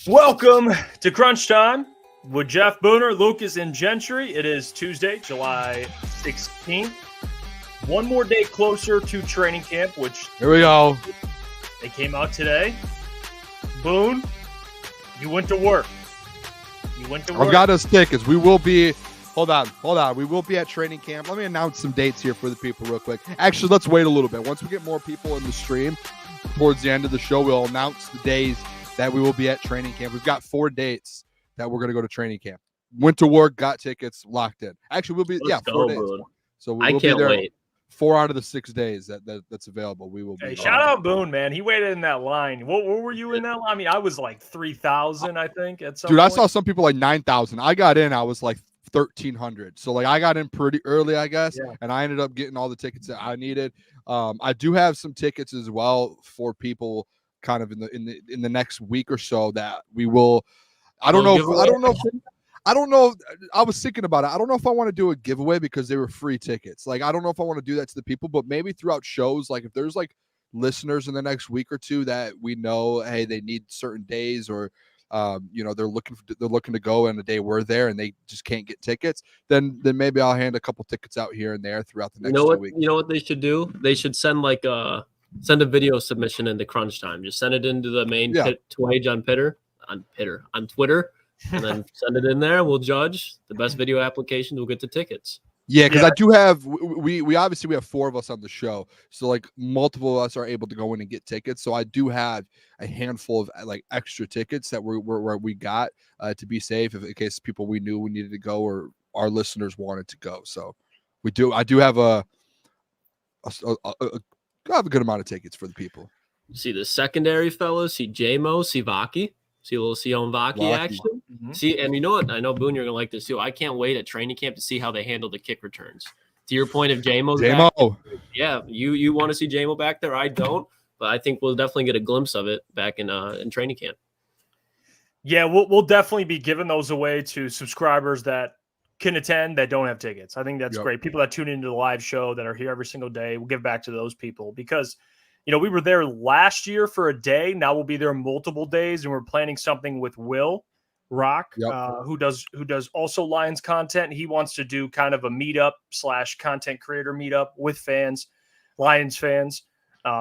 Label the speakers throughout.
Speaker 1: Welcome to Crunch Time with Jeff, Booner, Lukas, and Gentry. It is Tuesday, July 16th. One more day closer to training camp, which
Speaker 2: here we go.
Speaker 1: They came out today. Boone, you went to work.
Speaker 2: I've got us tickets. We will be. Hold on. We will be at training camp. Let me announce some dates here for the people real quick. Actually, let's wait a little bit. Once we get more people in the stream, towards the end of the show, we'll announce the days that we will be at training camp. We've got 4 dates that we're going to go to training camp. Went to work, got tickets, locked in. Actually, we'll be 4 days.
Speaker 3: Boone.
Speaker 2: So
Speaker 3: I
Speaker 2: we'll
Speaker 3: can't
Speaker 2: be there
Speaker 3: wait.
Speaker 2: 4 out of the 6 days that's available. We will be.
Speaker 1: Hey, shout out Boone, man. He waited in that line. What were you in that line? I mean, I was like 3,000, I think, at some point.
Speaker 2: I saw some people like 9,000. I got in. I was like 1,300. So like I got in pretty early, I guess, and I ended up getting all the tickets that I needed. I do have some tickets as well for people kind of in the next week or so that we will. I don't know. I was thinking about it. I don't know if I want to do a giveaway because they were free tickets. Like, I don't know if I want to do that to the people, but maybe throughout shows, like if there's like listeners in the next week or two that we know, hey, they need certain days or, they're looking to go and the day we're there and they just can't get tickets, then maybe I'll hand a couple tickets out here and there throughout the next 2 weeks.
Speaker 3: You know what they should do? They should send send a video submission into Crunch Time. Just send it into the main page on Twitter, and then send it in there. We'll judge the best video application. We'll get the tickets.
Speaker 2: Yeah, because I do have we obviously we have 4 of us on the show, so like multiple of us are able to go in and get tickets. So I do have a handful of like extra tickets that we got to be safe in case people we knew we needed to go or our listeners wanted to go. So I do have a good amount of tickets for the people.
Speaker 3: See the secondary fellas. See J-Mo. See Vaki. See a little Sion Vaki action. Mm-hmm. See, and you know what? I know, Boone, you're going to like this too. I can't wait at training camp to see how they handle the kick returns. To your point of J-Mo's back there, yeah, you want to see J-Mo back there. I don't, but I think we'll definitely get a glimpse of it back in training camp.
Speaker 1: Yeah, we'll definitely be giving those away to subscribers that can attend that don't have tickets. I think that's great. People that tune into the live show that are here every single day, we'll give back to those people because – we were there last year for a day. Now we'll be there multiple days, and we're planning something with Will Rock, who does also Lions content. He wants to do kind of a meetup / content creator meetup with fans, Lions fans.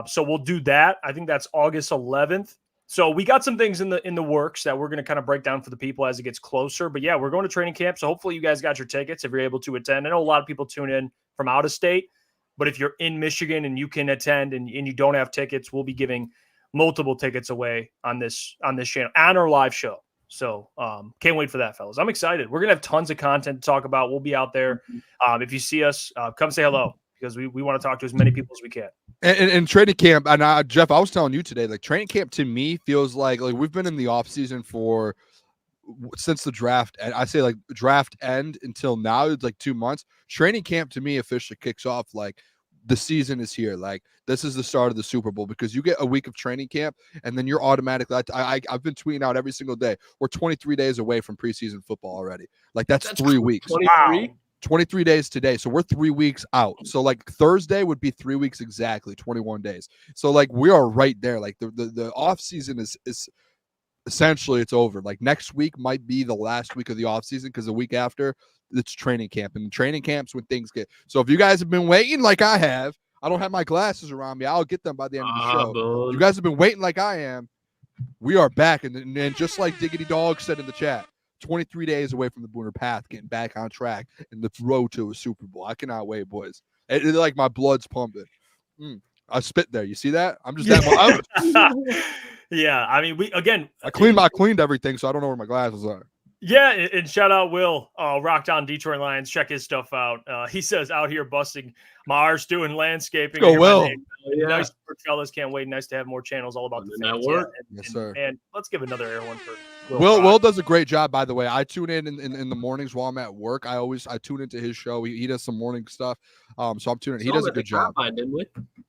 Speaker 1: So we'll do that. I think that's August 11th. So we got some things in the works that we're going to kind of break down for the people as it gets closer. But yeah, we're going to training camp. So hopefully you guys got your tickets if you're able to attend. I know a lot of people tune in from out of state. But if you're in Michigan and you can attend and you don't have tickets, we'll be giving multiple tickets away on this channel and our live show. So can't wait for that, fellas. I'm excited. We're going to have tons of content to talk about. We'll be out there. If you see us, come say hello because we want to talk to as many people as we can.
Speaker 2: And training camp, and Jeff, I was telling you today, like training camp to me feels like we've been in the off season since the draft, and I say like draft end until now, it's like 2 months. Training camp to me officially kicks off like the season is here. Like this is the start of the Super Bowl because you get a week of training camp and then you're automatically. I've been tweeting out every single day. We're 23 days away from preseason football already. Like that's 3 weeks. 23 days today. So we're 3 weeks out. So like Thursday would be 3 weeks exactly, 21 days. So like we are right there. Like the off season is essentially it's over. Like next week might be the last week of the offseason because the week after it's training camp, and training camps when things get. So if you guys have been waiting like I have, I don't have my glasses around me. I'll get them by the end of the show.
Speaker 3: Boom.
Speaker 2: You guys have been waiting like I am. We are back. And just like Diggity Dog said in the chat, 23 days away from the Booner path, getting back on track in the road to a Super Bowl. I cannot wait, boys. It's like my blood's pumping. I spit there. You see that? I'm just that.
Speaker 1: Yeah, I mean,
Speaker 2: I cleaned everything, so I don't know where my glasses are.
Speaker 1: Yeah, and shout out Will, Rocked On Detroit Lions. Check his stuff out. He says out here busting my arse doing landscaping.
Speaker 2: Go Will.
Speaker 1: Nice work, fellas. Can't wait. Nice to have more channels all about the
Speaker 3: network.
Speaker 2: Yes, sir.
Speaker 1: And let's give another air one for
Speaker 2: Will does a great job, by the way. I tune in the mornings while I'm at work. I tune into his show. He does some morning stuff. So I'm tuning in. He does a good job.
Speaker 3: Didn't we?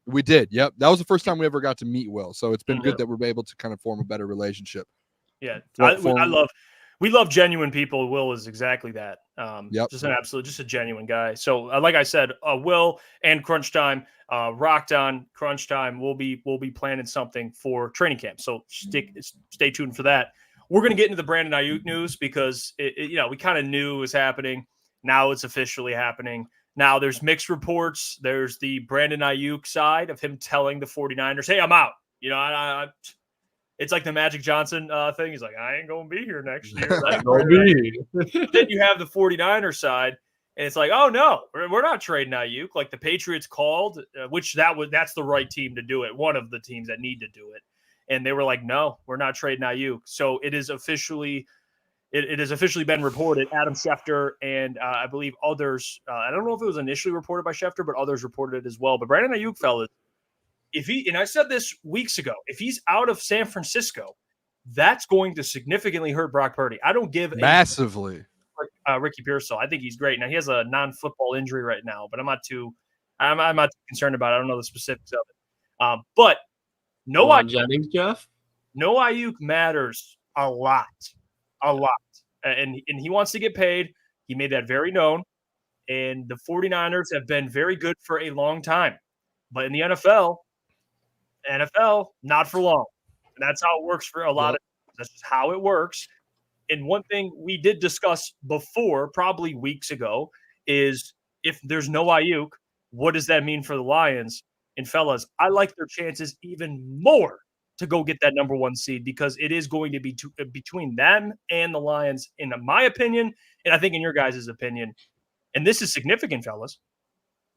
Speaker 2: We did. Yep. That was the first time we ever got to meet Will. So it's been good that we're able to kind of form a better relationship.
Speaker 1: Yeah. We love genuine people. Will is exactly that. Just a genuine guy. So like I said, Will and Crunch Time, Rocked On Crunch Time, we'll be planning something for training camp. So stay tuned for that. we're going to get into the Brandon Ayiuk news because we kind of knew it was happening. Now it's officially happening. Now there's mixed reports. There's the Brandon Ayiuk side of him telling the 49ers, hey, I'm out. It's like the Magic Johnson thing. He's like, I ain't going to be here next year. Then you have the 49ers side, and it's like, oh, no, we're not trading Aiyuk. Like the Patriots called, that's the right team to do it. One of the teams that need to do it. And they were like, no, we're not trading Aiyuk. So it is officially it has officially been reported. Adam Schefter and I believe others, I don't know if it was initially reported by Schefter, but others reported it as well. But Brandon Ayiuk, fellas, and I said this weeks ago, if he's out of San Francisco, that's going to significantly hurt Brock Purdy. I don't give
Speaker 2: massively
Speaker 1: Ricky Pearsall. I think he's great. Now he has a non-football injury right now, but I'm not too concerned about it. I don't know the specifics of it. But no Aiyuk,
Speaker 3: Jennings, Jeff.
Speaker 1: No Aiyuk matters a lot, and he wants to get paid. He made that very known. And the 49ers have been very good for a long time, but in the NFL, not for long. And that's how it works for a lot of – that's just how it works. And one thing we did discuss before, probably weeks ago, is if there's no Aiyuk, what does that mean for the Lions? And, fellas, I like their chances even more to go get that number 1 seed because it is going to be between them and the Lions, in my opinion, and I think in your guys' opinion. And this is significant, fellas.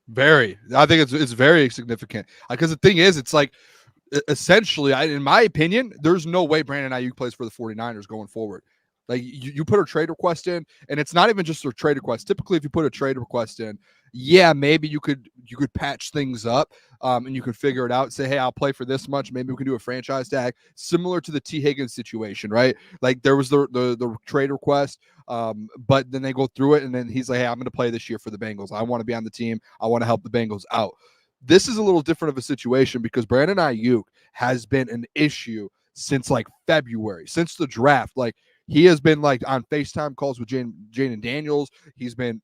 Speaker 2: Very. I think it's very significant because the thing is, it's like essentially, in my opinion, there's no way Brandon Aiyuk plays for the 49ers going forward. Like you put a trade request in, and it's not even just a trade request. Typically, if you put a trade request in, yeah, maybe you could patch things up, and you could figure it out. Say, hey, I'll play for this much. Maybe we can do a franchise tag, similar to the T. Higgins situation, right? Like there was the trade request, but then they go through it, and then he's like, hey, I'm going to play this year for the Bengals. I want to be on the team. I want to help the Bengals out. This is a little different of a situation because Brandon Aiyuk has been an issue since like February, since the draft. Like he has been like on FaceTime calls with Jaden Daniels. He's been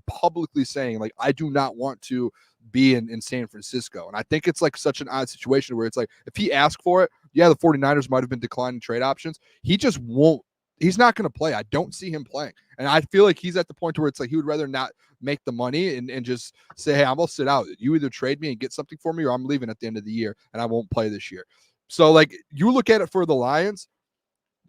Speaker 2: publicly saying like, I do not want to be in San Francisco. And I think it's like such an odd situation where it's like, if he asked for it, yeah, the 49ers might have been declining trade options. He just won't. He's not going to play. I don't see him playing. And I feel like he's at the point where it's like he would rather not make the money and just say, hey, I'm going to sit out. You either trade me and get something for me or I'm leaving at the end of the year and I won't play this year. So, like, you look at it for the Lions,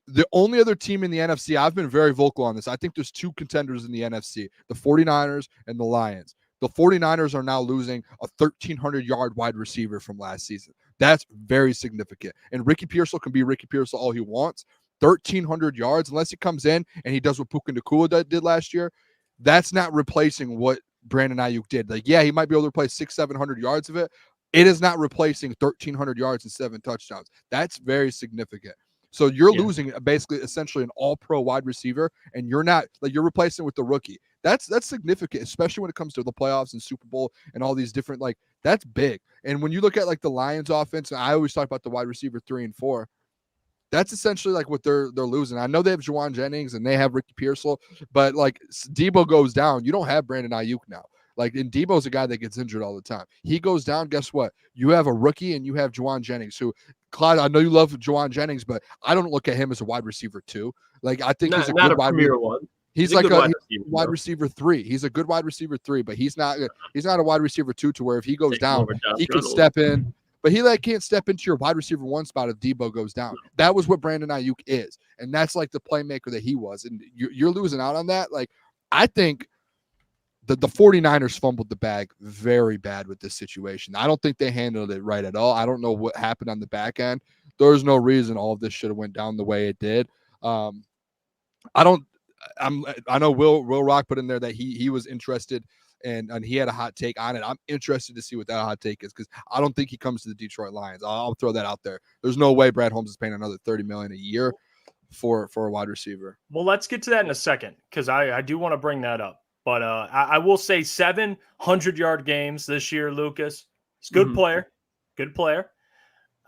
Speaker 2: the only other team in the NFC, I've been very vocal on this. I think there's 2 contenders in the NFC, the 49ers and the Lions. The 49ers are now losing a 1,300-yard wide receiver from last season. That's very significant. And Ricky Pearsall can be Ricky Pearsall all he wants. 1,300 yards, unless he comes in and he does what Puka Nacua did last year, that's not replacing what Brandon Aiyuk did. Like, yeah, he might be able to replace 600-700 yards of it. It is not replacing 1,300 yards and 7 touchdowns. That's very significant. So you're losing basically essentially an all-pro wide receiver, and you're not like you're replacing with the rookie. That's significant, especially when it comes to the playoffs and Super Bowl and all these different that's big. And when you look at like the Lions offense, and I always talk about the wide receiver 3 and 4. That's essentially like what they're losing. I know they have Juwan Jennings and they have Ricky Pearsall, but like Debo goes down, you don't have Brandon Aiyuk now. Like, and Debo's a guy that gets injured all the time. He goes down, guess what? You have a rookie and you have Juwan Jennings, who, Clyde, I know you love Juwan Jennings, but I don't look at him as a wide receiver 2. Like, I think he's a good wide receiver. He's like a wide receiver 3. He's a good wide receiver 3, but he's not a wide receiver 2 to where if he goes down, he can step in. But he can't step into your wide receiver 1 spot if Debo goes down. That was what Brandon Aiyuk is. And that's like the playmaker that he was. And you're losing out on that. Like, I think the 49ers fumbled the bag very bad with this situation. I don't think they handled it right at all. I don't know what happened on the back end. There's no reason all of this should have went down the way it did. I know Will Rock put in there that he was interested and he had a hot take on it. I'm interested to see what that hot take is because I don't think he comes to the Detroit Lions. I'll throw that out there. There's no way Brad Holmes is paying another $30 million a year for a wide receiver.
Speaker 1: Well, let's get to that in a second because I do want to bring that up. But I will say 700-yard games this year, Lucas. He's a good player. Good player.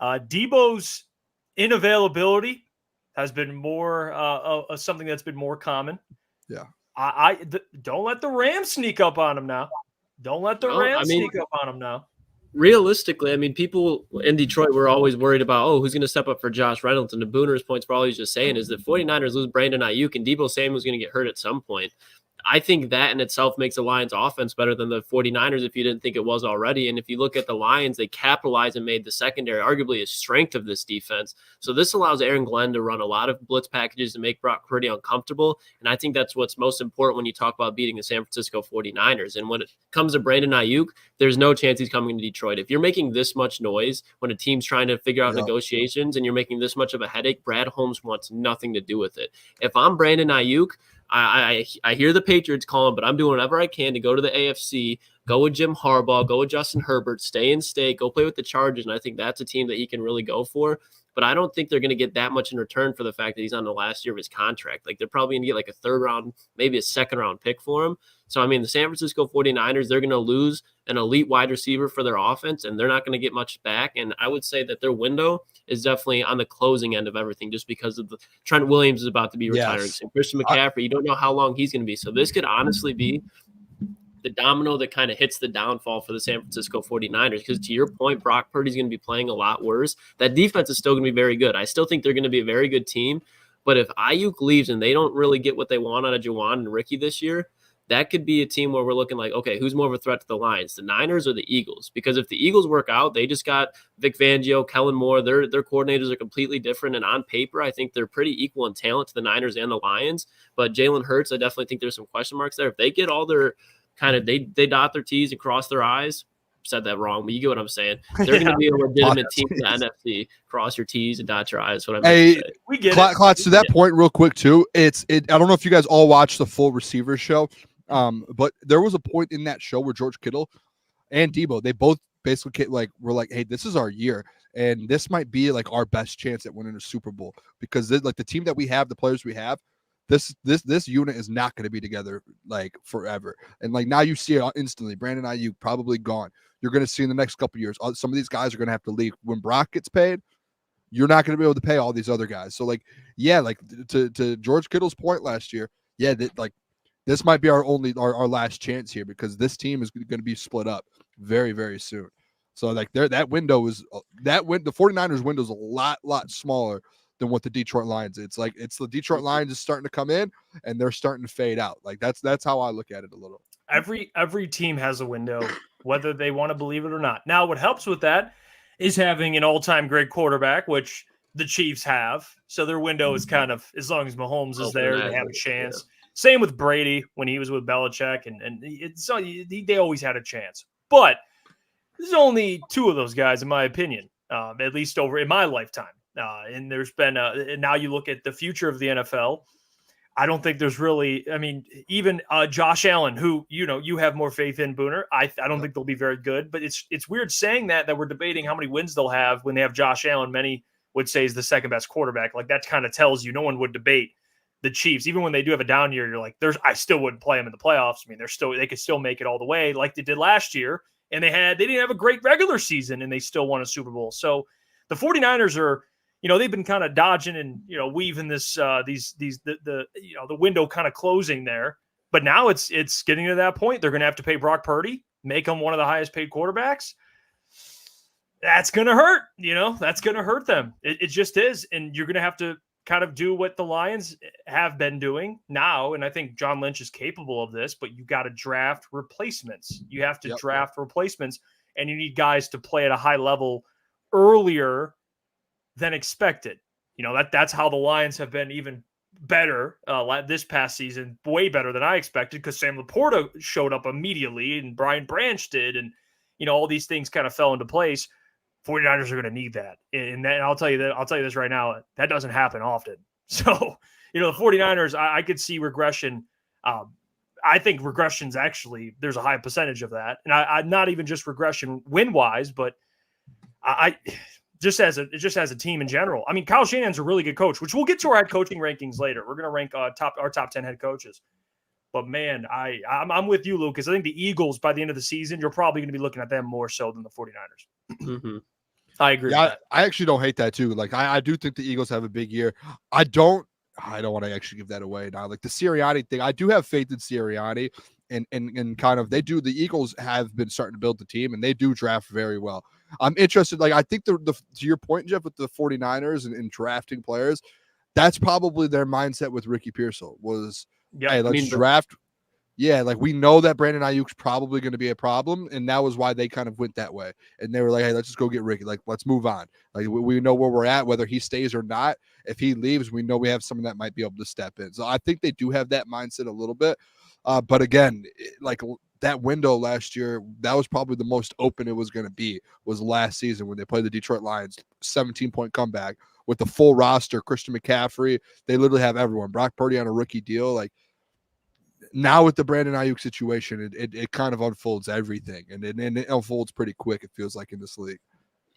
Speaker 1: Debo's inavailability has been more something that's been more common.
Speaker 2: Yeah.
Speaker 1: Don't let the Rams sneak up on him now. Don't let the Rams sneak up on him now.
Speaker 3: realistically, I mean, people in Detroit were always worried about, who's going to step up for Josh Reynolds? And the Booner's points were always just saying is that 49ers lose Brandon Ayiuk and Deebo Samuel's going to get hurt at some point. I think that in itself makes the Lions offense better than the 49ers if you didn't think it was already. And if you look at the Lions, they capitalized and made the secondary arguably a strength of this defense. So this allows Aaron Glenn to run a lot of blitz packages to make Brock Purdy uncomfortable. And I think that's what's most important when you talk about beating the San Francisco 49ers. And when it comes to Brandon Aiyuk, there's no chance he's coming to Detroit. If you're making this much noise when a team's trying to figure out negotiations and you're making this much of a headache, Brad Holmes wants nothing to do with it. If I'm Brandon Aiyuk, I hear the Patriots calling, but I'm doing whatever I can to go to the AFC, go with Jim Harbaugh, go with Justin Herbert, stay in state, go play with the Chargers, and I think that's a team that he can really go for. But I don't think they're going to get that much in return for the fact that he's on the last year of his contract. Like, they're probably going to get like a third round, maybe a second round pick for him. So, I mean, the San Francisco 49ers, they're going to lose an elite wide receiver for their offense, and they're not going to get much back. And I would say that their window is definitely on the closing end of everything just because of the Trent Williams is about to be retiring. So Christian McCaffrey, you don't know how long he's going to be. So this could honestly be the domino that kind of hits the downfall for the San Francisco 49ers. Because to your point, Brock Purdy's going to be playing a lot worse. That defense is still going to be very good. I still think they're going to be a very good team. But if Aiyuk leaves and they don't really get what they want out of Juwan and Ricky this year, that could be a team where we're looking like, okay, who's more of a threat to the Lions, the Niners or the Eagles? Because if the Eagles work out, they just got Vic Fangio, Kellen Moore, their coordinators are completely different. And on paper, I think they're pretty equal in talent to the Niners and the Lions. But Jalen Hurts, I definitely think there's some question marks there. If they get all their kind of, they dot their T's and cross their I's, said that wrong, but you get what I'm saying. They're going to be a legitimate team in the NFC. Cross your T's and dot your I's. What I mean. Hey,
Speaker 1: we get
Speaker 2: Klotz, to that point real quick too. I don't know if you guys all watched the full receiver show. But there was a point in that show where George Kittle and Deebo, they both basically were like, hey, this is our year. And this might be like our best chance at winning a Super Bowl because like the team that we have, the players we have, this unit is not going to be together like forever. And like now you see it instantly. Brandon Ayiuk probably gone. You're going to see in the next couple of years, some of these guys are going to have to leave. When Brock gets paid, you're not going to be able to pay all these other guys. So like, yeah, like to George Kittle's point last year, this might be our last chance here because this team is going to be split up very, very soon. So like that window is the 49ers window is a lot smaller than what the Detroit Lions. It's the Detroit Lions is starting to come in and they're starting to fade out. Like that's how I look at it a little.
Speaker 1: Every team has a window, whether they want to believe it or not. Now, what helps with that is having an all-time great quarterback, which the Chiefs have. So their window is kind of, as long as Mahomes is there, they have a chance. Yeah. Same with Brady when he was with Belichick, and they always had a chance. But there's only two of those guys, in my opinion, at least over in my lifetime. And there's been and now you look at the future of the NFL. I don't think there's really. I mean, even Josh Allen, who you have more faith in, Booner. I don't think they'll be very good. But it's weird saying that we're debating how many wins they'll have when they have Josh Allen. Many would say is the second best quarterback. Like that kind of tells you no one would debate the Chiefs, even when they do have a down year. You're like, I still wouldn't play them in the playoffs. I mean, they could still make it all the way like they did last year. And they didn't have a great regular season and they still won a Super Bowl. So the 49ers are, they've been kind of dodging and, weaving this, the window kind of closing there, but now it's getting to that point. They're going to have to pay Brock Purdy, make him one of the highest paid quarterbacks. That's going to hurt, that's going to hurt them. It just is. And you're going to have to kind of do what the Lions have been doing now. And I think John Lynch is capable of this, but you got to draft replacements. You have to draft replacements, and you need guys to play at a high level earlier than expected. That's how the Lions have been even better this past season, way better than I expected, because Sam Laporta showed up immediately and Brian Branch did. And, all these things kind of fell into place. 49ers are going to need that. And I'll tell you this right now, that doesn't happen often. So, the 49ers, I could see regression. I think regression's actually, there's a high percentage of that. And I'm not even just regression win-wise, but I just as a team in general. I mean, Kyle Shanahan's a really good coach, which we'll get to our head coaching rankings later. We're going to rank our top 10 head coaches. But man, I'm with you, Lucas. I think the Eagles, by the end of the season, you're probably going to be looking at them more so than the 49ers.
Speaker 3: Mm-hmm.
Speaker 1: I agree.
Speaker 2: Yeah,
Speaker 1: with that.
Speaker 2: I actually don't hate that too. Like I do think the Eagles have a big year. I don't want to actually give that away now. Like the Sirianni thing, I do have faith in Sirianni. and kind of the Eagles have been starting to build the team, and they do draft very well. I'm interested. Like, I think the to your point, Jeff, with the 49ers and drafting players, that's probably their mindset with Ricky Pearsall was, hey, let's draft. Yeah, like we know that Brandon Aiyuk's probably going to be a problem, and that was why they kind of went that way. And they were like, hey, let's just go get Ricky. Like, let's move on. Like, we know where we're at, whether he stays or not. If he leaves, we know we have someone that might be able to step in. So I think they do have that mindset a little bit. But again, like that window last year, that was probably the most open it was going to be, was last season when they played the Detroit Lions, 17-point comeback with the full roster, Christian McCaffrey. They literally have everyone. Brock Purdy on a rookie deal. Like, now with the Brandon Aiyuk situation, it kind of unfolds everything, and it unfolds pretty quick, it feels like, in this league.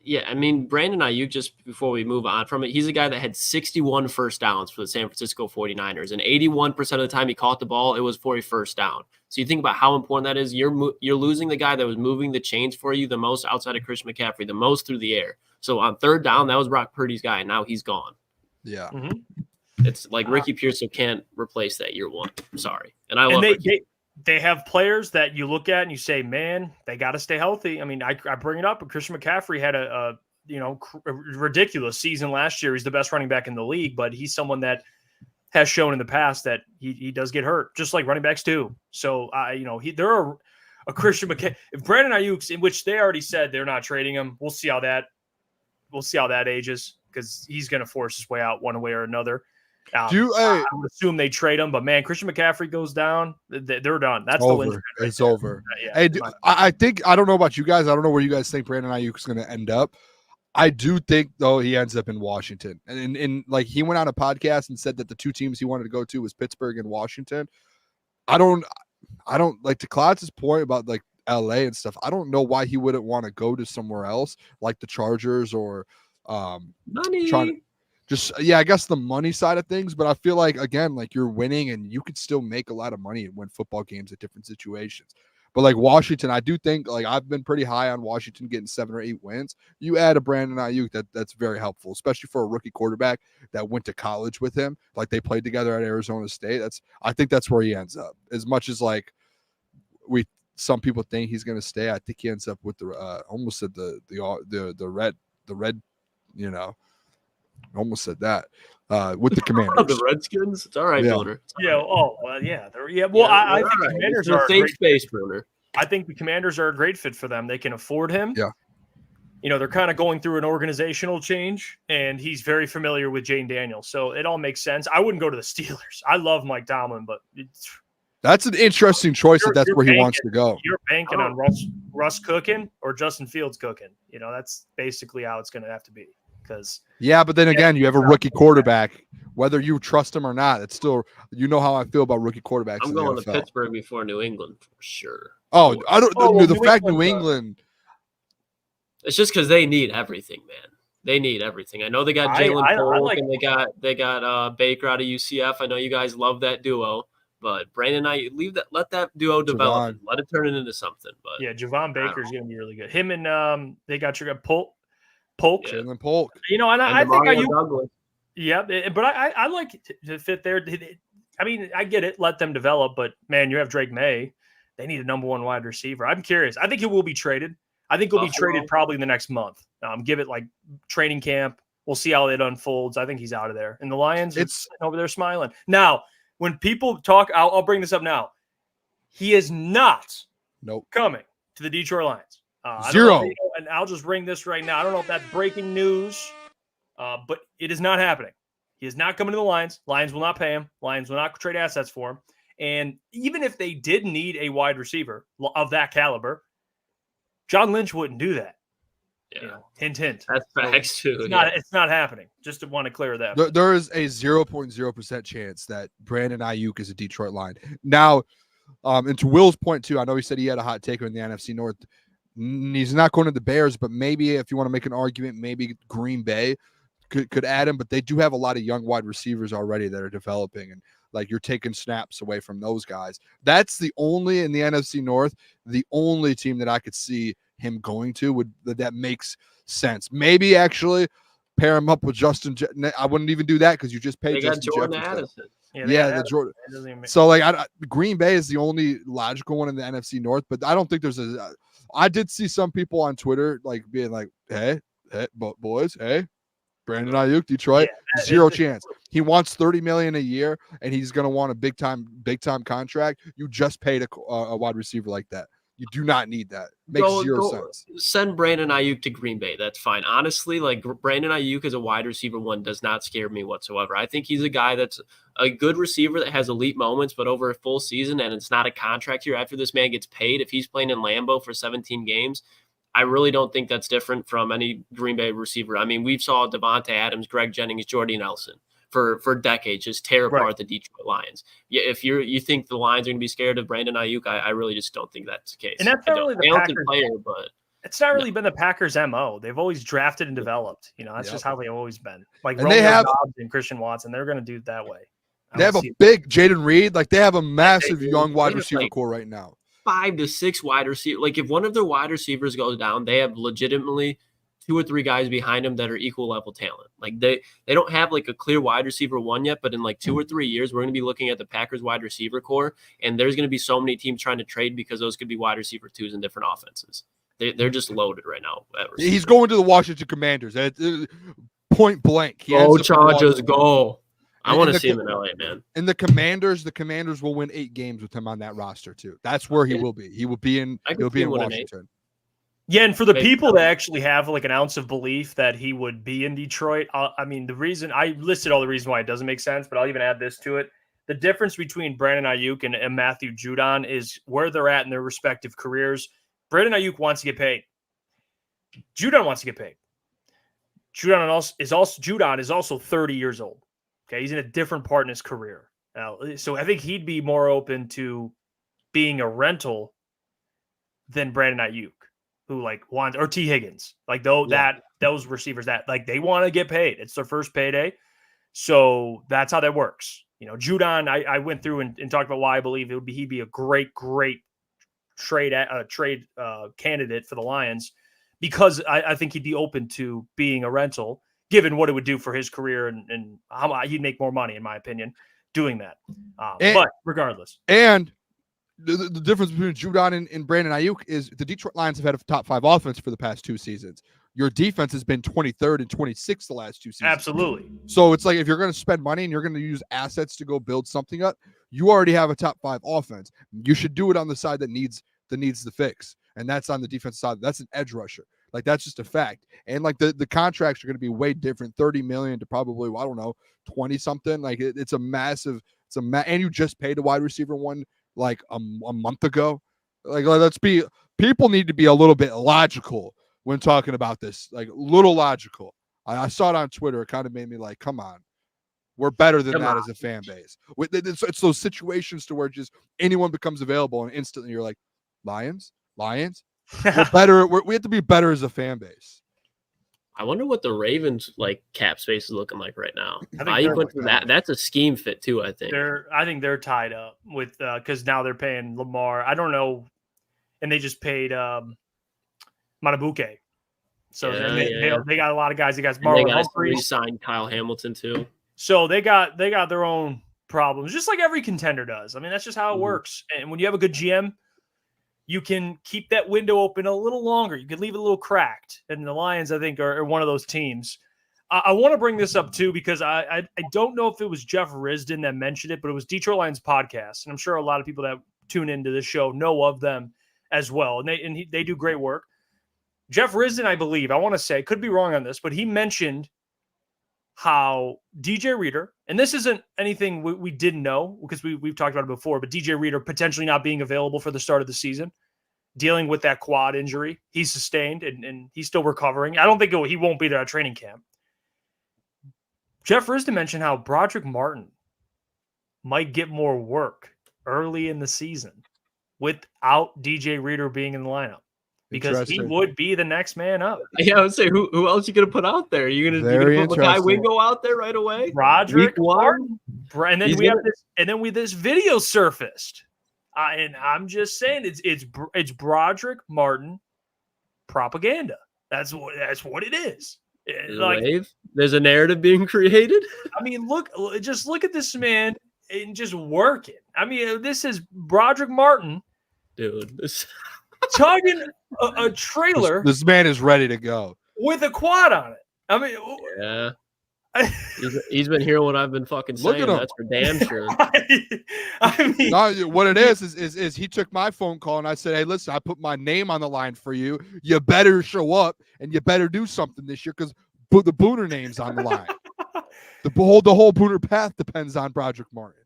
Speaker 3: Yeah, I mean, Brandon Aiyuk, just before we move on from it, he's a guy that had 61 first downs for the San Francisco 49ers, and 81% of the time he caught the ball, it was for a first down. So you think about how important that is. You're losing the guy that was moving the chains for you the most outside of Christian McCaffrey, the most through the air. So on third down, that was Brock Purdy's guy, and now he's gone.
Speaker 2: Yeah.
Speaker 1: Mm-hmm.
Speaker 3: It's like Ricky Pearsall can't replace that year one. I'm sorry. And I love Ricky.
Speaker 1: They have players that you look at and you say, man, they got to stay healthy. I mean, I bring it up, but Christian McCaffrey had a ridiculous season last year. He's the best running back in the league, but he's someone that has shown in the past that he does get hurt, just like running backs do. So, there are a Christian McCaffrey. If Brandon Aiyuk's, in which they already said they're not trading him, we'll see how that ages, because he's going to force his way out one way or another. I would assume they trade him, but man, Christian McCaffrey goes down, they're done. That's
Speaker 2: over.
Speaker 1: The win.
Speaker 2: It's over. Yeah, hey, I think, I don't know about you guys. I don't know where you guys think Brandon Aiyuk is going to end up. I do think, though, he ends up in Washington. And like, he went on a podcast and said that the two teams he wanted to go to was Pittsburgh and Washington. I don't like, to Klotz's point about like LA and stuff. I don't know why he wouldn't want to go to somewhere else, like the Chargers or
Speaker 3: money.
Speaker 2: I guess the money side of things, but I feel like, again, like, you're winning and you could still make a lot of money and win football games at different situations. But like Washington, I do think, like, I've been pretty high on Washington getting 7 or 8 wins. You add a Brandon Aiyuk, that's very helpful, especially for a rookie quarterback that went to college with him. Like, they played together at Arizona State. I think that's where he ends up. As much as like some people think he's going to stay, I think he ends up with the almost said the red, almost said that with the Commanders.
Speaker 3: The Redskins. It's all right, Booner.
Speaker 1: Yeah. Oh, well, yeah. Well, I think the Commanders are a
Speaker 3: safe space, Booner.
Speaker 1: I think the Commanders are a great fit for them. They can afford him.
Speaker 2: Yeah.
Speaker 1: They're kind of going through an organizational change, and he's very familiar with Jane Daniels, so it all makes sense. I wouldn't go to the Steelers. I love Mike Tomlin, but
Speaker 2: that's an interesting choice. That's where he wants to go.
Speaker 1: You're banking on Russ cooking or Justin Fields cooking. That's basically how it's going to have to be.
Speaker 2: But then again, you have a rookie quarterback, whether you trust him or not. It's still, how I feel about rookie quarterbacks.
Speaker 3: I'm going to Pittsburgh before New England for sure.
Speaker 2: Oh, I don't know the fact New England.
Speaker 3: It's just because they need everything, man. They need everything. I know they got Jalen Polk and they got Baker out of UCF. I know you guys love that duo, but Brandon Aiyuk, let that duo develop. Let it turn it into something. But
Speaker 1: yeah, Javon Baker's going to be really good. Him and they got your guy Polk.
Speaker 2: Jalen Polk.
Speaker 1: And I think Aiyuk. Yeah, but I like to fit there. I mean, I get it. Let them develop, but man, you have Drake May. They need a number 1 wide receiver. I'm curious. I think he will be traded. I think he'll be traded probably in the next month. Give it like training camp. We'll see how it unfolds. I think he's out of there. And the Lions, it's over there smiling. Now, when people talk, I'll bring this up now. He is not coming to the Detroit Lions.
Speaker 2: Zero.
Speaker 1: And I'll just bring this right now. I don't know if that's breaking news, but it is not happening. He is not coming to the Lions. Lions will not pay him. Lions will not trade assets for him. And even if they did need a wide receiver of that caliber, John Lynch wouldn't do that.
Speaker 3: Yeah.
Speaker 1: Hint, hint.
Speaker 3: That's facts too.
Speaker 1: It's not happening. Just to want to clear that.
Speaker 2: There is a 0.0% chance that Brandon Aiyuk is a Detroit Lion. Now, and to Will's point too, I know he said he had a hot taker in the NFC North. He's not going to the Bears, but maybe if you want to make an argument, maybe Green Bay could add him. But they do have a lot of young wide receivers already that are developing, and like, you're taking snaps away from those guys. That's the only in the NFC North, the only team that I could see him going to that makes sense. Maybe actually pair him up with Justin. I wouldn't even do that because you just paid Justin Jefferson. The Jordan. So like, Green Bay is the only logical one in the NFC North, but I don't think there's I did see some people on Twitter like being like, hey, boys, hey, Brandon Ayiuk, Detroit, zero chance. He wants $30 million a year, and he's going to want a big time contract. You just paid a wide receiver like that. You do not need that. Makes zero sense.
Speaker 3: Send Brandon Ayiuk to Green Bay. That's fine. Honestly, like Brandon Ayiuk as a wide receiver one does not scare me whatsoever. I think he's a guy that's a good receiver that has elite moments, but over a full season, and it's not a contract year after this man gets paid. If he's playing in Lambeau for 17 games, I really don't think that's different from any Green Bay receiver. I mean, we've saw Devontae Adams, Greg Jennings, Jordy Nelson for decades just tear apart the Detroit Lions. Yeah, if you think the Lions are going to be scared of Brandon Ayiuk, I really just don't think that's the case.
Speaker 1: And that's not really the Packers
Speaker 3: player, but
Speaker 1: it's not really been the Packers' MO. They've always drafted and developed. That's just how they've always been. Like
Speaker 2: and
Speaker 1: Romeo
Speaker 2: they have
Speaker 1: Doubs and Christian Watson, they're going to do it that way.
Speaker 2: They have a big Jaden Reed. Like they have a massive young wide receiver core right now.
Speaker 3: 5 to 6 wide receiver. Like if one of their wide receivers goes down, they have legitimately 2 or 3 guys behind them that are equal level talent. Like they don't have like a clear wide receiver one yet, but in like 2 or 3 years, we're going to be looking at the Packers wide receiver core, and there's going to be so many teams trying to trade because those could be wide receiver 2s in different offenses. They're just loaded right now.
Speaker 2: He's going to the Washington Commanders. Point blank.
Speaker 3: Chargers, go. I want to see him in LA, man.
Speaker 2: And the Commanders will win 8 games with him on that roster too. That's where he will be. He'll be in Washington.
Speaker 1: Yeah, and for the people that actually have like an ounce of belief that he would be in Detroit, I mean, the reason I listed all the reasons why it doesn't make sense, but I'll even add this to it. The difference between Brandon Ayiuk and Matthew Judon is where they're at in their respective careers. Brandon Ayiuk wants to get paid. Judon wants to get paid. Judon is also 30 years old. Okay, he's in a different part in his career. So I think he'd be more open to being a rental than Brandon Ayiuk, who like wants, or T. Higgins, like those receivers that like they want to get paid. It's their first payday, so that's how that works. Judon, I went through and talked about why I believe he'd be a great trade candidate for the Lions, because I think he'd be open to being a rental, given what it would do for his career and how he'd make more money, in my opinion, doing that. But regardless.
Speaker 2: And the difference between Judon and Brandon Ayiuk is the Detroit Lions have had a top 5 offense for the past 2 seasons. Your defense has been 23rd and 26th the last 2 seasons.
Speaker 1: Absolutely.
Speaker 2: So it's like if you're going to spend money and you're going to use assets to go build something up, you already have a top 5 offense. You should do it on the side that needs the fix. And that's on the defensive side. That's an edge rusher. Like that's just a fact. And like the contracts are going to be way different, 30 million to probably, I don't know, 20 something. Like it's a massive, and you just paid a wide receiver one like a month ago. Like people need to be a little bit logical when talking about this, like little logical. I saw it on Twitter. It kind of made me like, come on, we're better than that as a fan base. It's those situations to where just anyone becomes available and instantly you're like, Lions. We're better. We have to be better as a fan base.
Speaker 3: I wonder what the Ravens like cap space is looking like right now. I went through that. That's a scheme fit too. I think
Speaker 1: they're tied up with because now they're paying Lamar. I don't know, and they just paid Matabuke. So they got a lot of guys. They got Marlon Humphrey.
Speaker 3: Signed Kyle Hamilton too.
Speaker 1: So they got their own problems, just like every contender does. I mean, that's just how it works. And when you have a good GM, you can keep that window open a little longer. You can leave it a little cracked. And the Lions, I think, are one of those teams. I want to bring this up, too, because I don't know if it was Jeff Risdon that mentioned it, but it was Detroit Lions podcast. And I'm sure a lot of people that tune into this show know of them as well. And they do great work. Jeff Risdon, I believe, I want to say, could be wrong on this, but he mentioned how DJ Reader, and this isn't anything we didn't know because we've talked about it before, but DJ Reader potentially not being available for the start of the season, dealing with that quad injury he's sustained, and he's still recovering. I don't think he won't be there at training camp. Jeff Risdon mentioned how Brodric Martin might get more work early in the season without DJ Reader being in the lineup. Because he would be the next man up.
Speaker 3: Yeah, I would say, who else are you going to put out there? You're going to put Makai Wingo out there right away?
Speaker 1: Brodric Martin. And then this video surfaced. And I'm just saying it's Brodric Martin propaganda. That's what it is.
Speaker 3: There's a narrative being created.
Speaker 1: I mean, look at this man. and just working. I mean, this is Brodric Martin,
Speaker 3: dude. This
Speaker 1: tugging a trailer.
Speaker 2: This man is ready to go
Speaker 1: with a quad on it. I mean,
Speaker 3: yeah. He's been hearing what I've been fucking saying. That's for damn sure.
Speaker 1: I mean,
Speaker 2: no, what it is he took my phone call and I said, hey, listen, I put my name on the line for you. You better show up and you better do something this year because the Booner name's on the line. The whole Booner path depends on Brodric Martin.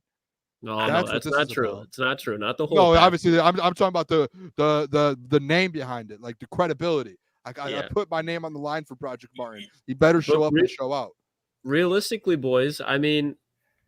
Speaker 3: No, that's not true. About. It's not true. Not the whole.
Speaker 2: No,
Speaker 3: path.
Speaker 2: Obviously, I'm talking about the name behind it, like the credibility. I put my name on the line for Brodric Martin. He better show up and show out.
Speaker 3: Realistically, boys, I mean,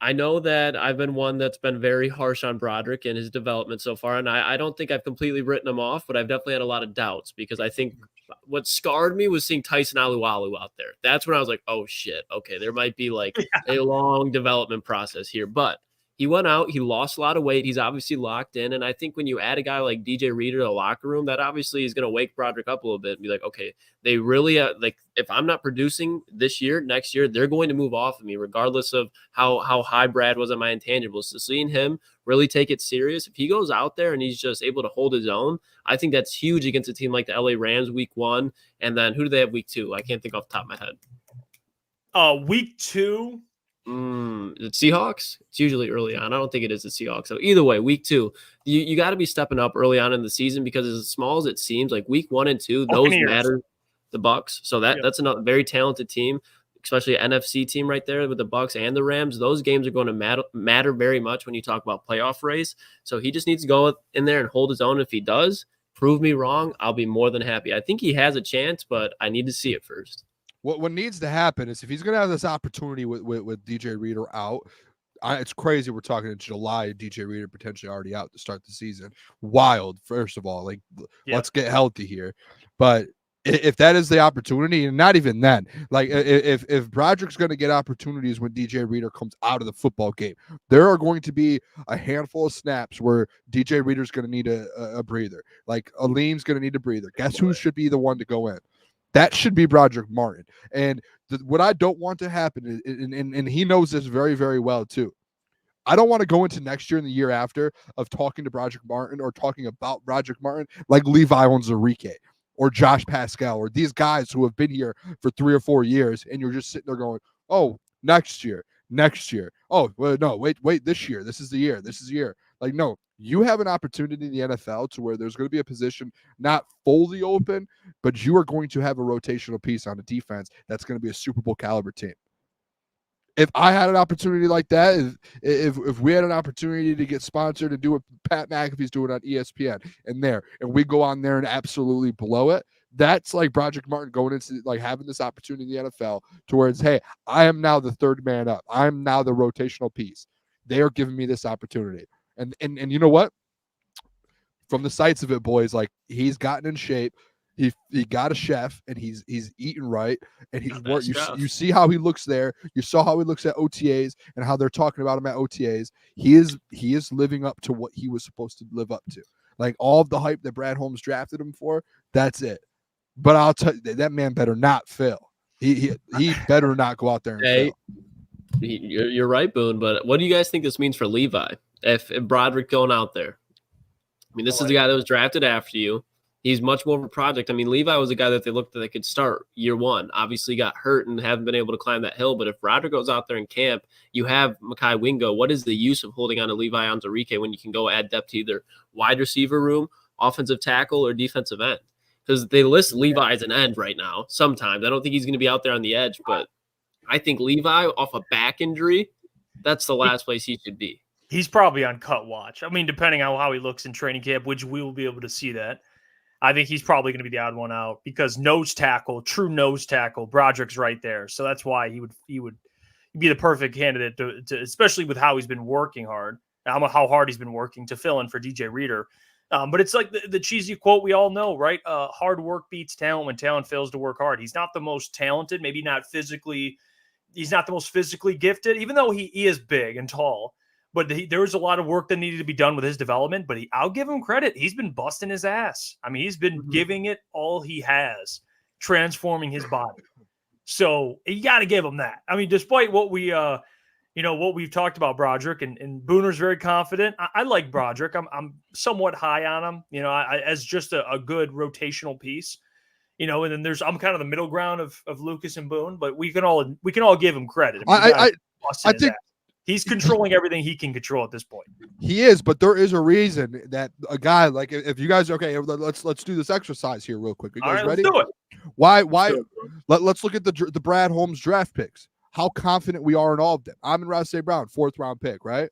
Speaker 3: I know that I've been one that's been very harsh on Brodric and his development so far, and I don't think I've completely written him off, but I've definitely had a lot of doubts because I think what scarred me was seeing Tyson Alualu out there. That's when I was like, oh, shit, okay, there might be like a long development process here, but he went out, he lost a lot of weight, he's obviously locked in, and I think when you add a guy like DJ Reader to the locker room, that obviously is going to wake Brodric up a little bit and be like, okay, they really, like, if I'm not producing this year, next year, they're going to move off of me, regardless of how high Brad was on my intangibles. So seeing him really take it serious, if he goes out there and he's just able to hold his own, I think that's huge against a team like the LA Rams week 1, and then who do they have week 2? I can't think off the top of my head.
Speaker 1: Week 2?
Speaker 3: The Seahawks? It's usually early on. I don't think it is the Seahawks. So either way, week 2, you got to be stepping up early on in the season because as small as it seems, like week 1 and 2, those matter. The Bucks. So that's another very talented team, especially an NFC team right there with the Bucks and the Rams. Those games are going to matter very much when you talk about playoff race. So he just needs to go in there and hold his own. If he does, prove me wrong, I'll be more than happy. I think he has a chance, but I need to see it first.
Speaker 2: What needs to happen is if he's going to have this opportunity with DJ Reader out, it's crazy. We're talking in July, DJ Reader potentially already out to start the season. Wild, first of all. Let's get healthy here. But if that is the opportunity, and not even then, like if Brodric's going to get opportunities when DJ Reader comes out of the football game, there are going to be a handful of snaps where DJ Reader's going to need a breather. Like Aleem's going to need a breather. Guess who should be the one to go in? That should be Brodric Martin. And what I don't want to happen, and he knows this very, very well too, I don't want to go into next year and the year after of talking to Brodric Martin or talking about Brodric Martin like Levi Onwuzurike or Josh Pascal or these guys who have been here for 3 or 4 years, and you're just sitting there going, oh, next year. Oh, well, no, wait, this year. This is the year. Like, no, you have an opportunity in the NFL to where there's going to be a position not fully open, but you are going to have a rotational piece on a defense that's going to be a Super Bowl caliber team. If I had an opportunity like that, if we had an opportunity to get sponsored and do what Pat McAfee's doing on ESPN and we go on there and absolutely blow it, that's like Brodric Martin going into like having this opportunity in the NFL to where it's, hey, I am now the third man up. I'm now the rotational piece. They are giving me this opportunity. And you know what? From the sights of it, boys, like he's gotten in shape. He got a chef and he's eating right and he's worked. You see how he looks there. You saw how he looks at OTAs and how they're talking about him at OTAs. He is living up to what he was supposed to live up to. Like all of the hype that Brad Holmes drafted him for, that's it. But I'll tell you, that man better not fail. He better not go out there and fail.
Speaker 3: You're right, Boone. But what do you guys think this means for Levi? If Brodric going out there, I mean, this is the guy that was drafted after you. He's much more of a project. I mean, Levi was a guy that they looked at that could start year 1. Obviously got hurt and haven't been able to climb that hill. But if Brodric goes out there in camp, you have Mekhi Wingo. What is the use of holding on to Levi Onwuzurike when you can go add depth to either wide receiver room, offensive tackle, or defensive end? Because they list Levi as an end right now. Sometimes I don't think he's going to be out there on the edge, but I think Levi off a back injury, that's the last place he should be.
Speaker 1: He's probably on cut watch. I mean, depending on how he looks in training camp, which we will be able to see that. I think he's probably going to be the odd one out because true nose tackle, Brodric's right there. So that's why he would be the perfect candidate to especially with how he's been working hard, how hard he's been working to fill in for DJ Reader. But it's like the cheesy quote we all know, right? Hard work beats talent when talent fails to work hard. He's not the most talented, maybe not physically. He's not the most physically gifted, even though he is big and tall. But there was a lot of work that needed to be done with his development. But I'll give him credit. He's been busting his ass. I mean, he's been giving it all he has, transforming his body. So you got to give him that. I mean, despite what we what we've talked about Brodric and Booner's very confident. I like Brodric. I'm somewhat high on him, as just a good rotational piece, and then I'm kind of the middle ground of Lukas and Boone, but we can all give him credit.
Speaker 2: I think
Speaker 1: he's controlling everything he can control at this point.
Speaker 2: He is, but there is a reason that a guy like, if you guys, okay, let's do this exercise here real quick. Are you guys ready?
Speaker 1: Let's do it.
Speaker 2: Why? Let's look at the Brad Holmes draft picks. How confident we are in all of them. Amon-Ra St. Brown, 4th round pick, right?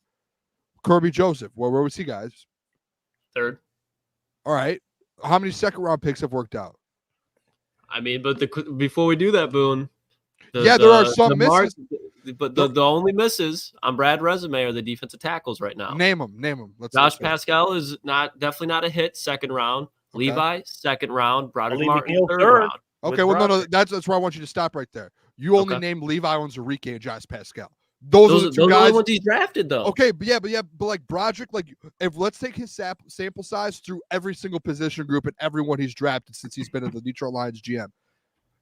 Speaker 2: Kirby Joseph, where was he, guys?
Speaker 3: 3rd.
Speaker 2: All right. How many 2nd round picks have worked out?
Speaker 3: I mean, but before we do that, Boone.
Speaker 2: There are some misses.
Speaker 3: But the only misses on Brad's resume are the defensive tackles right now.
Speaker 2: Name them.
Speaker 3: Josh Pascal is definitely not a hit. 2nd round. Okay. Levi, 2nd round. Brodric Martin, 3rd round.
Speaker 2: Okay, well, no, that's where I want you to stop right there. You only named Levi Onwuzurike and Josh Pascal. Those are the two guys.
Speaker 3: Are the ones he's drafted, though.
Speaker 2: Okay, but like Brodric, if let's take his sample size through every single position group and everyone he's drafted since he's been in the Detroit Lions GM.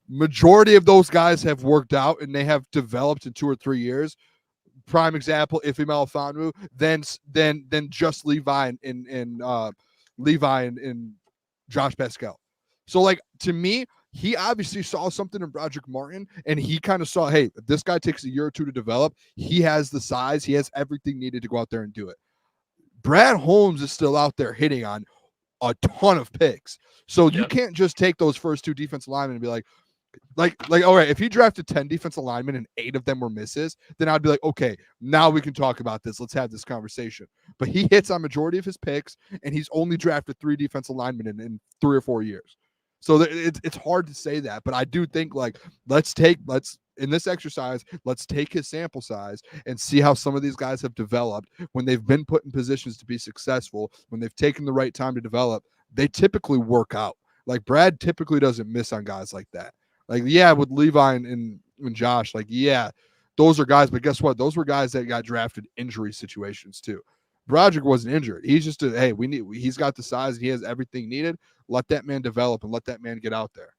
Speaker 2: Majority of those guys have worked out and they have developed in 2 or 3 years. Prime example, Ife Melifonwu, then just Levi and Josh Pascal. So, like, to me, he obviously saw something in Brodric Martin, and he kind of saw, hey, if this guy takes a year or 2 to develop, he has the size, he has everything needed to go out there and do it. Brad Holmes is still out there hitting on a ton of picks. So you can't just take those first 2 defensive linemen and be like, all right, if he drafted 10 defensive linemen and 8 of them were misses, then I'd be like, okay, now we can talk about this. Let's have this conversation. But he hits on majority of his picks, and he's only drafted 3 defensive linemen in 3 or 4 years. So it's hard to say that, but I do think, like, let's in this exercise, let's take his sample size and see how some of these guys have developed when they've been put in positions to be successful, when they've taken the right time to develop. They typically work out. Like, Brad typically doesn't miss on guys like that. Like, yeah, with Levi and Josh, like, yeah, those are guys, but guess what? Those were guys that got drafted injury situations too. Brodric wasn't injured. He's just he's got the size, he has everything needed. Let that man develop and let that man get out there.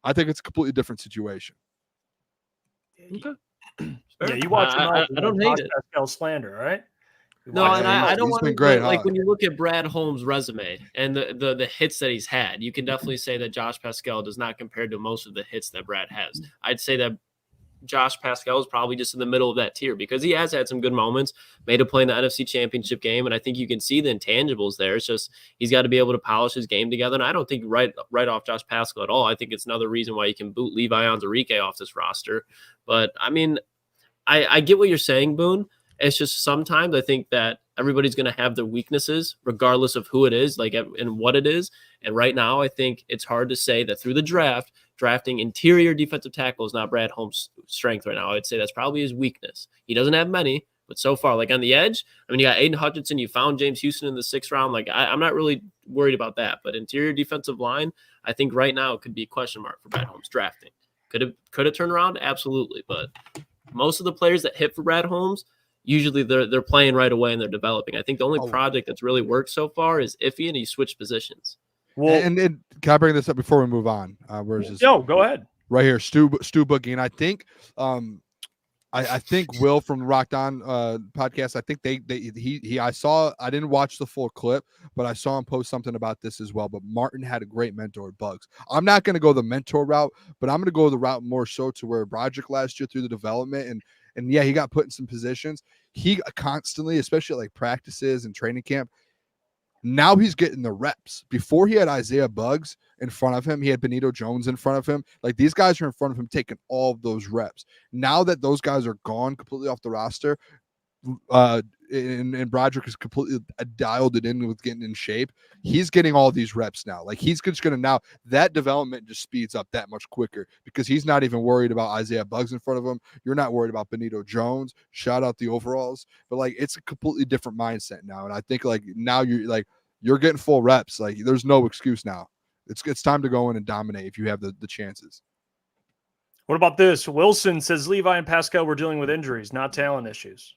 Speaker 2: I think it's a completely different situation.
Speaker 1: Okay. Yeah, you watch
Speaker 3: I don't hate it.
Speaker 1: Pascal slander, right?
Speaker 3: No, and I don't want to
Speaker 2: great,
Speaker 3: like when you look at Brad Holmes' resume and the hits that he's had, you can definitely say that Josh Pascal does not compare to most of the hits that Brad has. I'd say that Josh Pascal is probably just in the middle of that tier because he has had some good moments, made a play in the NFC Championship game, and I think you can see the intangibles there. It's just he's got to be able to polish his game together, and I don't think right off Josh Pascal at all. I think it's another reason why you can boot Levi Onwuzurike off this roster. But, I mean, I get what you're saying, Boone. It's just sometimes I think that everybody's going to have their weaknesses regardless of who it is, like, and what it is. And right now, I think it's hard to say that through the draft, drafting interior defensive tackle is not Brad Holmes' strength right now. I would say that's probably his weakness. He doesn't have many, but so far, like on the edge, I mean, you got Aiden Hutchinson, you found James Houston in the 6th round. Like, I'm not really worried about that. But interior defensive line, I think right now it could be a question mark for Brad Holmes drafting. Could it turn around? Absolutely. But most of the players that hit for Brad Holmes, usually they're playing right away and they're developing. I think the only project that's really worked so far is Ife, and he switched positions.
Speaker 2: Well, and can I bring this up before we move on? Where's this?
Speaker 1: No, go ahead.
Speaker 2: Right here, Stu Boogie, and I think, I think Will from the Rocked On podcast. I think I didn't watch the full clip, but I saw him post something about this as well. But Martin had a great mentor, Bugs. I'm not going to go the mentor route, but I'm going to go the route more so to where Brodric last year through the development and yeah, he got put in some positions. He constantly, especially at like practices and training camp, now he's getting the reps. Before he had Isaiah Buggs in front of him, he had Benito Jones in front of him. Like, these guys are in front of him taking all of those reps. Now that those guys are gone completely off the roster, and Brodric is completely dialed it in with getting in shape, he's getting all these reps now. Like, he's just going to now, that development just speeds up that much quicker because he's not even worried about Isaiah Buggs in front of him. You're not worried about Benito Jones. Shout out the overalls. But, like, it's a completely different mindset now. And I think, like, now you're getting full reps. Like, there's no excuse now. It's time to go in and dominate if you have the chances.
Speaker 1: What about this? Wilson says Levi and Pascal were dealing with injuries, not talent issues.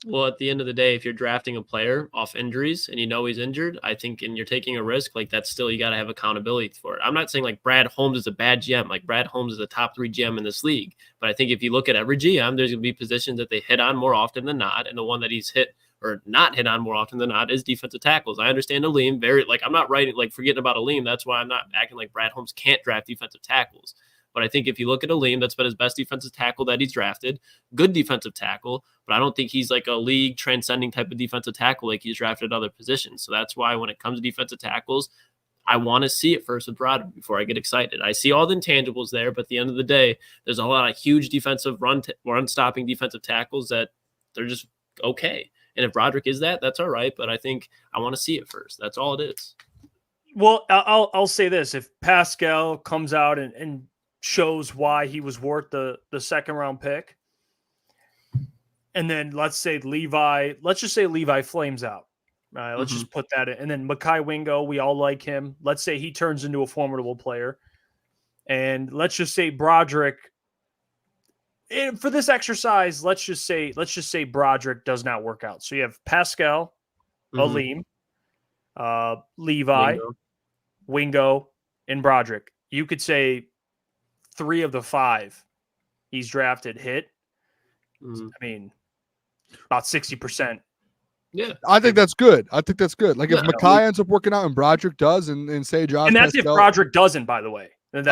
Speaker 3: Well, at the end of the day, if you're drafting a player off injuries and you know he's injured, I think, and you're taking a risk, like that's still, you got to have accountability for it. I'm not saying like Brad Holmes is a bad GM. Like Brad Holmes is a top 3 GM in this league. But I think if you look at every GM, there's going to be positions that they hit on more often than not. And the one that he's hit or not hit on more often than not is defensive tackles. I understand Aleem I'm not forgetting about Aleem. That's why I'm not acting like Brad Holmes can't draft defensive tackles. But I think if you look at Aleem, that's been his best defensive tackle that he's drafted. Good defensive tackle, but I don't think he's like a league transcending type of defensive tackle like he's drafted at other positions. So that's why when it comes to defensive tackles, I want to see it first with Brodric before I get excited. I see all the intangibles there, but at the end of the day, there's a lot of huge defensive run-stopping defensive tackles that they're just okay. And if Brodric is that, that's all right. But I think I want to see it first. That's all it is.
Speaker 1: Well, I'll say this: if Pascal comes out and shows why he was worth the second round pick, and then let's just say Levi flames out. Let's just put that in. And then Mekhi Wingo, we all like him. Let's say he turns into a formidable player. And let's just say Brodric, and for this exercise, let's just say Brodric does not work out. So you have Pascal, Aleem, Levi, Wingo, and Brodric. You could say 3 of the 5 he's drafted hit. I mean, about 60%.
Speaker 3: Yeah,
Speaker 2: I think that's good. Like if Mekhi ends up working out and Brodric does, and say Josh,
Speaker 1: and that's Pascal, if Brodric doesn't, by the way. If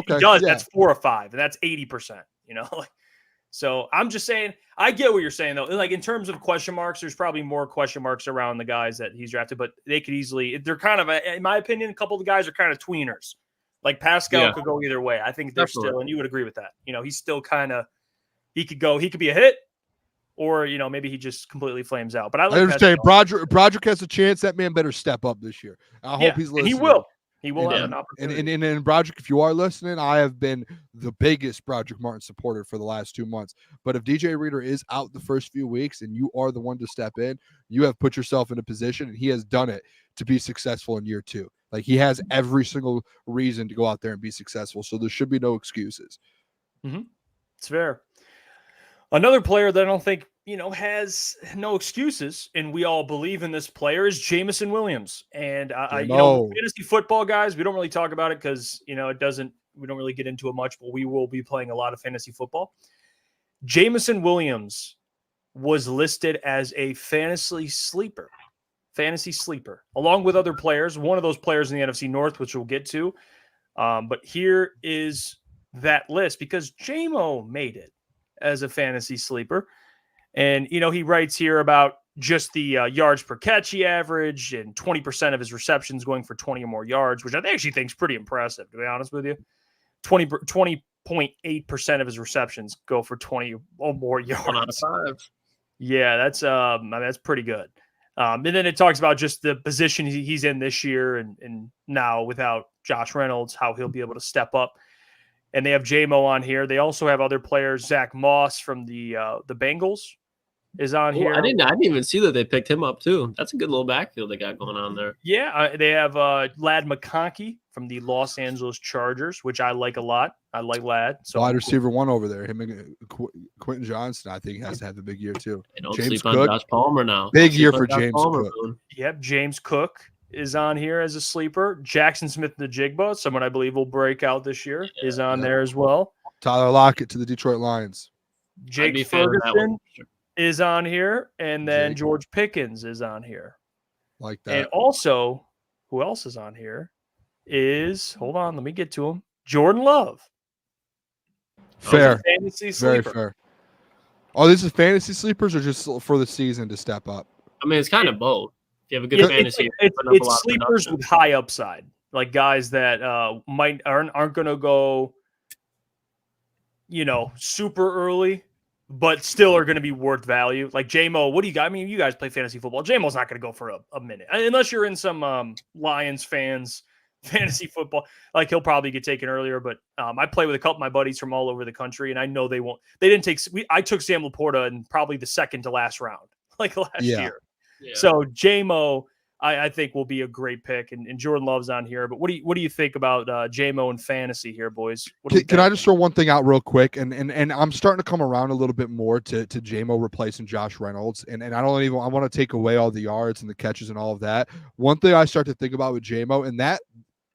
Speaker 1: he does, that's 4 or 5, and that's 80%. So I'm just saying, I get what you're saying though. Like in terms of question marks, there's probably more question marks around the guys that he's drafted, but they could easily. They're kind of, in my opinion, a couple of the guys are kind of tweeners. Like Pascal could go either way. I think they're still, and you would agree with that. He's still kind of, he could be a hit, or maybe he just completely flames out. But I
Speaker 2: understand Brodric has a chance. That man better step up this year. I hope he's listening.
Speaker 1: He will. He will have an opportunity.
Speaker 2: And Brodric, if you are listening, I have been the biggest Brodric Martin supporter for the last 2 months. But if DJ Reader is out the first few weeks and you are the one to step in, you have put yourself in a position, and he has done it to be successful in year 2. Like he has every single reason to go out there and be successful. So there should be no excuses.
Speaker 1: It's fair. Another player that I don't think, has no excuses, and we all believe in this player, is Jameson Williams. And fantasy football guys, we don't really talk about it because, we don't really get into it much, but we will be playing a lot of fantasy football. Jameson Williams was listed as a fantasy sleeper, along with other players. One of those players in the NFC North, which we'll get to. But here is that list because JMO made it as a fantasy sleeper. And, he writes here about just the yards per catch he averaged and 20% of his receptions going for 20 or more yards, which I actually think is pretty impressive, to be honest with you. 20.8% of his receptions go for 20 or more yards.
Speaker 3: 1 out of 5.
Speaker 1: Yeah, that's pretty good. And then it talks about just the position he's in this year and now without Josh Reynolds, how he'll be able to step up. And they have JMO on here. They also have other players. Zach Moss from the Bengals is on here.
Speaker 3: I didn't even see that they picked him up too. That's a good little backfield they got going on there.
Speaker 1: Yeah, they have Ladd McConkey from the Los Angeles Chargers, which I like a lot. I like Ladd. So
Speaker 2: wide receiver 1 over there. Him and Quentin Johnston, I think, has to have a big year too.
Speaker 3: They don't sleep on Josh Palmer now.
Speaker 2: Big year for James Cook.
Speaker 1: Yep, James Cook is on here as a sleeper. Jackson Smith-Njigba, someone I believe will break out this year, is on there as well.
Speaker 2: Tyler Lockett to the Detroit Lions.
Speaker 1: Jake Ferguson is on here, and then George Pickens is on here.
Speaker 2: Like that.
Speaker 1: And also, who else is on here is, hold on, let me get to him, Jordan Love.
Speaker 2: Fair.
Speaker 1: Fantasy sleeper.
Speaker 2: Very fair. Oh, this is fantasy sleepers or just for the season to step up?
Speaker 3: I mean, it's kind of both. You have a good fantasy.
Speaker 1: It's sleepers with high upside, like guys that aren't going to go, super early, but still are going to be worth value. Like JMO, what do you got? I mean, you guys play fantasy football. JMO's not going to go for a minute unless you're in some Lions fans fantasy football. Like he'll probably get taken earlier, but I play with a couple of my buddies from all over the country, and I know they won't. They didn't take. I took Sam Laporta in probably the second to last round, like last year. Yeah. So JMO I think will be a great pick. And Jordan Love's on here. But what do you think about JMO and fantasy here, boys?
Speaker 2: Can I just throw one thing out real quick? And I'm starting to come around a little bit more to JMO replacing Josh Reynolds. And I want to take away all the yards and the catches and all of that. One thing I start to think about with JMO, and that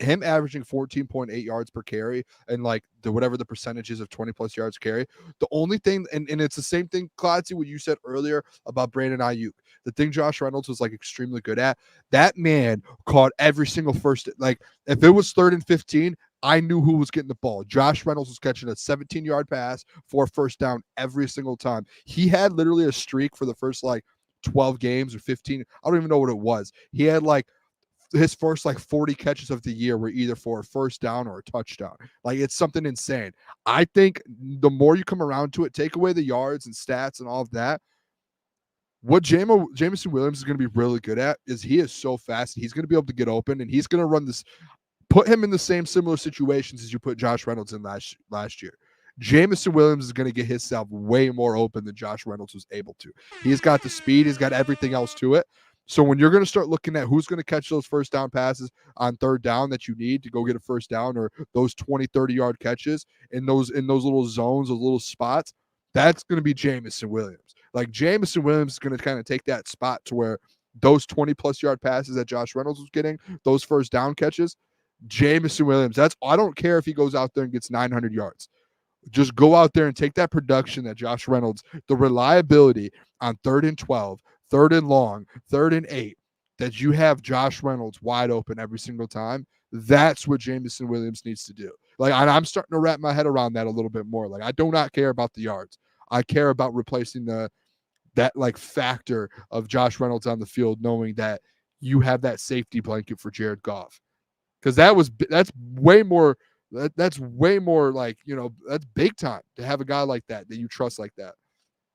Speaker 2: him averaging 14.8 yards per carry and like whatever the percentages of 20 plus yards carry. The only thing, and it's the same thing, Klotz, what you said earlier about Brandon Ayiuk. The thing Josh Reynolds was like extremely good at, that man caught every single first, like if it was 3rd and 15, I knew who was getting the ball. Josh Reynolds was catching a 17-yard pass for a first down every single time. He had literally a streak for the first like 12 games or 15. I don't even know what it was. He had like his first like 40 catches of the year were either for a first down or a touchdown. Like it's something insane. I think the more you come around to it, take away the yards and stats and all of that. What Jameson Williams is going to be really good at is he is so fast. He's going to be able to get open and he's going to run this, put him in the same similar situations as you put Josh Reynolds in last year. Jameson Williams is going to get himself way more open than Josh Reynolds was able to. He's got the speed. He's got everything else to it. So when you're going to start looking at who's going to catch those first down passes on 3rd down that you need to go get a first down, or those 20, 30-yard catches in those little zones, those little spots, that's going to be Jameson Williams. Like Jameson Williams is going to kind of take that spot to where those 20-plus yard passes that Josh Reynolds was getting, those first down catches, Jameson Williams, I don't care if he goes out there and gets 900 yards. Just go out there and take that production that Josh Reynolds, the reliability on 3rd and 12, 3rd and long, 3rd and 8, that you have Josh Reynolds wide open every single time. That's what Jameson Williams needs to do. Like, I'm starting to wrap my head around that a little bit more. Like, I do not care about the yards. I care about replacing that like factor of Josh Reynolds on the field, knowing that you have that safety blanket for Jared Goff. Because that's way more like, you know, that's big time to have a guy like that you trust like that.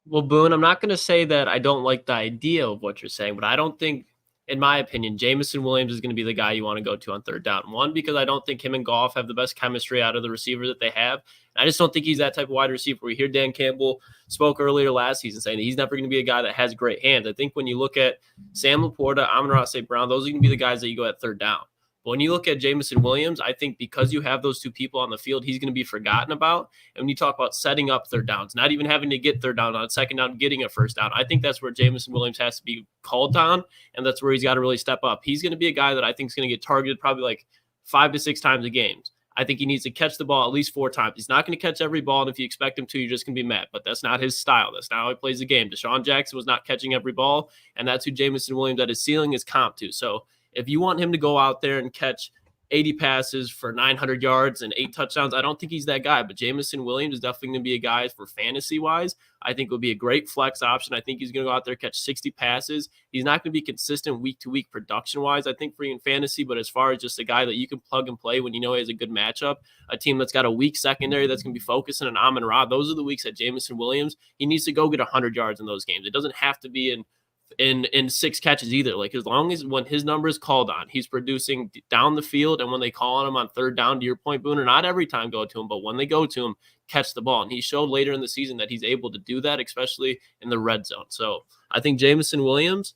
Speaker 3: Well, Boone, I'm not going to say that I don't like the idea of what you're saying, but I don't think, in my opinion, Jameson Williams is going to be the guy you want to go to on 3rd down. One, because I don't think him and Goff have the best chemistry out of the receiver that they have. And I just don't think he's that type of wide receiver. We hear Dan Campbell spoke earlier last season saying that he's never going to be a guy that has great hands. I think when you look at Sam Laporta, Amon-Ra St. Brown, those are going to be the guys that you go at 3rd down. But when you look at Jameson Williams, I think because you have those two people on the field, he's going to be forgotten about. And when you talk about setting up 3rd downs, not even having to get 3rd down on 2nd down, getting a 1st down, I think that's where Jameson Williams has to be called on, and that's where he's got to really step up. He's going to be a guy that I think is going to get targeted probably like 5 to 6 times a game. I think he needs to catch the ball at least 4 times. He's not going to catch every ball, and if you expect him to, you're just going to be mad. But that's not his style. That's not how he plays the game. Deshaun Jackson was not catching every ball, and that's who Jameson Williams at his ceiling is comp to. So if you want him to go out there and catch 80 passes for 900 yards and 8 touchdowns, I don't think he's that guy. But Jameson Williams is definitely going to be a guy for fantasy-wise. I think will be a great flex option. I think he's going to go out there and catch 60 passes. He's not going to be consistent week-to-week production-wise, I think, for you in fantasy. But as far as just a guy that you can plug and play when you know he has a good matchup, a team that's got a weak secondary that's going to be focusing on Amon-Ra, those are the weeks that Jameson Williams, he needs to go get 100 yards in those games. It doesn't have to be in 6 catches either. Like, as long as when his number is called on, he's producing down the field, and when they call on him on 3rd down, to your point, Booner, not every time go to him, but when they go to him, catch the ball. And he showed later in the season that he's able to do that, especially in the red zone. So I think Jameson Williams,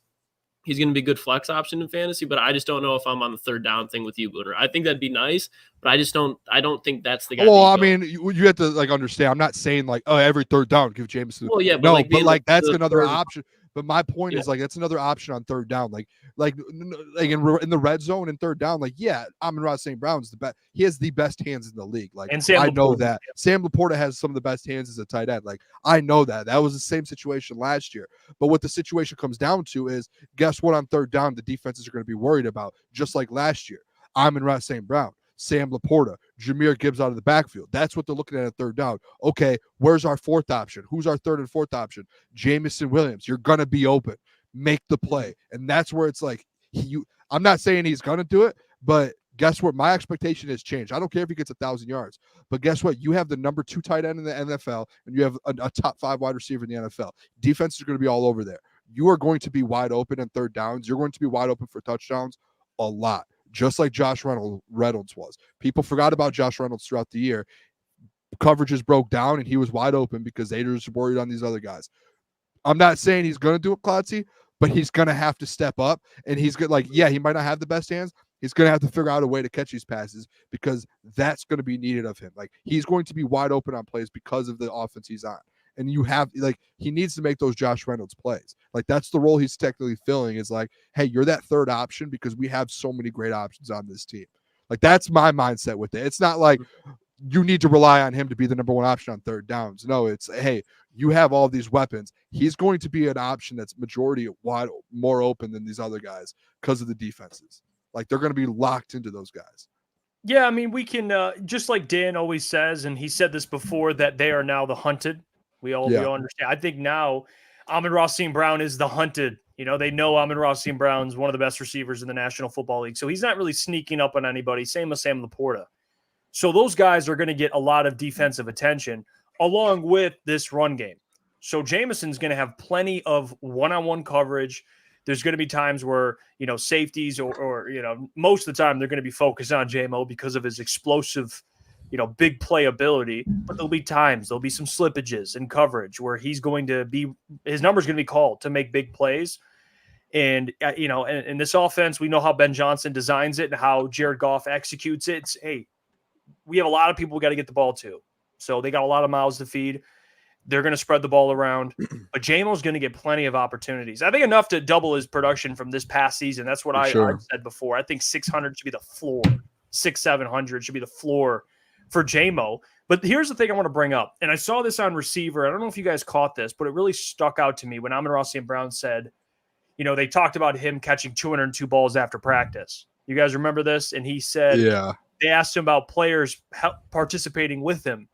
Speaker 3: he's going to be a good flex option in fantasy, but I just don't know if I'm on the 3rd down thing with you, Booner. I think that'd be nice, but I don't think that's the guy.
Speaker 2: Well, I mean, you have to like understand, I'm not saying like, oh, every 3rd down give Jameson.
Speaker 3: Well, yeah,
Speaker 2: but that's another option. But my point
Speaker 3: Yeah.
Speaker 2: is, like, that's another option on 3rd down. Like in the red zone and 3rd down, like, yeah, Amon-Ra St. Brown's the best. He has the best hands in the league. Like,
Speaker 1: and Sam
Speaker 2: I know
Speaker 1: Laporta,
Speaker 2: that.
Speaker 1: yeah.
Speaker 2: Sam Laporta has some of the best hands as a tight end. Like, I know that. That was the same situation last year. But what the situation comes down to is, guess what, on 3rd down, the defenses are going to be worried about, just like last year. Amon-Ra St. Brown, Sam Laporta, Jahmyr Gibbs out of the backfield. That's what they're looking at 3rd down. Okay, where's our 4th option? Who's our 3rd and 4th option? Jameson Williams. You're going to be open. Make the play. And that's where it's like, I'm not saying he's going to do it, but guess what? My expectation has changed. I don't care if he gets 1,000 yards, but guess what? You have the number 2 tight end in the NFL, and you have a top 5 wide receiver in the NFL. Defenses are going to be all over there. You are going to be wide open in 3rd downs. You're going to be wide open for touchdowns a lot, just like Josh Reynolds was. People forgot about Josh Reynolds throughout the year. Coverages broke down, and he was wide open because they were worried on these other guys. I'm not saying he's going to do it, Klotzy, but he's going to have to step up, and he's good. Like, yeah, he might not have the best hands. He's going to have to figure out a way to catch these passes because that's going to be needed of him. Like, he's going to be wide open on plays because of the offense he's on. And you have, like, he needs to make those Josh Reynolds plays. Like, that's the role he's technically filling, is like, hey, you're that third option because we have so many great options on this team. Like, that's my mindset with it. It's not like you need to rely on him to be the number one option on third downs. No, it's, hey, you have all these weapons. He's going to be an option that's majority wide, more open than these other guys because of the defenses. Like, they're going to be locked into those guys.
Speaker 1: Yeah, I mean, we can, just like Dan always says, and he said this before, that they are now the hunted. We all understand. I think now Amon-Ra St. Brown is the hunted. You know, they know Amon-Ra St. Brown's one of the best receivers in the National Football League. So he's not really sneaking up on anybody. Same with Sam Laporta. So those guys are going to get a lot of defensive attention along with this run game. So Jameson's going to have plenty of one-on-one coverage. There's going to be times where, you know, safeties or you know, most of the time they're going to be focused on JMO because of his explosive, you know, big play ability. But there'll be some slippages in coverage where his number's going to be called to make big plays. And, you know, in this offense, we know how Ben Johnson designs it and how Jared Goff executes it. It's, hey, we have a lot of people we got to get the ball to. So they got a lot of mouths to feed. They're going to spread the ball around. But JMO's going to get plenty of opportunities. I think enough to double his production from this past season. That's what I said before. I think 600 should be the floor. 600-700 should be the floor for JMO. But here's the thing I want to bring up. And I saw this on receiver. I don't know if you guys caught this, but it really stuck out to me when Amon-Ra St. Brown said, you know, they talked about him catching 202 balls after practice. You guys remember this? And he said, they asked him about players participating with him.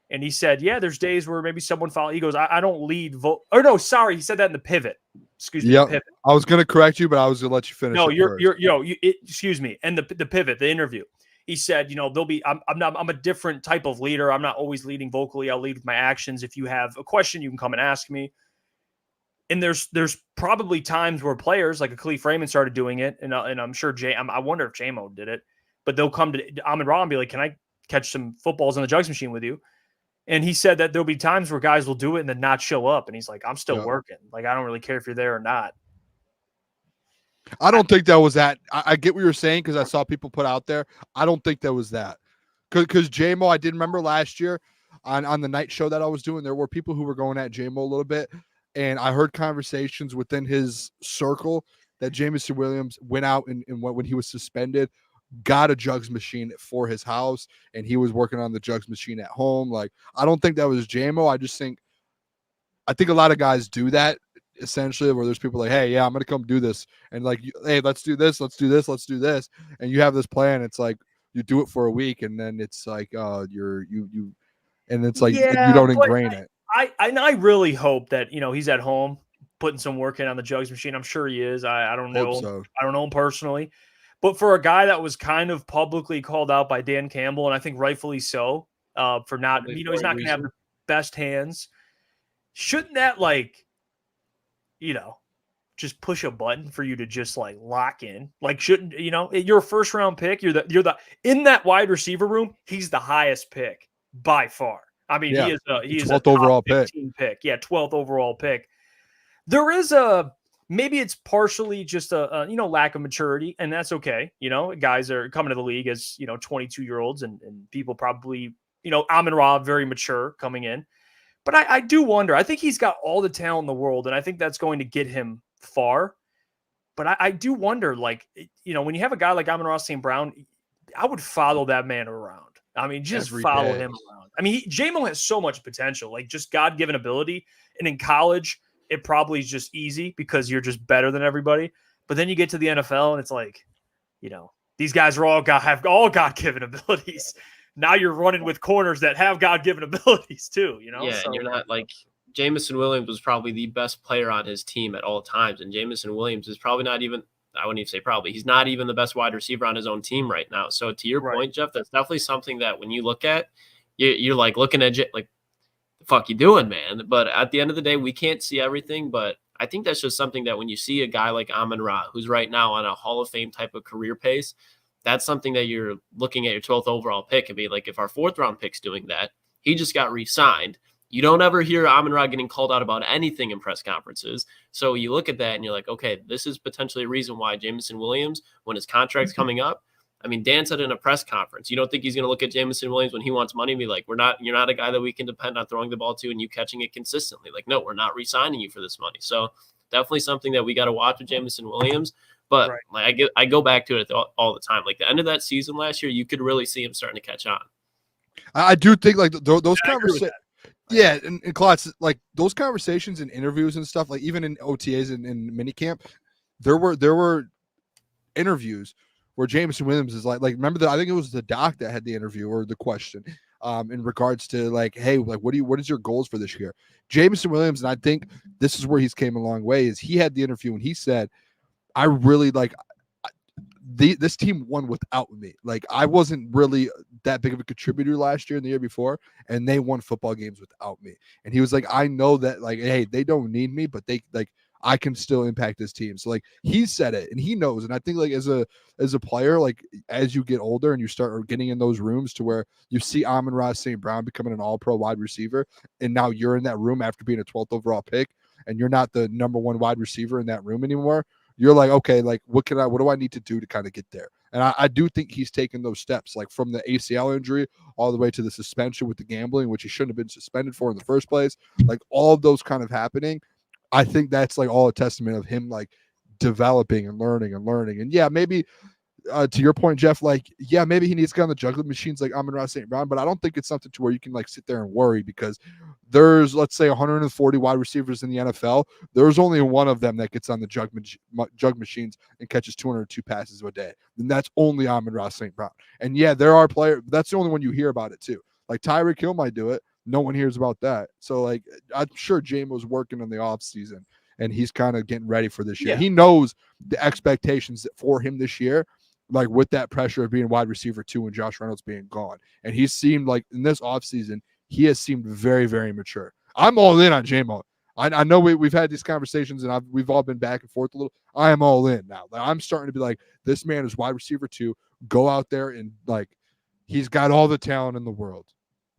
Speaker 1: And he said, yeah, there's days where maybe someone follows. He goes, I don't lead vote. Or no, sorry. He said that in the pivot. Excuse me.
Speaker 2: Yep.
Speaker 1: Pivot.
Speaker 2: I was going to correct you, but I was going to let you finish.
Speaker 1: No, excuse me. And the pivot, the interview, he said, you know, I'm a different type of leader. I'm not always leading vocally. I'll lead with my actions. If you have a question, you can come and ask me. And there's probably times where players like Khalif Raymond started doing it. And I'm sure I wonder if JMO did it, but they'll come to Amon-Ra and be like, can I catch some footballs on the jugs machine with you? And he said that there'll be times where guys will do it and then not show up. And he's like, I'm still working. Like, I don't really care if you're there or not.
Speaker 2: I don't think that was that. I get what you're saying because I saw people put out there. I don't think that was that. Because JMO, I did remember last year on the night show that I was doing, there were people who were going at JMO a little bit. And I heard conversations within his circle that Jameson Williams went out and when he was suspended, got a jugs machine for his house, and he was working on the jugs machine at home. Like, I don't think that was JMO. I think a lot of guys do that essentially, where there's people like, hey, yeah, I'm gonna come do this, and like, hey, let's do this, and you have this plan. It's like you do it for a week, and then it's like you and it's like you don't ingrain it.
Speaker 1: I really hope that, you know, he's at home putting some work in on the jugs machine. I'm sure he is. I don't know.
Speaker 2: So.
Speaker 1: I don't know him personally. But for a guy that was kind of publicly called out by Dan Campbell, and I think rightfully so, for not, you know, he's not going to have the best hands. Shouldn't that, like, you know, just push a button for you to just like lock in? Like, shouldn't, you know, you're a first round pick. You're the in that wide receiver room. He's the highest pick by far. I mean, he is a
Speaker 2: 12th overall pick.
Speaker 1: Yeah, 12th overall pick. There is maybe it's partially just a you know, lack of maturity, and that's okay. You know, guys are coming to the league as, you know, 22-year-olds, and people probably, you know, Amon-Ra very mature coming in. But I do wonder. I think he's got all the talent in the world, and I think that's going to get him far. But I do wonder, like, you know, when you have a guy like Amon-Ra St. Brown, I would follow that man around. I mean, just follow him around. I mean, JMO has so much potential, like just God-given ability. And in college, it probably is just easy because you're just better than everybody. But then you get to the NFL and it's like, you know, these guys have all God-given abilities. Now you're running with corners that have God-given abilities too, you know?
Speaker 3: Yeah, and you're not like Jameson Williams was probably the best player on his team at all times. And Jameson Williams is probably not even, I wouldn't even say probably, he's not even the best wide receiver on his own team right now. So to your point, Jeff, that's definitely something that when you look at, you're like looking at it like, the fuck you doing, man? But at the end of the day, we can't see everything. But I think that's just something that when you see a guy like Amon-Ra, who's right now on a Hall of Fame type of career pace, that's something that you're looking at your 12th overall pick and be like, if our 4th round pick's doing that, he just got re-signed. You don't ever hear Amon-Ra getting called out about anything in press conferences. So you look at that and you're like, okay, this is potentially a reason why Jameson Williams, when his contract's coming up, I mean, Dan said in a press conference, you don't think he's going to look at Jameson Williams when he wants money and be like, you're not a guy that we can depend on throwing the ball to and you catching it consistently. Like, no, we're not re-signing you for this money. So definitely something that we got to watch with Jameson Williams. But like I go back to it all the time. Like the end of that season last year, you could really see him starting to catch on.
Speaker 2: I do think like those conversations. Yeah, and Klotz, like those conversations and interviews and stuff, like even in OTAs and in minicamp, there were interviews where Jameson Williams is like remember I think it was the doc that had the interview or the question in regards to like, hey, like what is your goals for this year? Jameson Williams, and I think this is where he's came a long way, is he had the interview and he said, I really like this team won without me. Like I wasn't really that big of a contributor last year and the year before, and they won football games without me. And he was like, I know that like, hey, they don't need me, but they like I can still impact this team. So like he said it and he knows. And I think like as a player, like as you get older and you start getting in those rooms to where you see Amon-Ra St. Brown becoming an all-pro wide receiver, and now you're in that room after being a 12th overall pick, and you're not the number one wide receiver in that room anymore. You're like, okay, like what do I need to do to kind of get there? And I do think he's taken those steps, like from the ACL injury all the way to the suspension with the gambling, which he shouldn't have been suspended for in the first place. Like all of those kind of happening. I think that's like all a testament of him like developing and learning. And yeah, maybe to your point, Jeff, like, yeah, maybe he needs to get on the juggling machines like Amon-Ra St. Brown, but I don't think it's something to where you can like sit there and worry, because there's, let's say, 140 wide receivers in the NFL. There's only one of them that gets on the jug machines and catches 202 passes a day. And that's only Amon-Ra St. Brown. And yeah, there are players, that's the only one you hear about it too. Like Tyreek Hill might do it. No one hears about that. So like, I'm sure Jamo's working in the off season and he's kind of getting ready for this year. Yeah. He knows the expectations for him this year, like with that pressure of being wide receiver 2 and Josh Reynolds being gone. And he seemed like in this offseason, he has seemed very, very mature. I'm all in on Jamo. I know we've had these conversations and we've all been back and forth a little. I am all in now. I'm starting to be like, this man is wide receiver 2. Go out there and like, he's got all the talent in the world.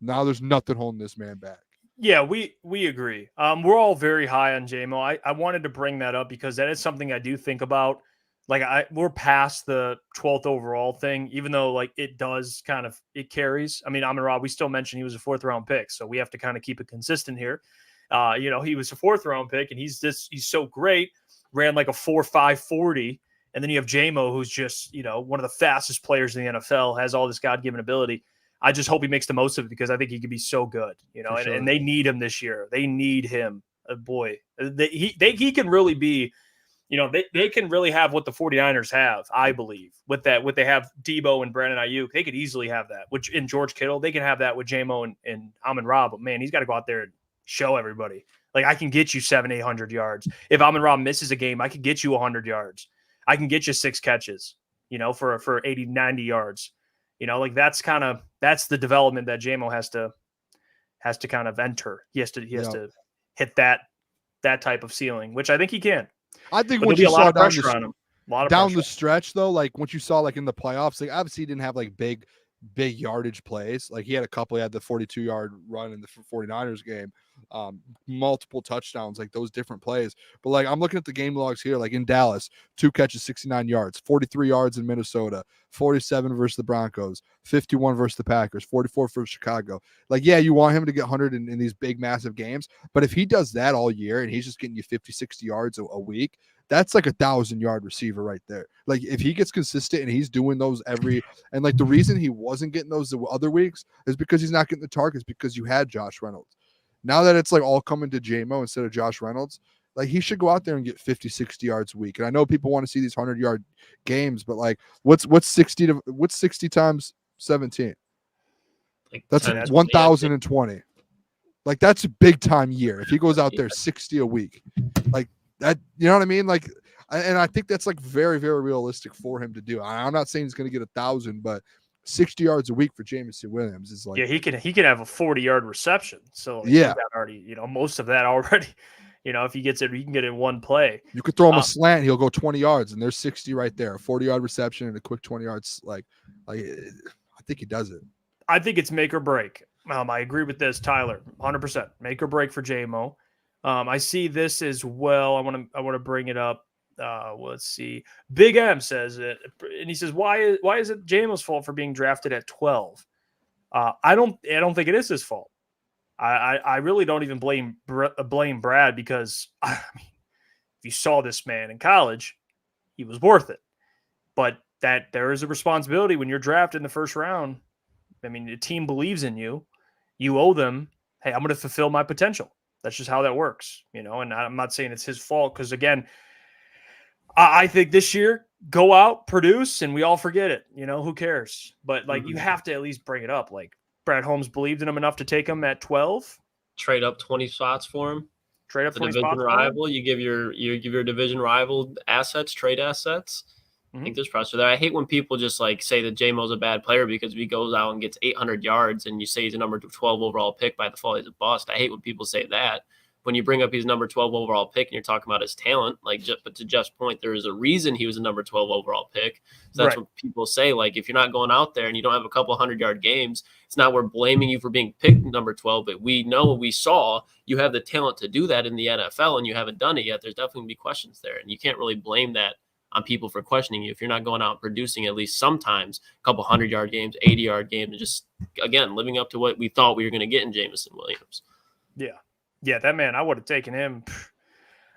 Speaker 2: Now there's nothing holding this man back.
Speaker 1: Yeah, we agree. We're all very high on Jamo. I wanted to bring that up because that is something I do think about. Like we're past the 12th overall thing, even though like it does kind of, it carries. I mean, Amon-Ra, we still mentioned he was a 4th round pick, so we have to kind of keep it consistent here. He was a 4th round pick and he's so great, ran like a 4.5 40. And then you have Jamo, who's just, one of the fastest players in the NFL, has all this God-given ability. I just hope he makes the most of it because I think he could be so good, and they need him this year. They need him. Boy, he can really be, they can really have what the 49ers have, I believe, with that. What they have Debo and Brandon Ayiuk, they could easily have that. Which in George Kittle, they can have that with Jamo and Amon-Ra. But man, he's got to go out there and show everybody. Like I can get you 700-800 yards. If Amon-Ra misses a game, I can get you 100 yards. I can get you 6 catches, for 80-90 yards. Like that's the development that Jamo has to kind of enter. He has to hit that type of ceiling, which I think he can.
Speaker 2: I think once you saw down the stretch though, like once you saw like in the playoffs, like obviously he didn't have like big yardage plays. Like he had a couple, he had the 42-yard run in the 49ers game, multiple touchdowns, like those different plays. But like I'm looking at the game logs here, like in Dallas, 2 catches, 69 yards, 43 yards in Minnesota, 47 versus the Broncos, 51 versus the Packers, 44 for Chicago. Like, yeah, you want him to get 100 in these big, massive games. But if he does that all year and he's just getting you 50, 60 yards a week, that's like 1,000-yard receiver right there. Like if he gets consistent and he's doing those and like the reason he wasn't getting those the other weeks is because he's not getting the targets because you had Josh Reynolds. Now that it's like all coming to Jamo instead of Josh Reynolds, like he should go out there and get 50, 60 yards a week. And I know people want to see these 100-yard games, but like what's 60 times 17? Like that's 1,020. Like that's a big time year. If he goes out there 60 a week, like that, you know what I mean? Like, and I think that's like very, very realistic for him to do. I'm not saying he's going to get 1,000, but 60 yards a week for Jameson Williams is like,
Speaker 1: yeah, he can have a 40-yard reception. So like,
Speaker 2: yeah,
Speaker 1: already, most of that already, if he gets it, he can get it in one play.
Speaker 2: You could throw him a slant, he'll go 20 yards, and there's 60 right there, a 40-yard reception and a quick 20 yards. Like I think he does it.
Speaker 1: I think it's make or break. I agree with this, Tyler. 100%. Make or break for JMO. I see this as well. I want to bring it up. Let's see. Big M says it, and he says, "Why is it JMO's fault for being drafted at 12?" I don't think it is his fault. I really don't even blame Brad, because I mean, if you saw this man in college, he was worth it. But that there is a responsibility when you're drafted in the first round. I mean, the team believes in you. You owe them, hey, I'm going to fulfill my potential. That's just how that works, and I'm not saying it's his fault, because, again, I think this year, go out, produce, and we all forget it. Who cares? But, you have to at least bring it up. Like, Brad Holmes believed in him enough to take him at 12.
Speaker 3: Trade up 20 spots for him.
Speaker 1: Trade up 20
Speaker 3: division
Speaker 1: spots
Speaker 3: rival. You give your division rival assets, trade assets. I think there's pressure there. I hate when people just say that JMO's a bad player because he goes out and gets 800 yards and you say he's a number 12 overall pick, by the fall he's a bust. I hate when people say that. When you bring up his number 12 overall pick and you're talking about his talent, but to Jeff's point, there is a reason he was a number 12 overall pick. So that's what people say. If you're not going out there and you don't have a couple 100-yard games, it's not we're blaming you for being picked number 12, but we know we saw you have the talent to do that in the NFL and you haven't done it yet. There's definitely going to be questions there, and you can't really blame that on people for questioning you if you're not going out and producing at least sometimes a couple 100-yard games, 80-yard games, and just, again, living up to what we thought we were going to get in Jameson Williams.
Speaker 1: Yeah, that man, I would have taken him.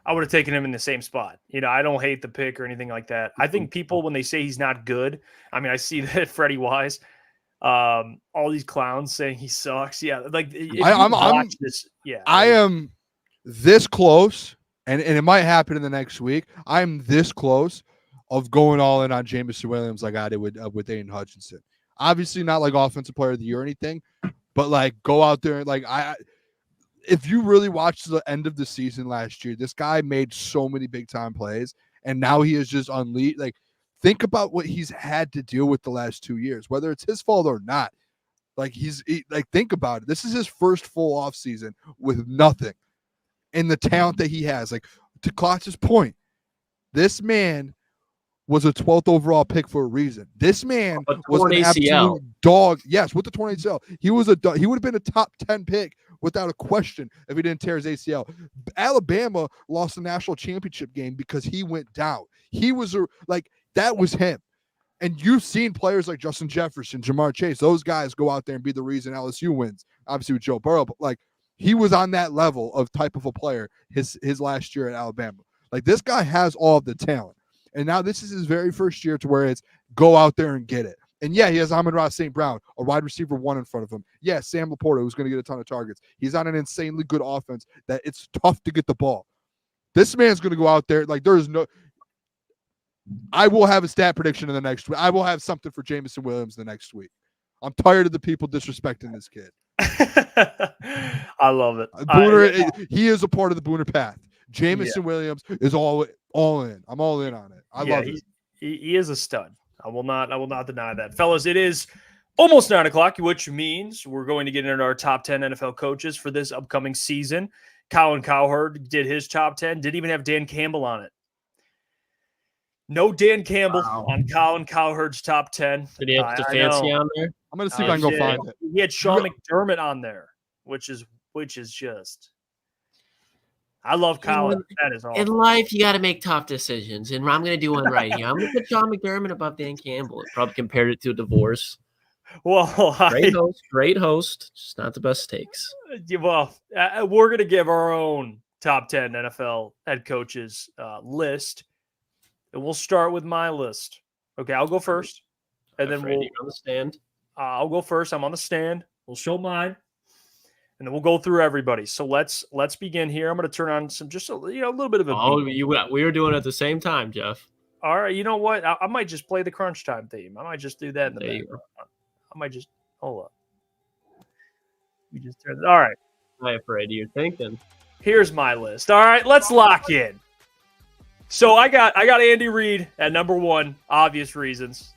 Speaker 1: I would have taken him in the same spot. I don't hate the pick or anything like that. I think people, when they say he's not good, I mean, I see that Freddie Wise, all these clowns saying he sucks. Yeah,
Speaker 2: I am this close. And it might happen in the next week. I'm this close of going all in on Jameson Williams like I did with Aiden Hutchinson. Obviously not offensive player of the year or anything, but go out there and if you really watched the end of the season last year, this guy made so many big time plays, and now he is just unleashed. Think about what he's had to deal with the last 2 years, whether it's his fault or not. Think about it. This is his first full off season with nothing. And the talent that he has, to Klotz's point, this man was a 12th overall pick for a reason. This man was an absolute dog. Yes, with the torn ACL, he was a dog. He would have been a top 10 pick without a question if he didn't tear his ACL. Alabama lost the national championship game because he went down. He was that was him. And you've seen players like Justin Jefferson, Jamar Chase, those guys go out there and be the reason LSU wins. Obviously with Joe Burrow, but he was on that level of type of a player his last year at Alabama. This guy has all of the talent. And now this is his very first year to where it's go out there and get it. And yeah, he has Amon-Ra St. Brown, a wide receiver 1 in front of him. Yeah, Sam Laporta, who's going to get a ton of targets. He's on an insanely good offense that it's tough to get the ball. This man's going to go out there. There's no – I will have a stat prediction in the next week. I will have something for Jameson Williams the next week. I'm tired of the people disrespecting this kid.
Speaker 1: I love it.
Speaker 2: Booner, he is a part of the Booner path. Jameson Williams is all in. I'm all in on it. I love it.
Speaker 1: He is a stud. I will not deny that. Fellas, it is almost 9 o'clock, which means we're going to get into our top 10 NFL coaches for this upcoming season. Colin Cowherd did his top 10. Didn't even have Dan Campbell on it. No Dan Campbell on Colin Cowherd's top 10.
Speaker 3: Did he have Stefanski on there?
Speaker 2: I'm going to see if I can go find it.
Speaker 1: He had Sean McDermott on there, which is just – I love Colin. That is awesome.
Speaker 3: In life, you got to make tough decisions, and I'm going to do one right here. I'm going to put Sean McDermott above Dan Campbell. Probably compared it to a divorce.
Speaker 1: Well,
Speaker 3: great host, just not the best takes.
Speaker 1: Well, we're going to give our own top 10 NFL head coaches list, and we'll start with my list. Okay, I'll go first, and then we'll
Speaker 3: on the stand.
Speaker 1: I'll go first. I'm on the stand. We'll show mine. And then we'll go through everybody. So let's begin here. I'm going to turn on some a little bit of a.
Speaker 3: Oh, we were doing it at the same time, Jeff.
Speaker 1: All right. You know what? I might just play the crunch time theme. I might just do that in the background. I might just hold up. We just turn it. All right.
Speaker 3: Iafrate, you're thinking.
Speaker 1: Here's my list. All right, let's lock in. So I got Andy Reid at number 1. Obvious reasons.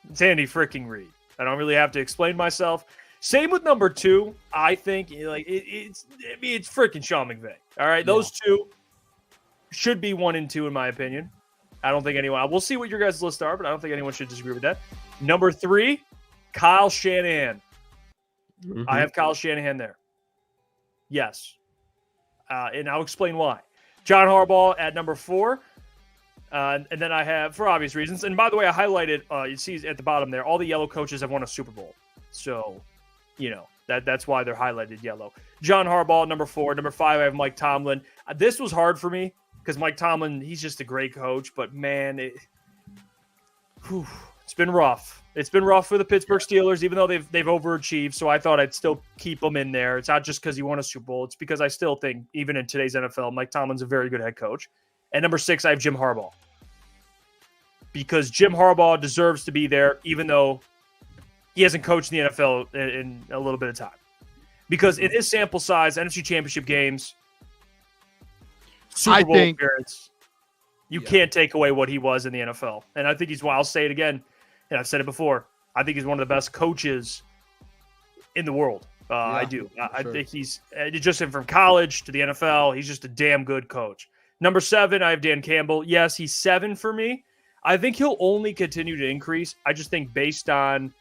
Speaker 1: It's Andy freaking Reid. I don't really have to explain myself. Same with number 2. I think it's freaking Sean McVay. All right, those two should be 1 and 2 in my opinion. I don't think anyone. We'll see what your guys' lists are, but I don't think anyone should disagree with that. Number 3, Kyle Shanahan.
Speaker 3: Mm-hmm.
Speaker 1: I have Kyle Shanahan there. Yes. And I'll explain why. John Harbaugh at number 4. And then I have, for obvious reasons, and by the way, I highlighted, you see at the bottom there, all the yellow coaches have won a Super Bowl. So, that's why they're highlighted yellow. John Harbaugh, number 4. Number 5, I have Mike Tomlin. This was hard for me because Mike Tomlin, he's just a great coach. But, man, it's been rough. It's been rough for the Pittsburgh Steelers, even though they've overachieved. So I thought I'd still keep them in there. It's not just because he won a Super Bowl. It's because I still think, even in today's NFL, Mike Tomlin's a very good head coach. At number 6, I have Jim Harbaugh. Because Jim Harbaugh deserves to be there, even though he hasn't coached in the NFL in a little bit of time. Because in his sample size, NFC Championship games, Super Bowl appearance, you can't take away what he was in the NFL. And I think I'll say it again, and I've said it before, I think he's one of the best coaches in the world. I do. I think he's, just from college to the NFL, he's just a damn good coach. Number 7, I have Dan Campbell. Yes, he's 7 for me. I think he'll only continue to increase. I just think based on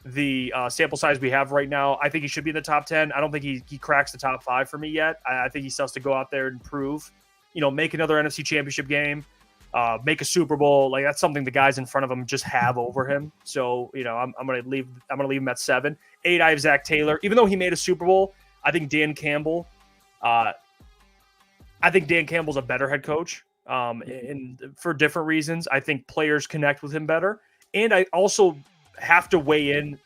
Speaker 1: the sample size we have right now, I think he should be in the top 10. I don't think he cracks the top 5 for me yet. I think he still has to go out there and prove, make another NFC Championship game, make a Super Bowl. Like, that's something the guys in front of him just have over him. So, I'm going to leave him at 7. 8, I have Zach Taylor. Even though he made a Super Bowl, I think Dan Campbell's a better head coach. And for different reasons. I think players connect with him better. And I also have to weigh in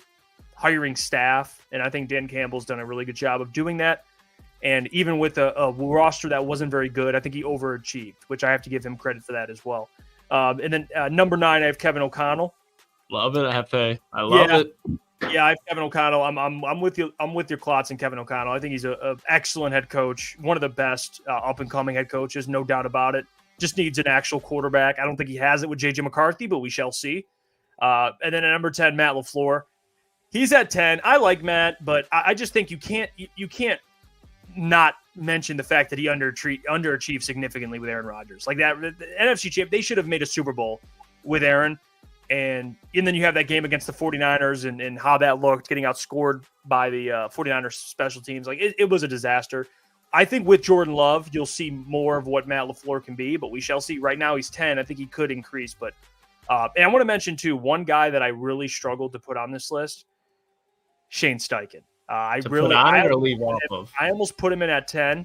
Speaker 1: hiring staff. And I think Dan Campbell's done a really good job of doing that. And even with a roster that wasn't very good, I think he overachieved, which I have to give him credit for that as well. And then number 9, I have Kevin O'Connell.
Speaker 3: Love it, Hefe. I love it.
Speaker 1: Yeah, I have Kevin O'Connell. I'm with you. I'm with your Klotz and Kevin O'Connell. I think he's an excellent head coach, one of the best up and coming head coaches, no doubt about it. Just needs an actual quarterback. I don't think he has it with J.J. McCarthy, but we shall see. And then at number 10, Matt LaFleur. He's at 10. I like Matt, but I just think you can't not mention the fact that he underachieved significantly with Aaron Rodgers. Like that, the NFC champ, they should have made a Super Bowl with Aaron. And then you have that game against the 49ers and how that looked, getting outscored by the 49ers special teams. Like it was a disaster. I think with Jordan Love, you'll see more of what Matt LaFleur can be, but we shall see. Right now he's 10. I think he could increase. But and I want to mention, too, one guy that I really struggled to put on this list, Shane Steichen. I almost put him in at 10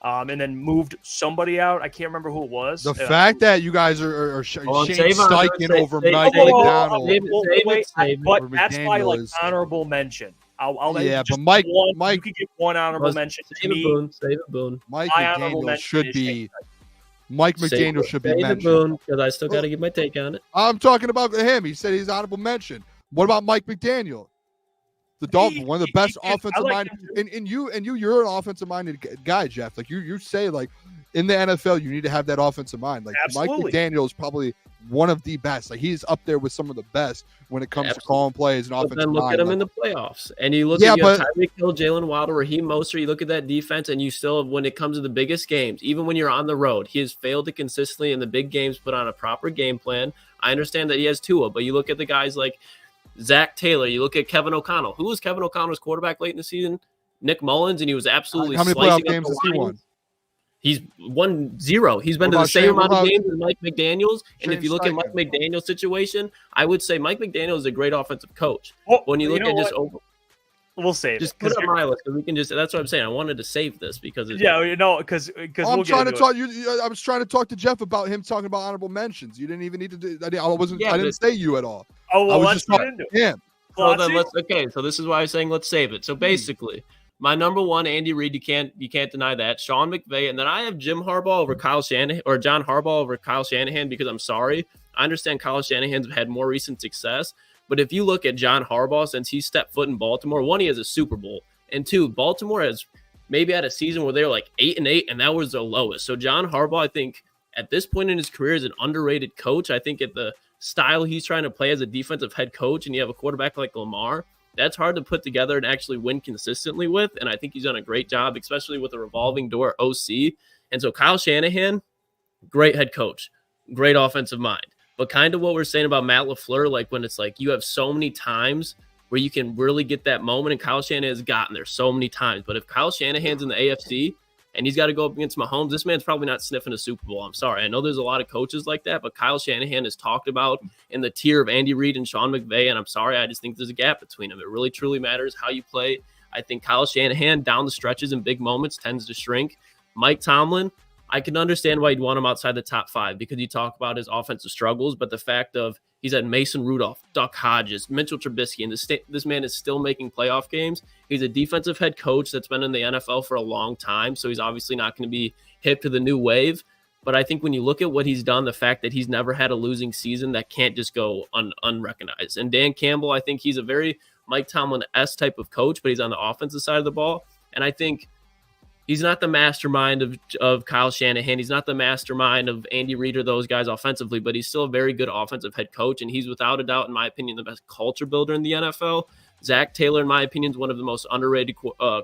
Speaker 1: and then moved somebody out. I can't remember who it was.
Speaker 2: The fact that you guys are Shane Steichen over Mike McDonald.
Speaker 1: But that's my honorable mention. I'll
Speaker 2: yeah, but Mike,
Speaker 1: you could give one honorable mention to me.
Speaker 3: Save a Boone.
Speaker 2: Mike McDaniel should be. Mike McDaniel should be mentioned.
Speaker 3: Because I still got to give my take on it.
Speaker 2: I'm talking about him. He said he's honorable mention. What about Mike McDaniel? The Dolphins, one of the best offensive minded. And you're an offensive minded guy, Jeff. Like you say, like in the NFL, you need to have that offensive mind. Like Absolutely. Mike McDaniel is probably one of the best. Like he's up there with some of the best when it comes to calling plays and offensive mind.
Speaker 3: Look at him in the playoffs, and you look at Tyreek Hill, Jalen Waddle, Raheem Mostert. You look at that defense, and you still, when it comes to the biggest games, even when you're on the road, he has failed to consistently in the big games put on a proper game plan. I understand that he has Tua, but you look at the guys like Zach Taylor. You look at Kevin O'Connell. Who was Kevin O'Connell's quarterback late in the season? Nick Mullins, and he was absolutely
Speaker 2: how many playoff games has he won?
Speaker 3: He's won 0. He's been to the same amount of games as Mike McDaniels. And if you look at Mike McDaniel's situation, I would say Mike McDaniel is a great offensive coach. Well, when you look at just over,
Speaker 1: we'll save
Speaker 3: just put it on my list because we can just. That's what I'm saying. I wanted to save this because it's,
Speaker 1: because
Speaker 2: I'm trying to talk. I was trying to talk to Jeff about him talking about honorable mentions. You didn't even need to do. I didn't say you at all.
Speaker 1: Oh well,
Speaker 2: I was
Speaker 1: let's
Speaker 2: just talking to him.
Speaker 3: So then So this is why I was saying let's save it. So basically. My number 1, Andy Reid, you can't deny that. Sean McVay, and then I have Jim Harbaugh over Kyle Shanahan, or John Harbaugh over Kyle Shanahan, because I'm sorry. I understand Kyle Shanahan's had more recent success, but if you look at John Harbaugh since he stepped foot in Baltimore, 1, he has a Super Bowl, and 2, Baltimore has maybe had a season where they were like 8-8, and that was their lowest. So John Harbaugh, I think at this point in his career, is an underrated coach. I think at the style he's trying to play as a defensive head coach, and you have a quarterback like Lamar, that's hard to put together and actually win consistently with. And I think he's done a great job, especially with a revolving door OC. And so Kyle Shanahan, great head coach, great offensive mind. But kind of what we're saying about Matt LaFleur, like when it's like you have so many times where you can really get that moment. And Kyle Shanahan has gotten there so many times. But if Kyle Shanahan's in the AFC and he's got to go up against Mahomes, this man's probably not sniffing a Super Bowl. I'm sorry. I know there's a lot of coaches like that, but Kyle Shanahan is talked about in the tier of Andy Reid and Sean McVay. And I'm sorry, I just think there's a gap between them. It really, truly matters how you play. I think Kyle Shanahan down the stretches in big moments tends to shrink. Mike Tomlin, I can understand why you'd want him outside the top 5 because you talk about his offensive struggles, but the fact of he's had Mason Rudolph, Duck Hodges, Mitchell Trubisky, and this man is still making playoff games. He's a defensive head coach that's been in the NFL for a long time, so he's obviously not going to be hip to the new wave. But I think when you look at what he's done, the fact that he's never had a losing season, that can't just go unrecognized. And Dan Campbell, I think he's a very Mike Tomlin-esque type of coach, but he's on the offensive side of the ball. And I think he's not the mastermind of Kyle Shanahan. He's not the mastermind of Andy Reid or those guys offensively, but he's still a very good offensive head coach. And he's without a doubt, in my opinion, the best culture builder in the NFL. Zach Taylor, in my opinion, is one of the most underrated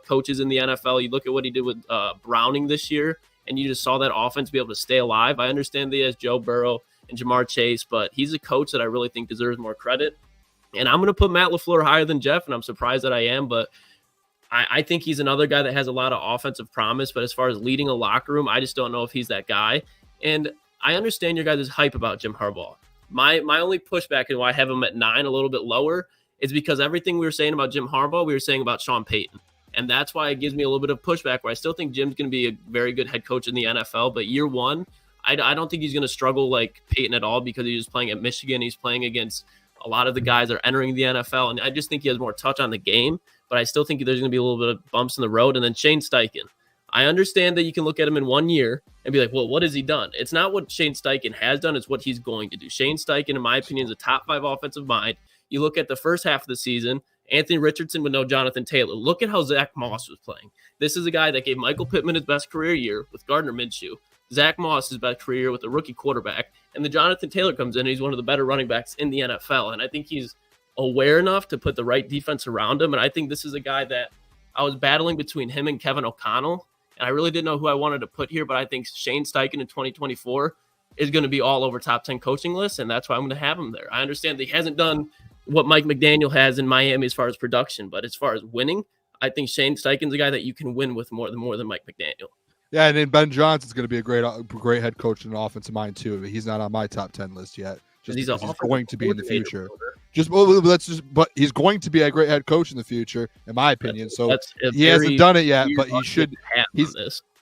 Speaker 3: coaches in the NFL. You look at what he did with Browning this year, and you just saw that offense be able to stay alive. I understand that he has Joe Burrow and Jamar Chase, but he's a coach that I really think deserves more credit. And I'm going to put Matt LaFleur higher than Jeff, and I'm surprised that I am, but I think he's another guy that has a lot of offensive promise, but as far as leading a locker room, I just don't know if he's that guy. And I understand your guys' hype about Jim Harbaugh. My only pushback and why I have him at 9 a little bit lower is because everything we were saying about Jim Harbaugh, we were saying about Sean Payton. And that's why it gives me a little bit of pushback where I still think Jim's going to be a very good head coach in the NFL, but year one, I don't think he's going to struggle like Payton at all because he's just playing at Michigan. He's playing against a lot of the guys that are entering the NFL, and I just think he has more touch on the game, but I still think there's going to be a little bit of bumps in the road. And then Shane Steichen. I understand that you can look at him in 1 year and be like, well, what has he done? It's not what Shane Steichen has done. It's what he's going to do. Shane Steichen, in my opinion, is a top 5 offensive mind. You look at the first half of the season, Anthony Richardson with no Jonathan Taylor. Look at how Zach Moss was playing. This is a guy that gave Michael Pittman his best career year with Gardner Minshew. Zach Moss his best career with a rookie quarterback. And then Jonathan Taylor comes in and he's one of the better running backs in the NFL. And I think he's aware enough to put the right defense around him. And I think this is a guy that I was battling between him and Kevin O'Connell. And I really didn't know who I wanted to put here, but I think Shane Steichen in 2024 is going to be all over top 10 coaching lists. And that's why I'm going to have him there. I understand that he hasn't done what Mike McDaniel has in Miami as far as production, but as far as winning, I think Shane Steichen's a guy that you can win with more than Mike McDaniel.
Speaker 2: Yeah, and then Ben Johnson's going to be a great head coach in an offensive mind too. But he's not on my top 10 list yet. He's going to be in the future. But he's going to be a great head coach in the future, in my opinion. So he hasn't done it yet, but he should.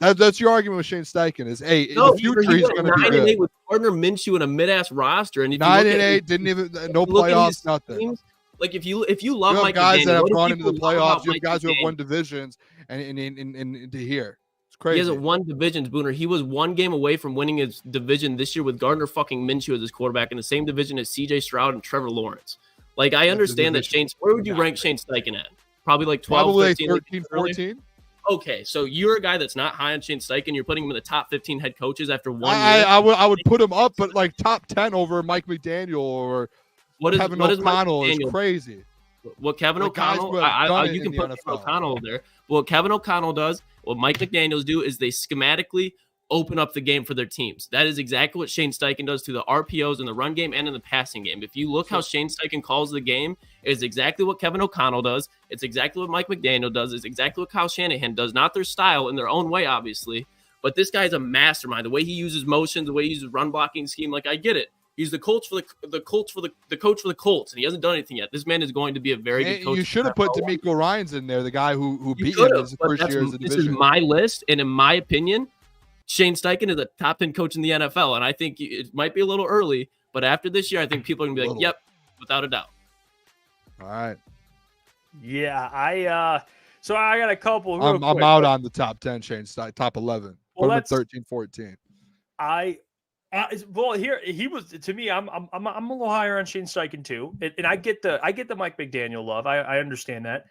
Speaker 2: That's your argument with Shane Steichen is, hey, in the future he's going to be good.
Speaker 3: 9-8 with Gardner Minshew and a mid-ass roster, and
Speaker 2: 9-8 didn't even no playoffs, nothing.
Speaker 3: Teams, like if you love
Speaker 2: Mike
Speaker 3: guys
Speaker 2: McDaniel, that have gone into the playoffs, you have guys who have won divisions, and to here. Crazy.
Speaker 3: He hasn't won divisions, Booner. He was 1 game away from winning his division this year with Gardner fucking Minshew as his quarterback in the same division as CJ Stroud and Trevor Lawrence. Like, I understand that where would you rank Shane Steichen at? Probably like 12,
Speaker 2: probably
Speaker 3: 13,
Speaker 2: 13, 14.
Speaker 3: Okay, so you're a guy that's not high on Shane Steichen. You're putting him in the top 15 head coaches after 1 year.
Speaker 2: I would put him up, but like top 10 over Mike McDaniel or Kevin O'Connell is crazy.
Speaker 3: What Kevin O'Connell, you can put Kevin O'Connell there. What Kevin O'Connell does, what Mike McDaniels do is they schematically open up the game for their teams. That is exactly what Shane Steichen does to the RPOs in the run game and in the passing game. If you look how Shane Steichen calls the game, it's exactly what Kevin O'Connell does. It's exactly what Mike McDaniel does. It's exactly what Kyle Shanahan does. Not their style, in their own way, obviously. But this guy's a mastermind. The way he uses motions, the way he uses run blocking scheme, like I get it. He's the coach for the coach for the Colts, and he hasn't done anything yet. This man is going to be a very good coach.
Speaker 2: You should have put DeMeco Ryans in there, the guy who beat him in his first year as a division.
Speaker 3: This is my list, and in my opinion, Shane Steichen is a top 10 coach in the NFL, and I think it might be a little early, but after this year, I think people are going to be like, yep, without a doubt.
Speaker 2: All right.
Speaker 1: Yeah, so I got a couple.
Speaker 2: I'm out on the top 10, Shane Steichen, top 11. Put him at 13, 14.
Speaker 1: Well, here he was to me. I'm a little higher on Shane Steichen too, and I get the Mike McDaniel love. I understand that,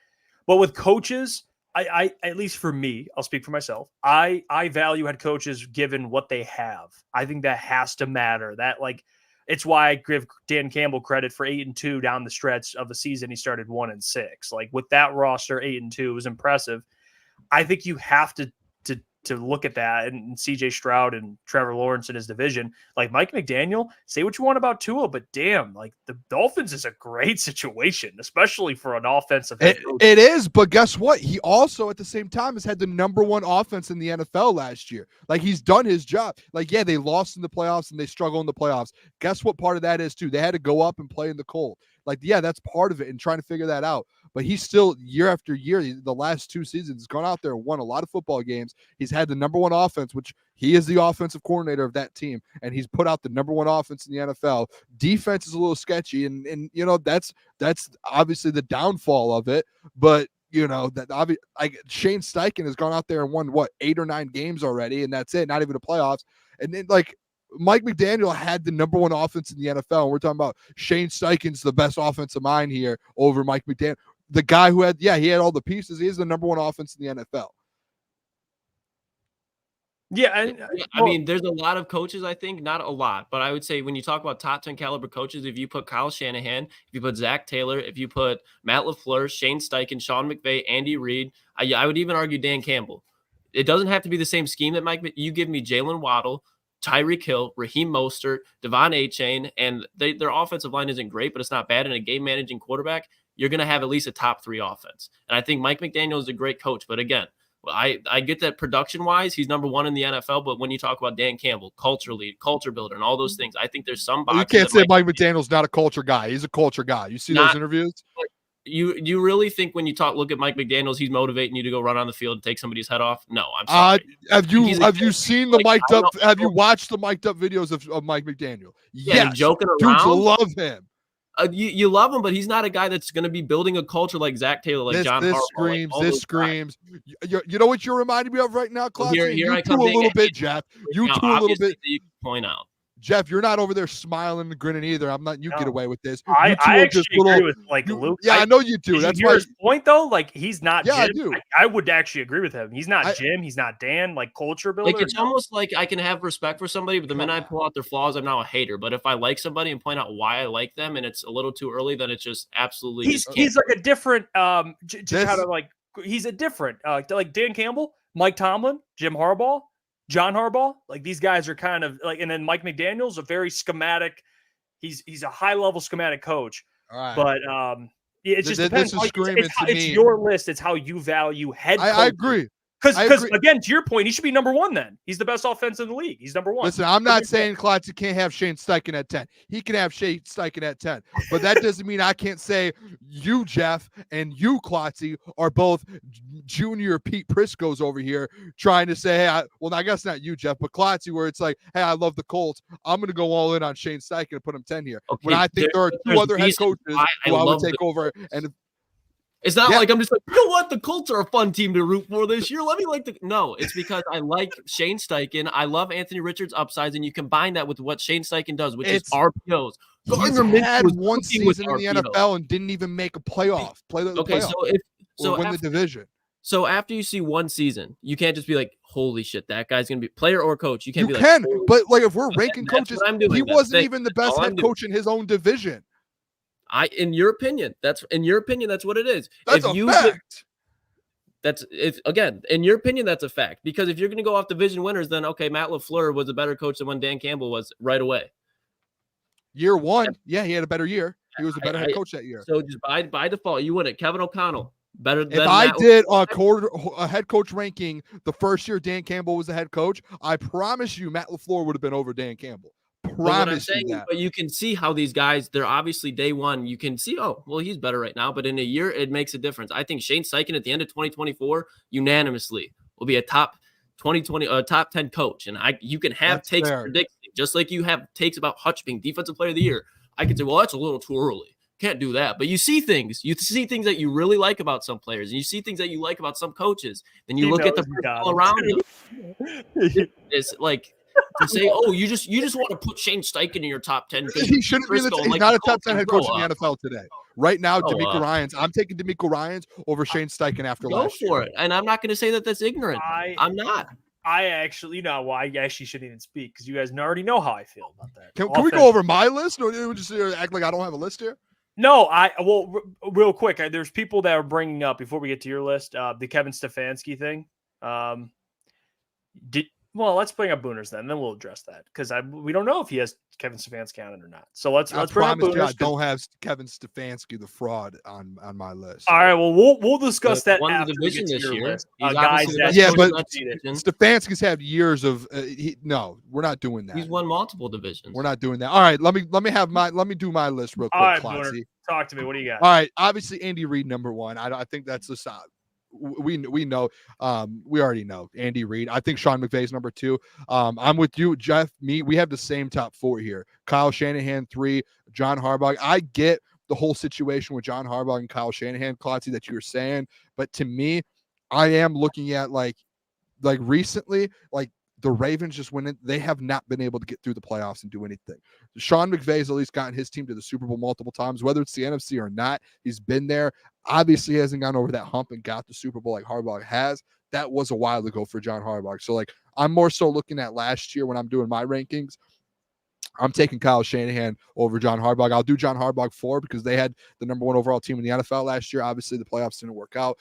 Speaker 1: but with coaches, I at least for me, I'll speak for myself. I value head coaches given what they have. I think that has to matter. That it's why I give Dan Campbell credit for 8-2 down the stretch of the season. He started 1-6. Like with that roster, 8-2 was impressive. I think you have to look at that and CJ Stroud and Trevor Lawrence in his division. Like Mike McDaniel, say what you want about Tua, but damn, like the Dolphins is a great situation, especially for an offensive head coach.
Speaker 2: It is, but guess what? He also at the same time has had the #1 offense in the NFL last year. Like he's done his job. Like, yeah, they lost in the playoffs and they struggle in the playoffs. Guess what part of that is too? They had to go up and play in the cold. Like, yeah, that's part of it and trying to figure that out. But he's still, year after year, the last 2 seasons, has gone out there and won a lot of football games. He's had the #1 offense, which he is the offensive coordinator of that team, and he's put out the #1 offense in the NFL. Defense is a little sketchy, and you know, that's obviously the downfall of it. But you know, Shane Steichen has gone out there and won, 8 or 9 games already, and that's it, not even the playoffs. And then, like, Mike McDaniel had the #1 offense in the NFL, and we're talking about Shane Steichen's the best offensive mind here over Mike McDaniel. The guy who had, he had all the pieces. He is the #1 offense in the NFL.
Speaker 1: Yeah,
Speaker 3: I mean, there's a lot of coaches, I think, not a lot, but I would say when you talk about top 10 caliber coaches, if you put Kyle Shanahan, if you put Zach Taylor, if you put Matt LaFleur, Shane Steichen, Sean McVay, Andy Reid, I would even argue Dan Campbell. It doesn't have to be the same scheme that Mike. You give me Jalen Waddle, Tyreek Hill, Raheem Mostert, Devon Achane, and their offensive line isn't great, but it's not bad. And a game managing quarterback, you're going to have at least a top 3 offense. And I think Mike McDaniel is a great coach. But again, I get that production-wise, he's #1 in the NFL. But when you talk about Dan Campbell, culture lead, culture builder, and all those things, I think there's some boxes.
Speaker 2: You can't say Mike McDaniel's not a culture guy. He's a culture guy. You see those interviews?
Speaker 3: You really think when you look at Mike McDaniels, he's motivating you to go run on the field and take somebody's head off? No, I'm sorry.
Speaker 2: Have you seen the mic'd up? Have you watched the mic'd up videos of Mike McDaniel?
Speaker 3: Yeah, joking around.
Speaker 2: Dudes love him.
Speaker 3: You love him, but he's not a guy that's going to be building a culture like Zach Taylor, like John Harbaugh.
Speaker 2: This screams. You know what you're reminding me of right now, Klotz?
Speaker 3: Here
Speaker 2: you too a little bit, Jeff. You too a little bit.
Speaker 3: You point out.
Speaker 2: Jeff, you're not over there smiling and grinning either. I'm not. You get away with this.
Speaker 1: I actually agree with Luke.
Speaker 2: Yeah, I know you do. That's
Speaker 1: why. His point though, like he's not.
Speaker 2: Yeah,
Speaker 1: Jim.
Speaker 2: I do.
Speaker 1: I would actually agree with him. He's not Jim. He's not Dan. Like culture builder.
Speaker 3: Like it's almost like I can have respect for somebody, but the minute I pull out their flaws, I'm now a hater. But if I like somebody and point out why I like them, and it's a little too early, then it's just absolutely.
Speaker 1: He's like a different. He's a different. Like Dan Campbell, Mike Tomlin, Jim Harbaugh. John Harbaugh, like these guys are kind of like, and then Mike McDaniel's a very schematic. He's a high level schematic coach, but it just depends. It's your list. It's how you value head coach.
Speaker 2: I agree.
Speaker 1: Because again, to your point, he should be #1 then. He's the best offense in the league. He's #1.
Speaker 2: Listen, I'm not saying Klotz can't have Shane Steichen at 10. He can have Shane Steichen at 10. But that doesn't mean I can't say you, Jeff, and you, Klotzy, are both junior Pete Prisco's over here trying to say, hey, I guess not you, Jeff, but Klotzy, where it's like, hey, I love the Colts. I'm going to go all in on Shane Steichen and put him 10 here. Okay, when I think there are 2 other head coaches who I would take over. And
Speaker 3: it's not like I'm just like, you know what? The Colts are a fun team to root for this year. Let me No, it's because I like Shane Steichen. I love Anthony Richards' upsides, and you combine that with what Shane Steichen does, which is RPOs.
Speaker 2: He's had 1 season in the NFL and didn't even make a playoff. Win the division.
Speaker 3: So after you see 1 season, you can't just be like, holy shit, that guy's going to be player or coach. You can't
Speaker 2: but like if we're ranking coaches, he wasn't even the best head coach in his own division.
Speaker 3: In your opinion, that's what it is.
Speaker 2: That's a fact.
Speaker 3: In your opinion, that's a fact. Because if you're going to go off division winners, then okay, Matt LaFleur was a better coach than when Dan Campbell was right away.
Speaker 2: Year 1, he had a better year. He was a better head coach that year.
Speaker 3: So just by default, you win it. Kevin O'Connell, better than
Speaker 2: if I did a head coach ranking the first year Dan Campbell was the head coach, I promise you Matt LaFleur would have been over Dan Campbell.
Speaker 3: But you can see how these guys, they're obviously day one. You can see, oh, well, he's better right now. But in a year, it makes a difference. I think Shane Steichen at the end of 2024 unanimously will be a top 10 coach. And you can have takes predicting, just like you have takes about Hutch being defensive player of the year. I can say, well, that's a little too early. Can't do that. But you see things. You see things that you really like about some players, and you see things that you like about some coaches. Then you look at the people around them. It's like to say, oh, you just want to put Shane Steichen in your top 10.
Speaker 2: He shouldn't be. He's not a top 10 head coach in the NFL today. Right now, DeMeco Ryans. I'm taking DeMeco Ryans over Shane Steichen after last year.
Speaker 3: Go for it. And I'm not going to say that that's ignorant. I'm not.
Speaker 1: I actually, I actually shouldn't even speak because you guys already know how I feel about that.
Speaker 2: Can we go over my list, or do we just act like I don't have a list here?
Speaker 1: No, real quick. There's people that are bringing up before we get to your list the Kevin Stefanski thing. Well, let's bring up Booners then we'll address that because we don't know if he has Kevin Stefanski on it or not. So let's bring up Booners.
Speaker 2: I don't have Kevin Stefanski, the fraud, on my list.
Speaker 1: All right, well we'll discuss that after we get to your list. Guys,
Speaker 2: but Stefanski's had years of no, we're not doing that.
Speaker 3: He's won multiple divisions.
Speaker 2: We're not doing that. All right, let me do my list real quick.
Speaker 1: All right, Booner, talk to me. What do you got?
Speaker 2: All right, obviously Andy Reid number one. I think that's the side. We know we already know Andy Reid. I think Sean McVay's number two. I'm with you, Jeff. We have the same top four here. Kyle Shanahan 3, John Harbaugh. I get the whole situation with John Harbaugh and Kyle Shanahan, Klotzy, that you were saying, but to me, I am looking at like recently, like the Ravens just went in. They have not been able to get through the playoffs and do anything. Sean McVay's at least gotten his team to the Super Bowl multiple times, whether it's the NFC or not. He's been there. Obviously, he hasn't gone over that hump and got the Super Bowl like Harbaugh has. That was a while ago for John Harbaugh. So, like, I'm more so looking at last year when I'm doing my rankings. I'm taking Kyle Shanahan over John Harbaugh. I'll do John Harbaugh 4 because they had the number 1 overall team in the NFL last year. Obviously, the playoffs didn't work out.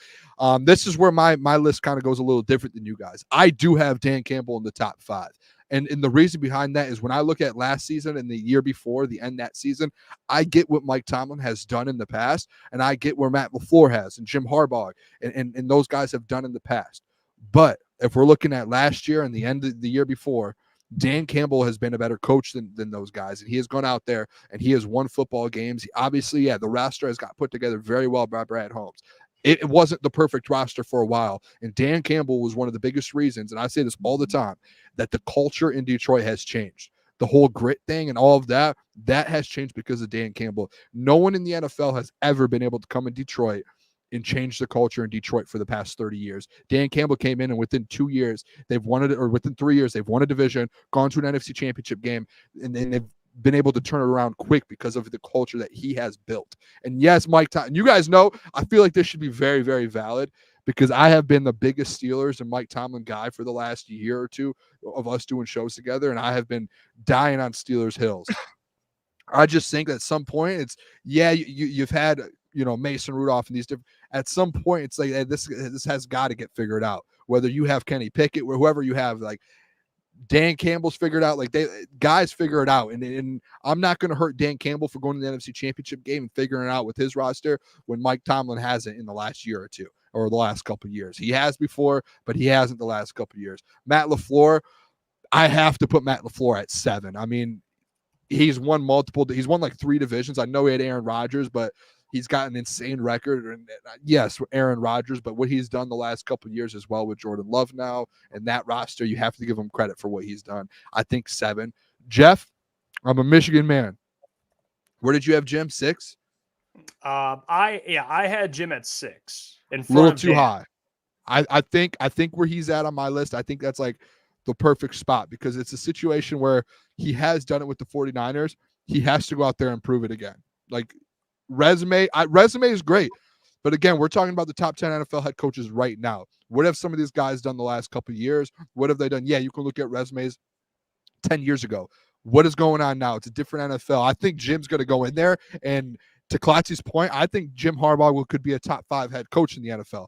Speaker 2: This is where my list kind of goes a little different than you guys. I do have Dan Campbell in the top 5. And the reason behind that is when I look at last season and the year before, the end that season, I get what Mike Tomlin has done in the past, and I get where Matt LaFleur has and Jim Harbaugh and those guys have done in the past. But if we're looking at last year and the end of the year before, Dan Campbell has been a better coach than those guys, and he has gone out there and he has won football games. Obviously, the roster has got put together very well by Brad Holmes. It wasn't the perfect roster for a while, and Dan Campbell was one of the biggest reasons, and I say this all the time, that the culture in Detroit has changed. The whole grit thing and all of that has changed because of Dan Campbell. No one in the NFL has ever been able to come in Detroit and change the culture in Detroit for the past 30 years. Dan Campbell came in, and within 2 years, they've won it, or within 3 years, they've won a division, gone to an NFC championship game, and then they've been able to turn it around quick because of the culture that he has built. And yes, Mike Tomlin, you guys know, I feel like this should be very, very valid because I have been the biggest Steelers and Mike Tomlin guy for the last year or two of us doing shows together, and I have been dying on Steelers Hills. I just think at some point it's, you've had, Mason Rudolph and these different, at some point it's like, this has got to get figured out. Whether you have Kenny Pickett or whoever you have, like, Dan Campbell's figured out, like guys figure it out. And I'm not going to hurt Dan Campbell for going to the NFC Championship game and figuring it out with his roster when Mike Tomlin hasn't in the last year or two or the last couple of years. He has before, but he hasn't the last couple of years. Matt LaFleur, I have to put Matt LaFleur at 7. I mean, he's won like 3 divisions. I know he had Aaron Rodgers, but he's got an insane record. And yes, Aaron Rodgers, but what he's done the last couple of years as well with Jordan Love now and that roster, you have to give him credit for what he's done. I think 7. Jeff, I'm a Michigan man. Where did you have Jim? 6?
Speaker 1: I had Jim at 6.
Speaker 2: A little too high. I think where he's at on my list, I think that's like the perfect spot because it's a situation where he has done it with the 49ers. He has to go out there and prove it again. Like, resume is great, but again, we're talking about the top 10 NFL head coaches right now. What have some of these guys done the last couple of years? What have they done? You can look at resumes 10 years ago. What is going on now? It's a different NFL. I think Jim's going to go in there, and to Klotzy's point, I think Jim Harbaugh could be a top 5 head coach in the NFL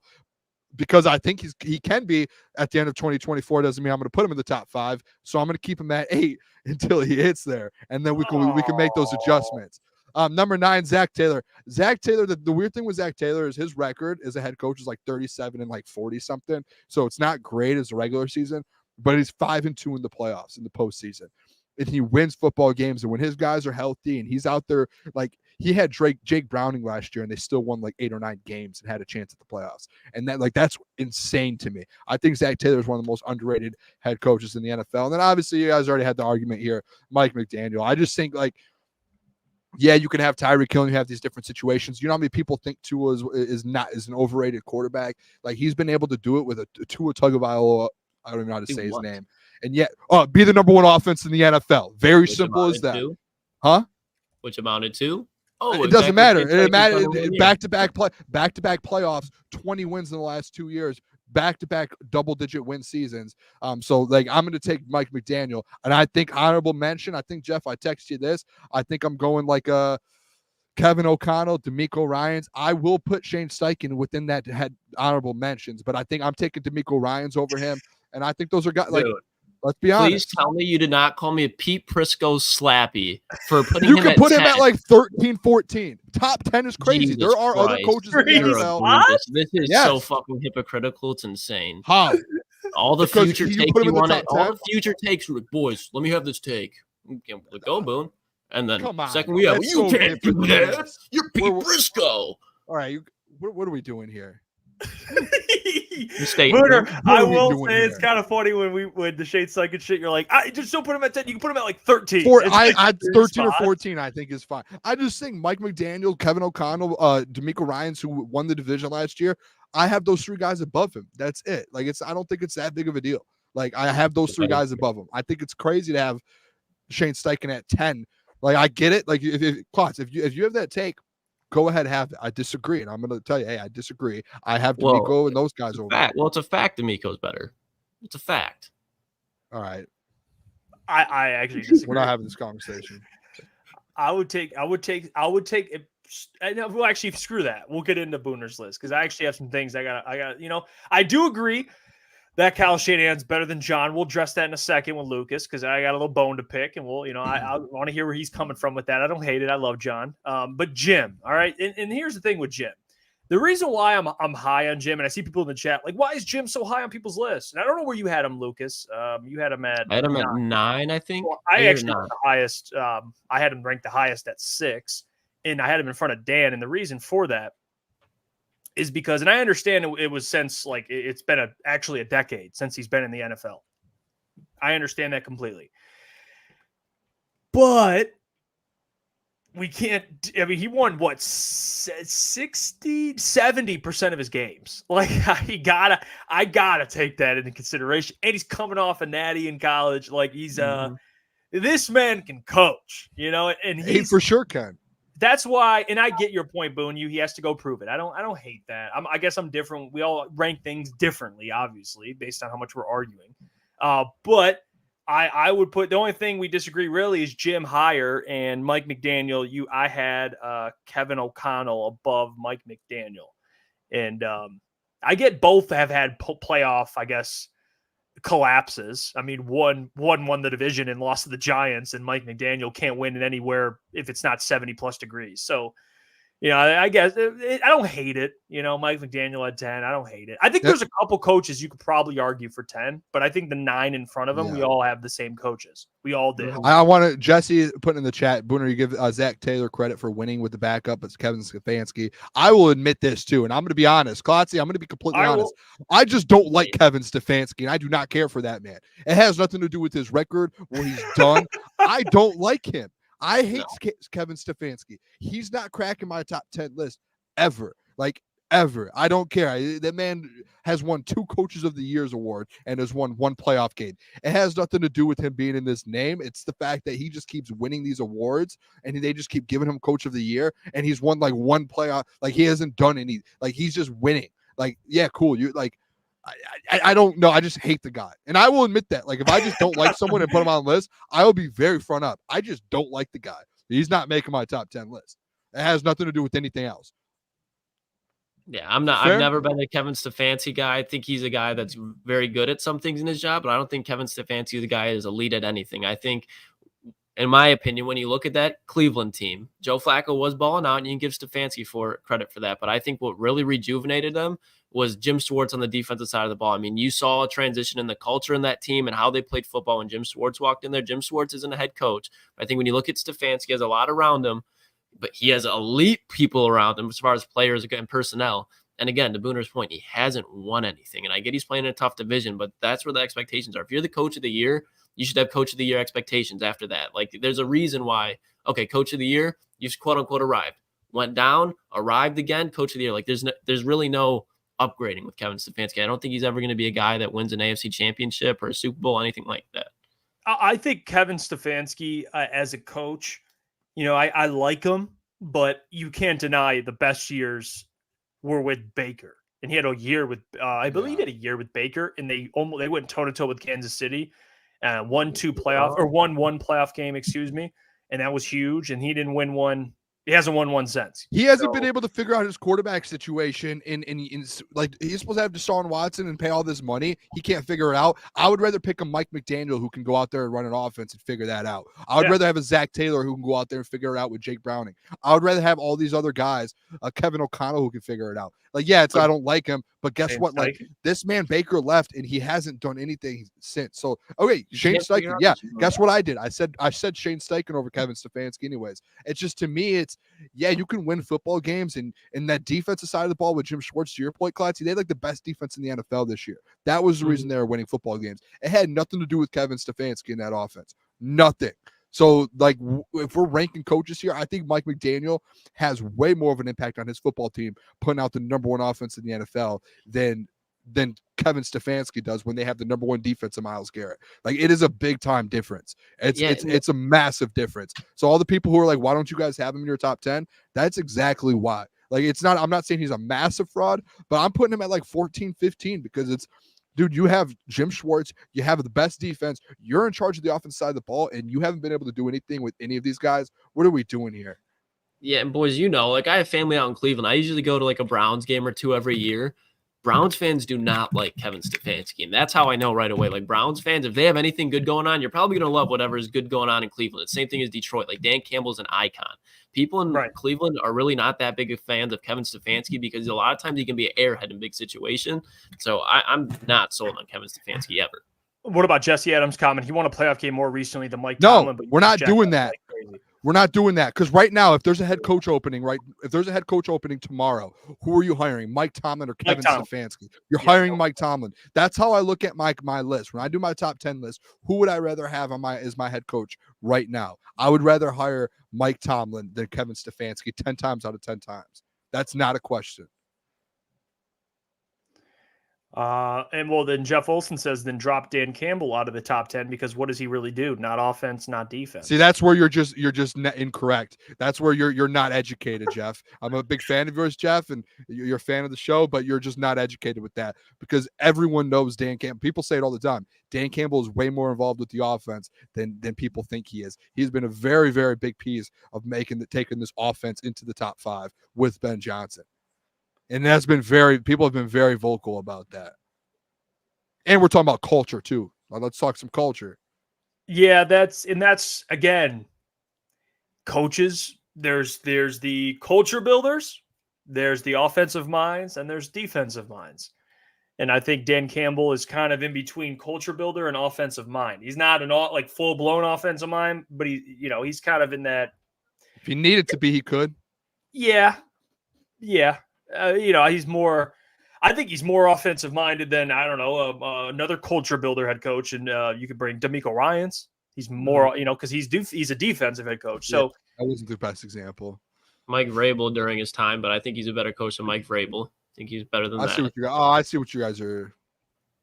Speaker 2: because I think he can be at the end of 2024. Doesn't mean I'm going to put him in the top 5, so I'm going to keep him at 8 until he hits there, and then we can make those adjustments. Number 9, Zach Taylor. Zach Taylor, the weird thing with Zach Taylor is his record as a head coach is like 37 and like 40 something. So it's not great as a regular season, but he's 5-2 in the playoffs in the postseason. And he wins football games. And when his guys are healthy and he's out there, like he had Jake Browning last year and they still won like 8 or 9 games and had a chance at the playoffs. And that's insane to me. I think Zach Taylor is one of the most underrated head coaches in the NFL. And then obviously you guys already had the argument here, Mike McDaniel. I just think like, you can have Tyreek Hill and you have these different situations. You know how many people think Tua is an overrated quarterback? Like he's been able to do it with a Tua Tagovailoa. I don't even know how to say his name. And yet, be the number 1 offense in the NFL. Very simple as that. Huh?
Speaker 3: Which amounted to?
Speaker 2: It doesn't matter. It matters. Back-to-back playoffs, 20 wins in the last 2 years. Back-to-back double-digit win seasons. So, like, I'm going to take Mike McDaniel. And I think honorable mention, I think, Jeff, I text you this. I think I'm going like Kevin O'Connell, D'Amico Ryans. I will put Shane Steichen within that head honorable mentions, but I think I'm taking D'Amico Ryans over him. And I think those are guys like. Let's be honest.
Speaker 3: Please tell me you did not call me a Pete Prisco slappy for putting
Speaker 2: you
Speaker 3: him
Speaker 2: can
Speaker 3: at
Speaker 2: put
Speaker 3: 10.
Speaker 2: him at like 13, 14. Top 10 is crazy.
Speaker 3: Jesus
Speaker 2: there are
Speaker 3: Christ.
Speaker 2: other coaches in the
Speaker 3: You're
Speaker 2: NFL.
Speaker 3: what? This is so fucking hypocritical. It's insane.
Speaker 2: How?
Speaker 3: All the
Speaker 2: Because
Speaker 3: future
Speaker 2: you
Speaker 3: takes
Speaker 2: put him
Speaker 3: you
Speaker 2: in the
Speaker 3: want
Speaker 2: top
Speaker 3: all
Speaker 2: 10?
Speaker 3: the future takes, boys, let me have this take. Go, Boone. And then
Speaker 2: Come on.
Speaker 3: second we have,
Speaker 2: That's
Speaker 3: you
Speaker 2: so
Speaker 3: can't do that.
Speaker 2: ridiculous.
Speaker 3: You're Pete Prisco.
Speaker 2: All right, what are we doing here?
Speaker 1: Booner, I will say
Speaker 2: here?
Speaker 1: it's kind of funny when the Shade Suckett shit. You're like, I just don't put him at 10. You can put him at like 13.
Speaker 2: I 13 or 14. I think is fine. I just think Mike McDaniel, Kevin O'Connell, D'Amico Ryans, who won the division last year. I have those 3 guys above him. That's it. Like I don't think it's that big of a deal. Like I have those 3 guys above him. I think it's crazy to have Shane Steichen at 10. Like I get it. Like Klotz, if you have that take, go ahead, have it. I disagree, and I'm going to tell you, hey, I disagree. I have D'Amico and those guys over.
Speaker 3: Well, it's a fact. D'Amico's better. It's a fact.
Speaker 2: All right.
Speaker 1: I actually disagree.
Speaker 2: We're not having this conversation.
Speaker 1: I would take it. Well, actually, screw that. We'll get into Booner's list because I actually have some things I got. I do agree that Kyle Shanahan's better than John. We'll address that in a second with Lucas because I got a little bone to pick, and I want to hear where he's coming from with that. I don't hate it. I love John. But Jim, all right. And here's the thing with Jim. The reason why I'm high on Jim, and I see people in the chat like, why is Jim so high on people's lists? And I don't know where you had him, Lucas. You had him at.
Speaker 3: I had him at 9, I think.
Speaker 1: Well, I actually had the highest. I had him ranked the highest at 6, and I had him in front of Dan. And the reason for that is because, and I understand it was since like it's been actually a decade since he's been in the NFL. I understand that completely. But we can't, I mean, he won what, 70% of his games. Like I gotta take that into consideration. And he's coming off a natty in college. Like he's this man can coach, and
Speaker 2: he for sure can.
Speaker 1: That's why, and I get your point, Boone. He has to go prove it. I don't hate that. I guess I'm different. We all rank things differently, obviously, based on how much we're arguing. But I would put the only thing we disagree really is Jim higher and Mike McDaniel. I had Kevin O'Connell above Mike McDaniel, and I get both have had playoff, I guess, collapses. I mean, one won the division and lost to the Giants, and Mike McDaniel can't win in anywhere if it's not 70+ degrees. So, I guess I don't hate it. Mike McDaniel at 10. I don't hate it. I think there's a couple coaches you could probably argue for 10, but I think the 9 in front of them, we all have the same coaches. We all did.
Speaker 2: I want to, Jesse put in the chat, Booner, you give Zach Taylor credit for winning with the backup. It's Kevin Stefanski. I will admit this too, and I'm going to be honest. Klotzy, I'm going to be completely honest. I just don't like Kevin Stefanski, and I do not care for that man. It has nothing to do with his record, what he's done. I don't like him. I hate Kevin Stefanski. He's not cracking my top 10 list ever. Like, ever. I don't care. That man has won 2 Coaches of the Year's award and has won 1 playoff game. It has nothing to do with him being in this name. It's the fact that he just keeps winning these awards and they just keep giving him Coach of the Year, and he's won like 1 playoff. Like, he hasn't done any. Like, he's just winning. Like, yeah, cool. You like. I don't know. I just hate the guy. And I will admit that. Like, if I just don't like someone and put him on the list, I will be very front up. I just don't like the guy. He's not making my top 10 list. It has nothing to do with anything else.
Speaker 3: Yeah, I'm not. Fair? I've never been a Kevin Stefanski guy. I think he's a guy that's very good at some things in his job, but I don't think Kevin Stefanski is a guy is elite at anything. I think, in my opinion, when you look at that Cleveland team, Joe Flacco was balling out, and you can give Stefanski credit for that. But I think what really rejuvenated them was Jim Schwartz on the defensive side of the ball. I mean, you saw a transition in the culture in that team and how they played football when Jim Schwartz walked in there. Jim Schwartz isn't a head coach. I think when you look at Stefanski, he has a lot around him, but he has elite people around him as far as players and personnel. And again, to Booner's point, he hasn't won anything. And I get he's playing in a tough division, but that's where the expectations are. If you're the Coach of the Year, you should have Coach of the Year expectations after that. Like, there's a reason why, okay, Coach of the Year, you've quote unquote arrived. Went down, arrived again, Coach of the Year. Like, there's really no upgrading with Kevin Stefanski. I don't think he's ever going to be a guy that wins an AFC championship or a Super Bowl, anything like that.
Speaker 1: I think Kevin Stefanski as a coach, I like him, but you can't deny the best years were with Baker. And he had a year with, I believe he had a year with Baker, and they went toe-to-toe with Kansas City, won one playoff game, and that was huge. And he didn't win one He hasn't won one since.
Speaker 2: He hasn't been able to figure out his quarterback situation. In like he's supposed to have Deshaun Watson and pay all this money. He can't figure it out. I would rather pick a Mike McDaniel who can go out there and run an offense and figure that out. I would rather have a Zach Taylor who can go out there and figure it out with Jake Browning. I would rather have all these other guys, Kevin O'Connell who can figure it out. Like, yeah, I don't like him, but guess what? Like, this man Baker left and he hasn't done anything since. So, okay, Shane Steichen. Yeah, guess what I did? I said Shane Steichen over Kevin Stefanski. Anyways, it's just, to me, it's, yeah, you can win football games, and that defensive side of the ball with Jim Schwartz, to your point, Klotz, they had like the best defense in the NFL this year. That was the reason they were winning football games. It had nothing to do with Kevin Stefanski in that offense. Nothing. So, like, if we're ranking coaches here, I think Mike McDaniel has way more of an impact on his football team putting out the number one offense in the NFL than Kevin Stefanski does when they have the number one defense of Myles Garrett. Like, it is a big time difference. It's a massive difference. So all the people who are like, why don't you guys have him in your top 10? That's exactly why. Like, it's not, I'm not saying he's a massive fraud, but I'm putting him at like 14, 15 because it's, dude, you have Jim Schwartz, you have the best defense, you're in charge of the offense side of the ball, and you haven't been able to do anything with any of these guys. What are we doing here?
Speaker 3: Yeah, and boys, like, I have family out in Cleveland. I usually go to like a Browns game or two every year. Browns fans do not like Kevin Stefanski, and that's how I know right away. Like, Browns fans, if they have anything good going on, you're probably going to love whatever is good going on in Cleveland. The same thing as Detroit. Like, Dan Campbell's an icon. People in Cleveland are really not that big of fans of Kevin Stefanski because a lot of times he can be an airhead in big situation. So I'm not sold on Kevin Stefanski ever.
Speaker 1: What about Jesse Adams' comment? He won a playoff game more recently than Mike Tomlin.
Speaker 2: No, we're not doing that. We're not doing that because right now, if there's a head coach opening, tomorrow, who are you hiring? Mike Tomlin or Kevin Stefanski? You're hiring Mike Tomlin. That's how I look at my list. When I do my top 10 list, who would I rather have as my head coach right now? I would rather hire Mike Tomlin than Kevin Stefanski 10 times out of 10 times. That's not a question.
Speaker 1: And well, then Jeff Olson says, then drop Dan Campbell out of the top 10 because what does he really do? Not offense, not defense.
Speaker 2: See, that's where you're just incorrect. That's where you're not educated, Jeff. I'm a big fan of yours, Jeff, and you're a fan of the show, but you're just not educated with that because everyone knows Dan Campbell. People say it all the time. Dan Campbell is way more involved with the offense than people think he is. He's been a very, very big piece of taking this offense into the top 5 with Ben Johnson. And people have been very vocal about that. And we're talking about culture too. Let's talk some culture.
Speaker 1: Yeah, that's again, coaches. There's the culture builders, there's the offensive minds, and there's defensive minds. And I think Dan Campbell is kind of in between culture builder and offensive mind. He's not an full blown offensive mind, but he's kind of in that.
Speaker 2: If he needed to be, he could.
Speaker 1: Yeah. He's more. I think he's more offensive minded than another culture builder head coach, and you could bring DeMeco Ryans. He's more, because he's a defensive head coach. So
Speaker 2: that wasn't the best example.
Speaker 3: Mike Vrabel during his time, but I think he's a better coach than Mike Vrabel. I think he's better than that.
Speaker 2: I see what you guys are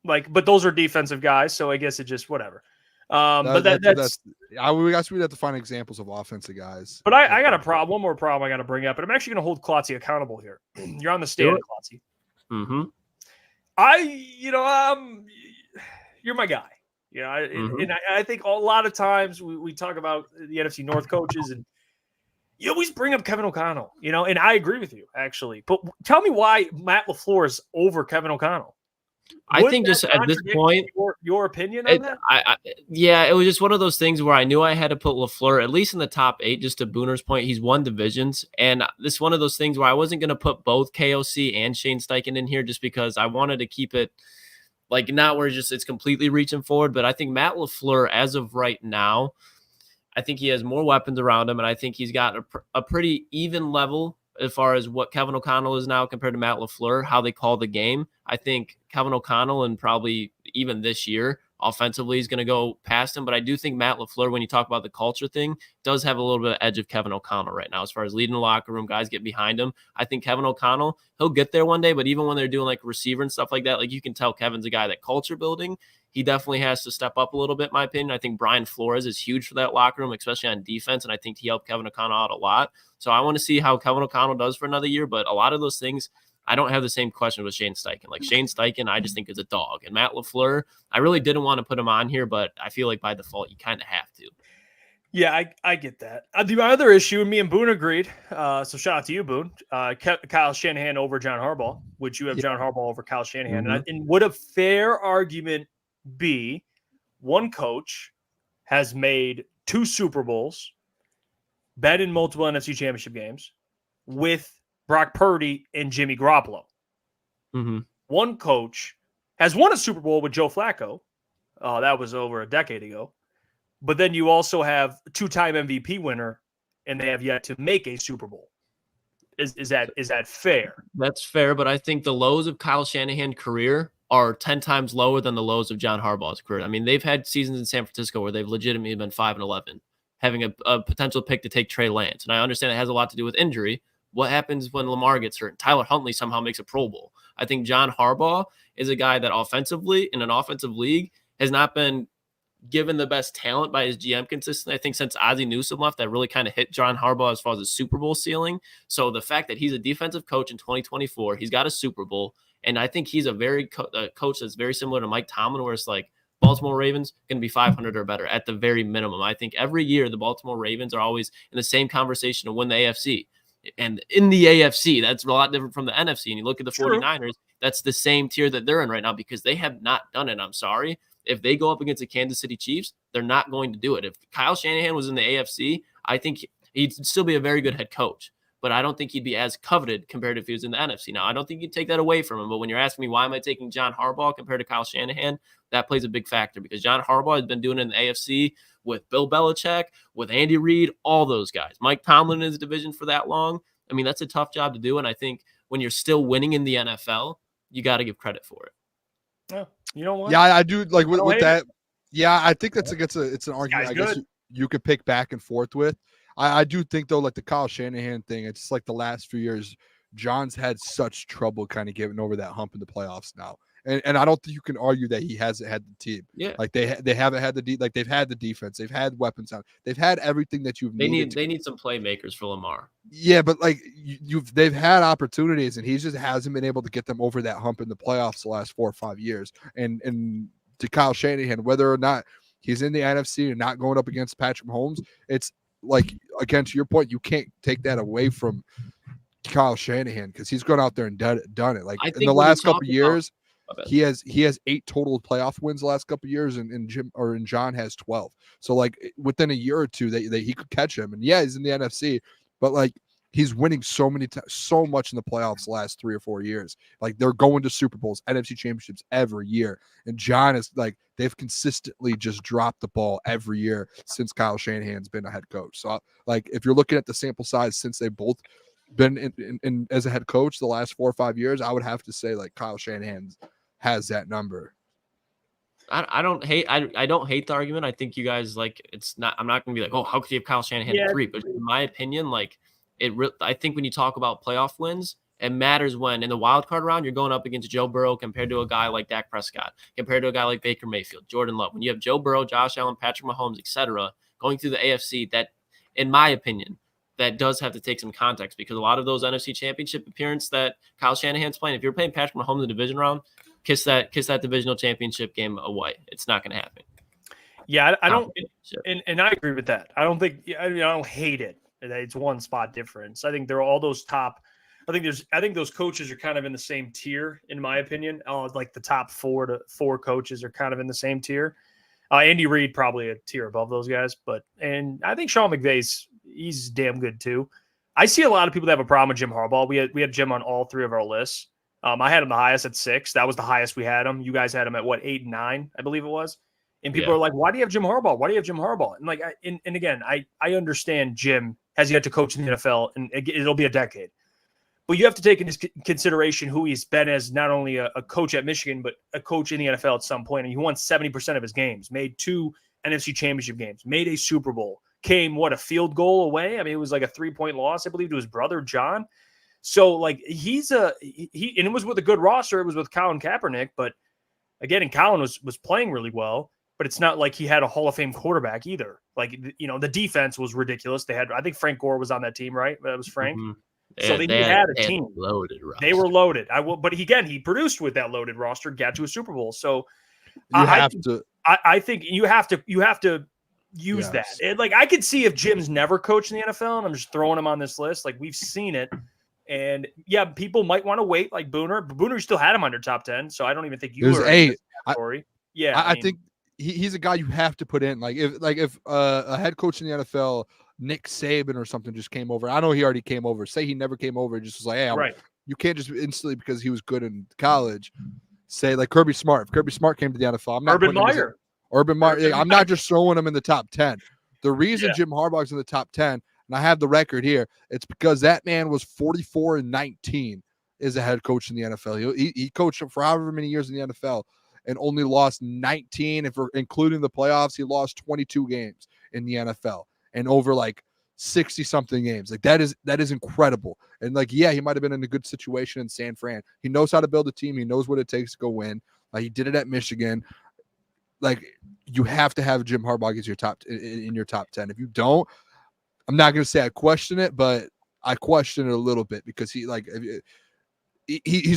Speaker 1: like, but those are defensive guys, so I guess it just whatever.
Speaker 2: We have to find examples of offensive guys.
Speaker 1: But I got a problem. One more problem I got to bring up, and I'm actually going to hold Klotz accountable here. You're on the stand, Klotz.
Speaker 3: Mm-hmm.
Speaker 1: You're my guy. And I think a lot of times we talk about the NFC North coaches, and you always bring up Kevin O'Connell. And I agree with you actually. But tell me why Matt LaFleur is over Kevin O'Connell.
Speaker 3: I think just at this point,
Speaker 1: your opinion on that?
Speaker 3: It was just one of those things where I knew I had to put LaFleur at least in the top 8. Just to Booner's point, he's won divisions, and this is one of those things where I wasn't going to put both KOC and Shane Steichen in here just because I wanted to keep it like not where it's completely reaching forward. But I think Matt LaFleur, as of right now, I think he has more weapons around him, and I think he's got a pretty even level as far as what Kevin O'Connell is now compared to Matt LaFleur, how they call the game. I think Kevin O'Connell, and probably even this year, offensively is going to go past him. But I do think Matt LaFleur, when you talk about the culture thing, does have a little bit of edge of Kevin O'Connell right now as far as leading the locker room, guys get behind him. I think Kevin O'Connell, he'll get there one day, but even when they're doing like receiver and stuff like that, like you can tell Kevin's a guy that culture building, he definitely has to step up a little bit, in my opinion. I think Brian Flores is huge for that locker room, especially on defense, and I think he helped Kevin O'Connell out a lot. So I want to see how Kevin O'Connell does for another year, but a lot of those things, I don't have the same question with Shane Steichen. Like Shane Steichen, I just think is a dog. And Matt LaFleur, I really didn't want to put him on here, but I feel like by default, you kind of have to.
Speaker 1: Yeah, I get that. The other issue, and me and Boone agreed. So shout out to you, Boone. Kyle Shanahan over John Harbaugh. Would you have John Harbaugh over Kyle Shanahan?
Speaker 2: Mm-hmm.
Speaker 1: And would a fair argument be one coach has made 2 Super Bowls, been in multiple NFC Championship games with Brock Purdy and Jimmy Garoppolo?
Speaker 3: Mm-hmm.
Speaker 1: One coach has won a Super Bowl with Joe Flacco. That was over a decade ago. But then you also have 2-time MVP winner, and they have yet to make a Super Bowl. Is that fair?
Speaker 3: That's fair, but I think the lows of Kyle Shanahan's career are 10 times lower than the lows of John Harbaugh's career. I mean, they've had seasons in San Francisco where they've legitimately been 5-11, having a potential pick to take Trey Lance. And I understand it has a lot to do with injury. What happens when Lamar gets hurt? Tyler Huntley somehow makes a Pro Bowl. I think John Harbaugh is a guy that offensively, in an offensive league, has not been given the best talent by his GM consistently. I think since Ozzie Newsome left, that really kind of hit John Harbaugh as far as the Super Bowl ceiling. So the fact that he's a defensive coach in 2024, he's got a Super Bowl, and I think he's a very coach that's very similar to Mike Tomlin, where it's like Baltimore Ravens going to be 500 or better at the very minimum. I think every year the Baltimore Ravens are always in the same conversation to win the AFC. And in the AFC, that's a lot different from the NFC. And you look at the 49ers, that's the same tier that they're in right now because they have not done it. I'm sorry. If they go up against the Kansas City Chiefs, they're not going to do it. If Kyle Shanahan was in the AFC, I think he'd still be a very good head coach, but I don't think he'd be as coveted compared to if he was in the NFC. Now, I don't think you'd take that away from him, but when you're asking me why am I taking John Harbaugh compared to Kyle Shanahan, that plays a big factor because John Harbaugh has been doing it in the AFC with Bill Belichick, with Andy Reid, all those guys. Mike Tomlin in his division for that long. I mean, that's a tough job to do, and I think when you're still winning in the NFL, you got to give credit for it.
Speaker 1: Yeah, you know what?
Speaker 2: Yeah, I do like with that. Yeah, I think it's an argument. I guess you could pick back and forth with. I do think though, like the Kyle Shanahan thing, it's just like the last few years, John's had such trouble kind of getting over that hump in the playoffs now. And I don't think you can argue that he hasn't had the team.
Speaker 3: Yeah,
Speaker 2: like they haven't had they've had the defense, they've had weapons out, they've had everything that you've needed.
Speaker 3: They need some playmakers for Lamar.
Speaker 2: Yeah, but like they've had opportunities, and he just hasn't been able to get them over that hump in the playoffs the last 4 or 5 years. And to Kyle Shanahan, whether or not he's in the NFC and not going up against Patrick Mahomes, it's like, again, to your point, you can't take that away from Kyle Shanahan because he's gone out there and done it. Like in the last couple of years. He has 8 total playoff wins the last couple of years, and John has 12. So like within a year or two, that he could catch him. And yeah, he's in the NFC, but like he's winning so much in the playoffs the last 3 or 4 years. Like they're going to Super Bowls, NFC championships every year, and John is like they've consistently just dropped the ball every year since Kyle Shanahan's been a head coach. So like if you're looking at the sample size since they both been in as a head coach the last 4 or 5 years, I would have to say like Kyle Shanahan has that number.
Speaker 3: I don't hate the argument. I think you guys like it's not. I'm not going to be like, oh, how could you have Kyle Shanahan at 3? But in my opinion, like I think when you talk about playoff wins, it matters when in the wild card round you're going up against Joe Burrow compared to a guy like Dak Prescott, compared to a guy like Baker Mayfield, Jordan Love. When you have Joe Burrow, Josh Allen, Patrick Mahomes, etc., going through the AFC, that, in my opinion, that does have to take some context because a lot of those NFC Championship appearances that Kyle Shanahan's playing, if you're playing Patrick Mahomes in the division round, kiss that divisional championship game away. It's not going to happen.
Speaker 1: Yeah, I don't, and I agree with that. I don't think I don't hate it. It's one spot difference. I think there are all those top. I think those coaches are kind of in the same tier, in my opinion. Like the top 4 coaches are kind of in the same tier. Andy Reid probably a tier above those guys, and I think Sean McVay's he's damn good too. I see a lot of people that have a problem with Jim Harbaugh. We had Jim on all 3 of our lists. I had him the highest at 6. That was the highest we had him. You guys had him at what, 8 and 9, I believe it was. And people are like, "Why do you have Jim Harbaugh? Why do you have Jim Harbaugh?" And like, and again, I understand Jim has yet to coach in the NFL, and it'll be a decade. But you have to take into consideration who he's been as not only a coach at Michigan, but a coach in the NFL at some point. And he won 70% of his games, made 2 NFC Championship games, made a Super Bowl, came a field goal away. I mean, it was like a 3-point loss, I believe, to his brother John. So like and it was with a good roster. It was with Colin Kaepernick, but again, and Colin was playing really well. But it's not like he had a Hall of Fame quarterback either. Like the defense was ridiculous. They had, I think Frank Gore was on that team, right? That was Frank. Mm-hmm. So they had a team.
Speaker 3: Loaded roster.
Speaker 1: They were loaded. But he produced with that loaded roster, got to a Super Bowl. So
Speaker 2: I think you have to
Speaker 1: use that. And like, I could see if Jim's never coached in the NFL, and I'm just throwing him on this list. Like, we've seen it. And yeah, people might want to wait, like Booner. But Booner still had him under top 10, so I don't even think you were in this category.
Speaker 2: I think he's a guy you have to put in. Like if a head coach in the NFL, Nick Saban or something, just came over. I know he already came over. Say he never came over, just was like, hey, you can't just instantly because he was good in college. Say like Kirby Smart. If Kirby Smart came to the NFL, I'm not Urban Meyer. I'm not just throwing him in the top 10. The reason Jim Harbaugh's in the top 10. And I have the record here. It's because that man was 44-19 as a head coach in the NFL. He coached for however many years in the NFL and only lost 19. If we're including the playoffs, he lost 22 games in the NFL and over like 60-something games. Like that is incredible. And like, yeah, he might have been in a good situation in San Fran. He knows how to build a team. He knows what it takes to go win. He did it at Michigan. Like, you have to have Jim Harbaugh as your in your top 10. If you don't, I'm not going to say I question it, but I question it a little bit because he's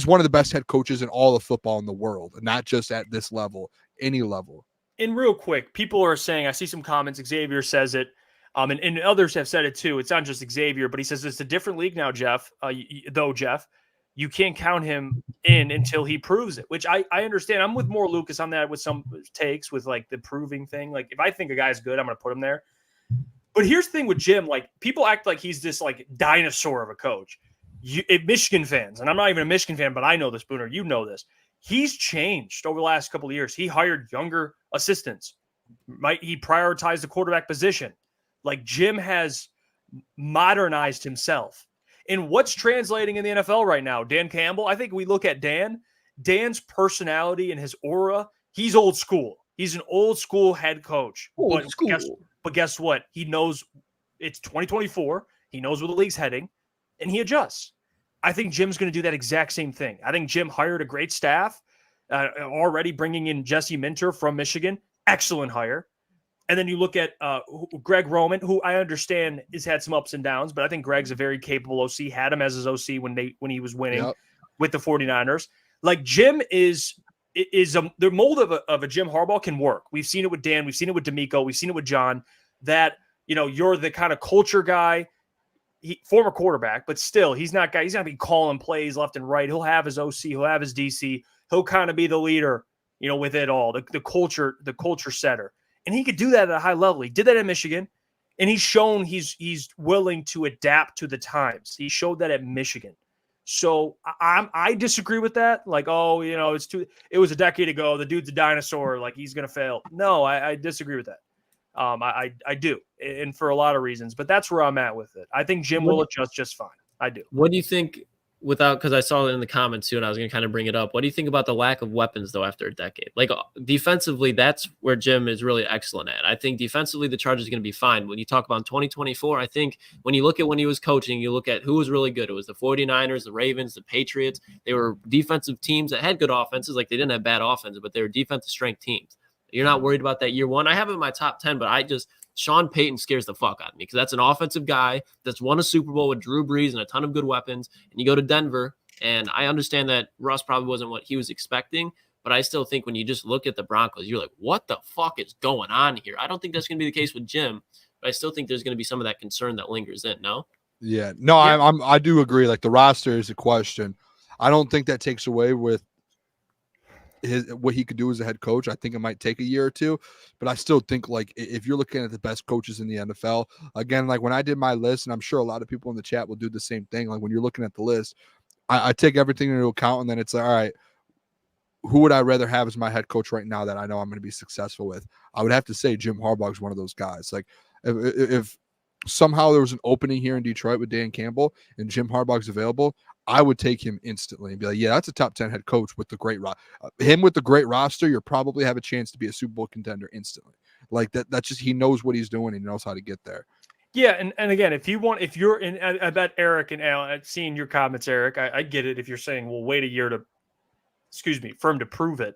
Speaker 2: one of the best head coaches in all of football in the world, and not just at this level, any level.
Speaker 1: And real quick, people are saying, I see some comments, Xavier says it, and others have said it too. It's not just Xavier, but he says it's a different league now, Jeff. Jeff, you can't count him in until he proves it, which I understand. I'm with more Lucas on that with some takes with like the proving thing. Like, if I think a guy's good, I'm going to put him there. But here's the thing with Jim, like, people act like he's this like dinosaur of a coach. Michigan fans, and I'm not even a Michigan fan, but I know this, Booner, you know this. He's changed over the last couple of years. He hired younger assistants. He prioritized the quarterback position. Like, Jim has modernized himself. And what's translating in the NFL right now? Dan Campbell, I think we look at Dan's personality and his aura, he's old school. He's an old school head coach. But guess what? He knows it's 2024. He knows where the league's heading, and he adjusts. I think Jim's going to do that exact same thing. I think Jim hired a great staff, already bringing in Jesse Minter from Michigan. Excellent hire. And then you look at Greg Roman, who I understand has had some ups and downs, but I think Greg's a very capable OC. Had him as his OC when he was winning with the 49ers. Like, Jim is the mold of a Jim Harbaugh can work. We've seen it with Dan. We've seen it with D'Amico. We've seen it with John, that, you're the kind of culture guy, former quarterback, but still he's not going to be calling plays left and right. He'll have his OC. He'll have his DC. He'll kind of be the leader, with it all, the culture setter. And he could do that at a high level. He did that in Michigan, and he's shown he's willing to adapt to the times. He showed that at Michigan. So I disagree with that. Like, it was a decade ago. The dude's a dinosaur. Like, he's going to fail. No, I disagree with that. I do. And for a lot of reasons, but that's where I'm at with it. I think Jim will adjust just fine. I do.
Speaker 3: What do you think because I saw it in the comments too, and I was going to kind of bring it up. What do you think about the lack of weapons though, after a decade? Like, defensively, that's where Jim is really excellent at. I think defensively, the Chargers are going to be fine. When you talk about 2024, I think when you look at when he was coaching, you look at who was really good. It was the 49ers, the Ravens, the Patriots. They were defensive teams that had good offenses. Like, they didn't have bad offenses, but they were defensive strength teams. You're not worried about that year one. I have it in my top 10, but Sean Payton scares the fuck out of me because that's an offensive guy that's won a Super Bowl with Drew Brees and a ton of good weapons. And you go to Denver, and I understand that Russ probably wasn't what he was expecting, but I still think when you just look at the Broncos, you're like, what the fuck is going on here? I don't think that's going to be the case with Jim, but I still think there's going to be some of that concern that lingers in, no?
Speaker 2: Yeah. No, yeah. I do agree. Like, the roster is a question. I don't think that takes away with what he could do as a head coach. I think it might take a year or two, but I still think, like, if you're looking at the best coaches in the NFL, again, like when I did my list, and I'm sure a lot of people in the chat will do the same thing. Like, when you're looking at the list, I take everything into account, and then it's like, all right, who would I rather have as my head coach right now that I know I'm going to be successful with? I would have to say Jim Harbaugh is one of those guys. Like, if somehow there was an opening here in Detroit with Dan Campbell and Jim Harbaugh's available, I would take him instantly and be like, yeah, that's a top 10 head coach with the great him with the great roster. You'll probably have a chance to be a Super Bowl contender instantly. Like, that's just, he knows what he's doing. He knows how to get there.
Speaker 1: Yeah. And again, if you're in, I bet Eric and Al, I've seen your comments, Eric, I get it. If you're saying, well, wait a year for him to prove it.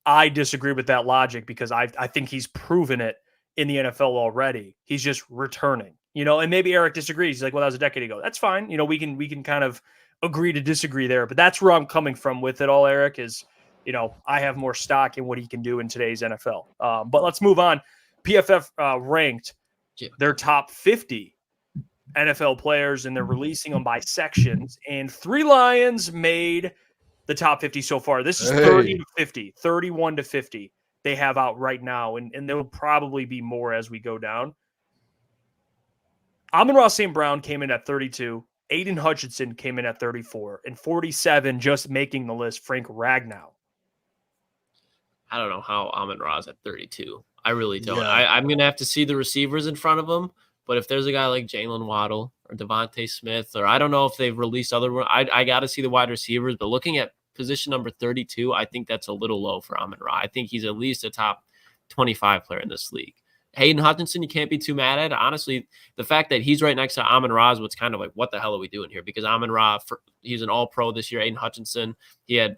Speaker 1: I disagree with that logic because I think he's proven it in the NFL already. He's just returning, and maybe Eric disagrees. He's like, well, that was a decade ago. That's fine. We can kind of agree to disagree there, but that's where I'm coming from with it all, Eric, is, I have more stock in what he can do in today's NFL. But let's move on. PFF ranked their top 50 NFL players, and they're releasing them by sections. And 3 Lions made the top 50 so far. This is 30 to 50, 31 to 50 they have out right now, and there will probably be more as we go down. Amon-Ra St. Brown came in at 32. Aiden Hutchinson came in at 34. And 47, just making the list, Frank Ragnow.
Speaker 3: I don't know how Amon-Ra's at 32. I really don't.
Speaker 2: Yeah.
Speaker 3: I'm going to have to see the receivers in front of him. But if there's a guy like Jalen Waddle or Devontae Smith, or I don't know if they've released other ones, I got to see the wide receivers. But looking at position number 32, I think that's a little low for Amon-Ra. I think he's at least a top 25 player in this league. Hayden Hutchinson, you can't be too mad at. Honestly, the fact that he's right next to Amon-Ra is what's kind of like, what the hell are we doing here? Because Amon-Ra, he's an all-pro this year. Hayden Hutchinson, he had,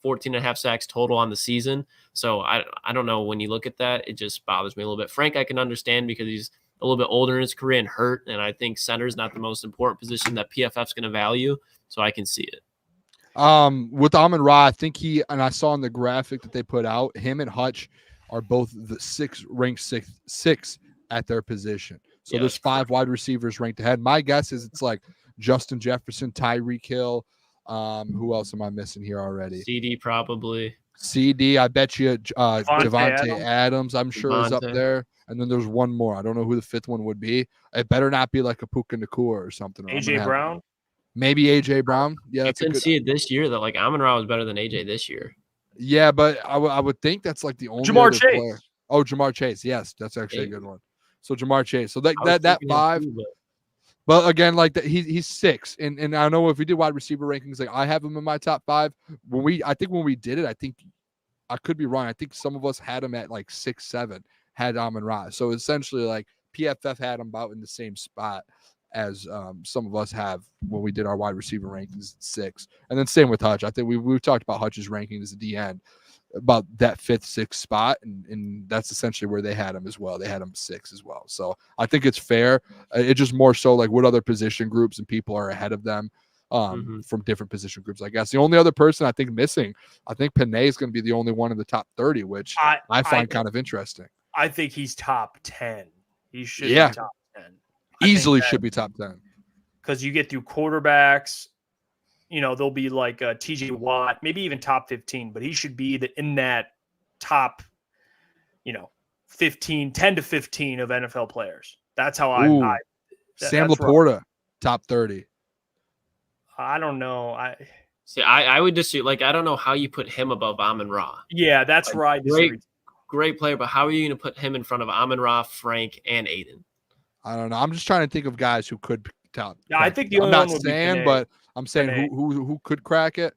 Speaker 3: 14 and a half sacks total on the season. So I don't know. When you look at that, it just bothers me a little bit. Frank, I can understand because he's a little bit older in his career and hurt, and I think center is not the most important position that PFF's going to value, so I can see it.
Speaker 2: With Amon-Ra, I think and I saw in the graphic that they put out, him and Hutch are both ranked six at their position. So there's 5 wide receivers ranked ahead. My guess is it's like Justin Jefferson, Tyreek Hill. Who else am I missing here already?
Speaker 3: CD probably.
Speaker 2: CD, I bet you Devontae Adams, I'm sure is up there. And then there's one more. I don't know who the 5th one would be. It better not be like a Puka Nacua or something.
Speaker 1: AJ Brown?
Speaker 2: Maybe AJ Brown. Yeah,
Speaker 3: I couldn't see it this year that like Amon-Ra was better than AJ this year.
Speaker 2: Yeah, but I would think that's like the only
Speaker 1: Jamar Chase.
Speaker 2: player. Oh, Jamar Chase. Yes, that's actually a good one. So Jamar Chase. So that 5. But again, like he's 6, and I know if we did wide receiver rankings, like I have him in my top 5. When we did it, I think I could be wrong. I think some of us had him at like 6, 7. Had Amon-Ra. So essentially, like PFF had him about in the same spot as some of us have when we did our wide receiver rankings at 6. And then same with Hutch. I think we talked about Hutch's rankings at the end about that 5th, 6th spot, and that's essentially where they had him as well. They had him 6 as well. So I think it's fair. It's just more so like what other position groups and people are ahead of them from different position groups. I guess the only other person I think missing, I think Panay is going to be the only one in the top 30, which I find kind of interesting.
Speaker 1: I think he's top 10. He should be top 10.
Speaker 2: Easily should be top 10.
Speaker 1: Because you get through quarterbacks, there'll be like TJ Watt, maybe even top 15, but he should be in that top, 15, 10 to 15 of NFL players. That's how
Speaker 2: Sam Laporta, top 30.
Speaker 1: I don't know.
Speaker 3: I would just like, I don't know how you put him above Amon-Ra.
Speaker 1: Yeah, that's right.
Speaker 3: Great player, but how are you going to put him in front of Amon-Ra, Frank, and Aiden?
Speaker 2: I don't know. I'm just trying to think of guys who could top.
Speaker 1: Yeah, I think the only one would be Panay.
Speaker 2: But I'm saying who could crack it.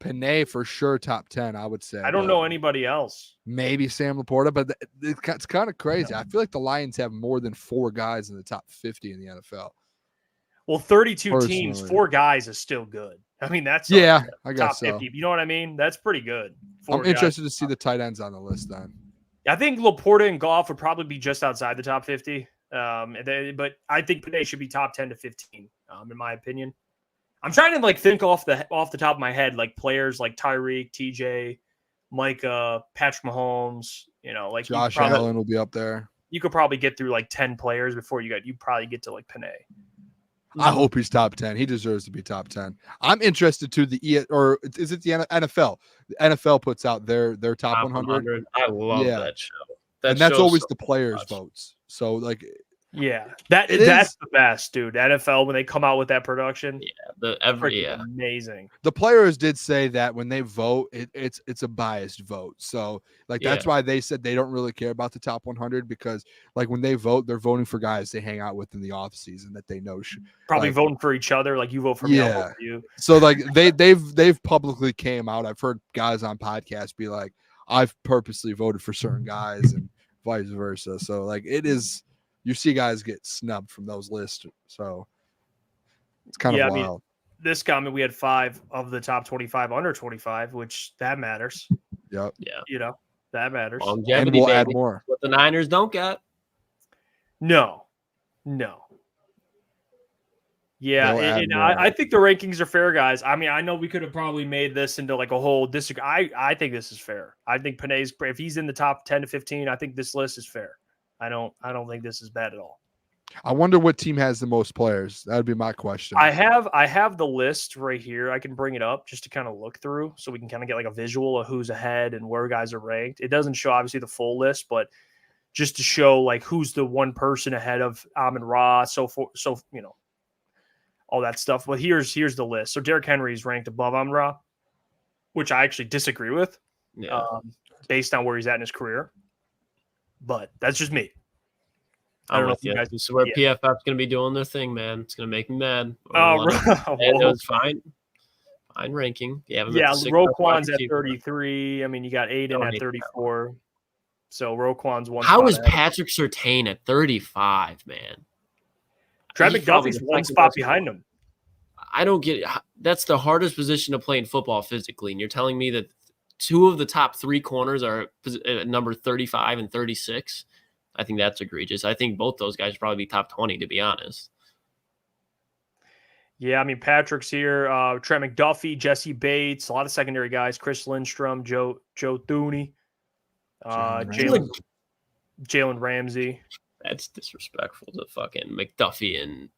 Speaker 2: Panay for sure, top 10. I would say.
Speaker 1: I don't know anybody else.
Speaker 2: Maybe Sam Laporta, but it's kind of crazy. I feel like the Lions have more than 4 guys in the top 50 in the NFL.
Speaker 1: Well, 32 teams, 4 guys is still good. I mean, that's
Speaker 2: I guess
Speaker 1: top
Speaker 2: so.
Speaker 1: 50. You know what I mean? That's pretty good.
Speaker 2: I'm interested to see the tight ends on the list then.
Speaker 1: I think Laporta and Goff would probably be just outside the top 50. But I think Panay should be top 10 to 15, in my opinion. I'm trying to think off the top of my head, like players like Tyreek, TJ, Micah, Patrick Mahomes,
Speaker 2: Josh Allen will be up there.
Speaker 1: You could probably get through like 10 players before you probably get to like Panay.
Speaker 2: I hope he's top 10. He deserves to be top 10. I'm interested to or is it the NFL? The NFL puts out their top 100.
Speaker 3: I love that show.
Speaker 2: And that's always the players' votes. So like,
Speaker 1: that's the best, dude. NFL when they come out with that production, amazing.
Speaker 2: The players did say that when they vote, it's a biased vote. So like that's why they said they don't really care about the top 100 because like when they vote, they're voting for guys they hang out with in the off season that they know
Speaker 1: probably voting for each other. Like you vote for me, I'll vote for you.
Speaker 2: So like they've publicly came out. I've heard guys on podcasts be like, I've purposely voted for certain guys and vice versa. So like it is. You see guys get snubbed from those lists, so it's kind of wild. I mean,
Speaker 1: this comment, we had 5 of the top 25 under 25, which that matters.
Speaker 2: Yep.
Speaker 3: Yeah.
Speaker 1: That matters.
Speaker 2: And we'll add more.
Speaker 3: What the Niners don't get.
Speaker 1: No. Yeah, and I think the rankings are fair, guys. I mean, I know we could have probably made this into like a whole disagree. I think this is fair. I think Panay's, if he's in the top 10 to 15, I think this list is fair. I don't think this is bad at all.
Speaker 2: I wonder what team has the most players. That would be my question.
Speaker 1: I have the list right here. I can bring it up just to kind of look through so we can kind of get like a visual of who's ahead and where guys are ranked. It doesn't show obviously the full list, but just to show like who's the one person ahead of Amon-Ra, so all that stuff. But here's the list. So Derrick Henry is ranked above Amon-Ra, which I actually disagree with, based on where he's at in his career. But that's just me. I don't know if you guys.
Speaker 3: This is where PFF's going to be doing their thing, man. It's going to make me mad. It's fine. Fine ranking.
Speaker 1: Roquan's at 33. I mean, you got Aiden at 34. So Roquan's one.
Speaker 3: How is Patrick Surtain at 35, man?
Speaker 1: Trav McDuffie's one spot behind him.
Speaker 3: I don't get it. That's the hardest position to play in football physically. And you're telling me that two of the top three corners are number 35 and 36? I think that's egregious. I think both those guys should probably be top 20, to be honest.
Speaker 1: Yeah, I mean, Patrick's here. Trent McDuffie, Jesse Bates, a lot of secondary guys. Chris Lindstrom, Joe Thuney, Jalen Ramsey.
Speaker 3: That's disrespectful to fucking McDuffie and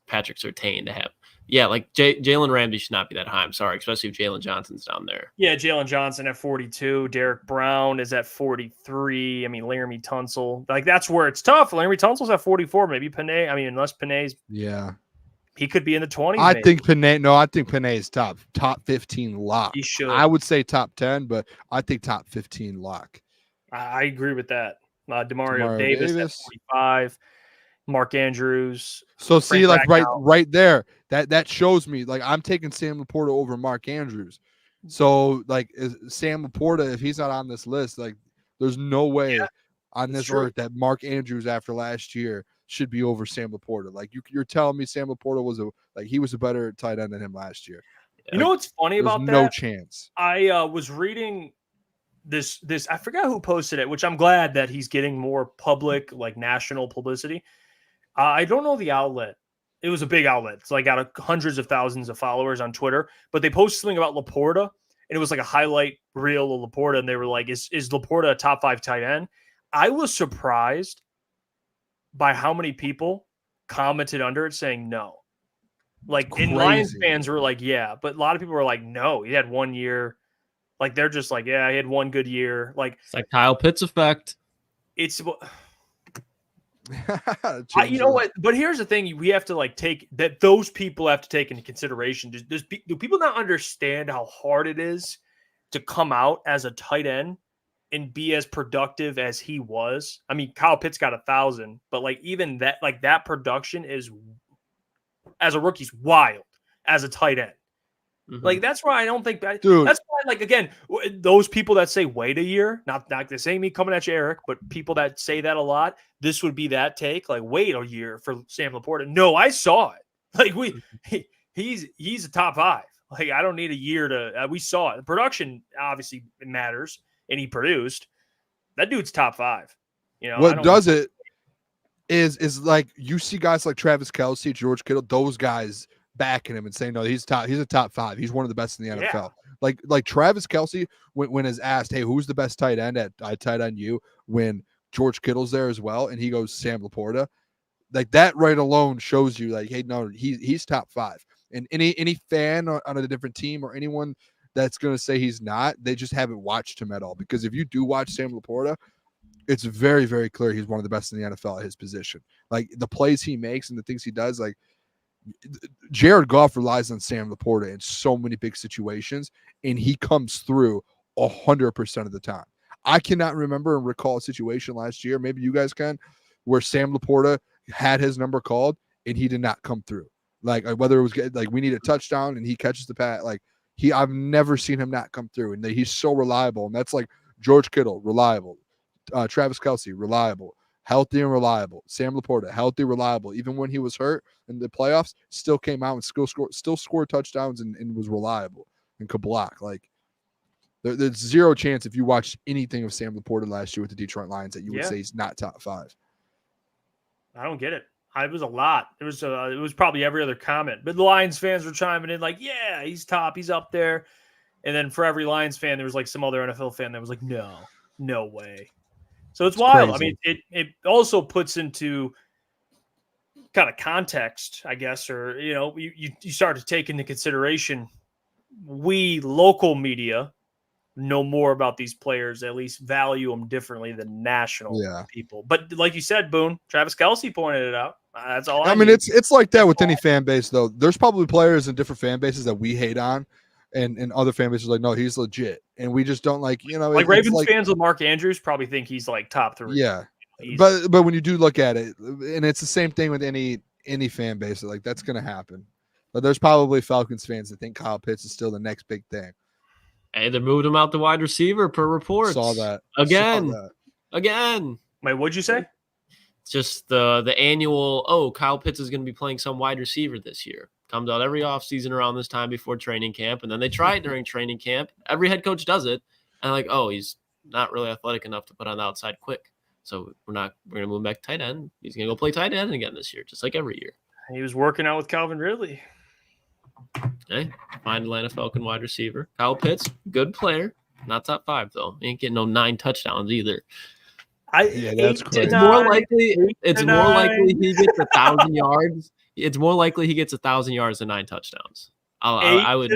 Speaker 3: Patrick Surtain to have. Yeah, like Jalen Ramsey should not be that high. I'm sorry, especially if Jalen Johnson's down there.
Speaker 1: Yeah, Jalen Johnson at 42. Derek Brown is at 43. I mean, Laramie Tunsil. Like, that's where it's tough. Laramie Tunsil's at 44. Maybe Panay. I mean, unless Panay's.
Speaker 2: Yeah.
Speaker 1: He could be in the 20s.
Speaker 2: I think Panay is top 15 lock.
Speaker 1: He should.
Speaker 2: I would say top 10, but I think top 15 lock.
Speaker 1: I agree with that. Demario Davis at 45. Mark Andrews.
Speaker 2: So see, like right there, that shows me like I'm taking Sam Laporta over Mark Andrews. So like Sam Laporta, if he's not on this list, like there's no way on this earth that Mark Andrews after last year should be over Sam Laporta. Like you're telling me Sam Laporta was a better tight end than him last year.
Speaker 1: You know what's funny about that?
Speaker 2: No chance.
Speaker 1: I was reading this I forgot who posted it, which I'm glad that he's getting more public, like national publicity. I don't know the outlet. It was a big outlet. It's like got hundreds of thousands of followers on Twitter, but they posted something about Laporta, and it was like a highlight reel of Laporta, and they were like, is Laporta a top 5 tight end? I was surprised by how many people commented under it saying no. Like, in Lions fans were like, yeah, but a lot of people were like, no, he had 1 year. Like, they're just like, yeah, he had one good year. Like,
Speaker 3: it's like Kyle Pitts effect.
Speaker 1: It's you know what? But here's the thing: we have to like take that. Those people have to take into consideration. Do people not understand how hard it is to come out as a tight end and be as productive as he was? I mean, Kyle Pitts got 1,000, but like even that, like that production is as a rookie's wild as a tight end. Mm-hmm. Like that's why I don't think that. Dude. That's why, like again, those people that say wait a year, not this ain't me coming at you, Eric, but people that say that a lot, this would be that take, like wait a year for Sam Laporta. No, I saw it. Like he's a top 5. Like I don't need a year to. We saw it. The production obviously matters, and he produced. That dude's top 5. You know
Speaker 2: what does it is like you see guys like Travis Kelce, George Kittle, those guys backing him and saying no, he's a top 5. He's one of the best in the NFL. Yeah. Like Travis Kelce when is asked, hey, who's the best tight end at tight end you when George Kittle's there as well, and he goes Sam Laporta. Like that right alone shows you like, hey, no, he's top 5. And any fan on a different team or anyone that's gonna say he's not, they just haven't watched him at all. Because if you do watch Sam Laporta, it's very, very clear he's one of the best in the NFL at his position. Like the plays he makes and the things he does, like Jared Goff relies on Sam Laporta in so many big situations, and he comes through 100% of the time. I cannot remember and recall a situation last year, maybe you guys can, where Sam Laporta had his number called and he did not come through. Like whether it was like we need a touchdown and he catches the pass, like I've never seen him not come through, and he's so reliable. And that's like George Kittle, reliable, Travis Kelce, reliable. Healthy and reliable. Sam Laporta, healthy, reliable. Even when he was hurt in the playoffs, still came out and still scored touchdowns and was reliable and could block. Like there's zero chance if you watched anything of Sam Laporta last year with the Detroit Lions that you would say he's not top 5.
Speaker 1: I don't get it. It was a lot. It was probably every other comment. But the Lions fans were chiming in like, yeah, he's top. He's up there. And then for every Lions fan, there was like some other NFL fan that was like, no way. So it's wild. Crazy. I mean, it also puts into kind of context, I guess, or, you start to take into consideration we local media know more about these players, at least value them differently than national people. But like you said, Boone, Travis Kelce pointed it out. That's all I mean,
Speaker 2: it's like that with any fan base, though. There's probably players in different fan bases that we hate on, and other fan bases are like, no, he's legit. And we just don't like,
Speaker 1: like Ravens fans with Mark Andrews probably think he's like top 3.
Speaker 2: Yeah. But when you do look at it, and it's the same thing with any fan base, like that's going to happen. But there's probably Falcons fans that think Kyle Pitts is still the next big thing.
Speaker 3: Hey, they moved him out to wide receiver per reports.
Speaker 2: Saw that.
Speaker 3: Again.
Speaker 1: Wait, what'd you say?
Speaker 3: It's just the annual, Kyle Pitts is going to be playing some wide receiver this year. Comes out every offseason around this time before training camp, and then they try it during training camp. Every head coach does it. And like, he's not really athletic enough to put on the outside quick. So we're going to move back to tight end. He's going to go play tight end again this year, just like every year.
Speaker 1: He was working out with Calvin Ridley.
Speaker 3: Hey, fine Atlanta Falcon wide receiver. Kyle Pitts, good player. Not top 5, though. Ain't getting no 9 touchdowns either.
Speaker 2: That's crazy.
Speaker 3: It's more likely he gets 1,000 yards. It's more likely he gets 1,000 yards than 9 touchdowns. I would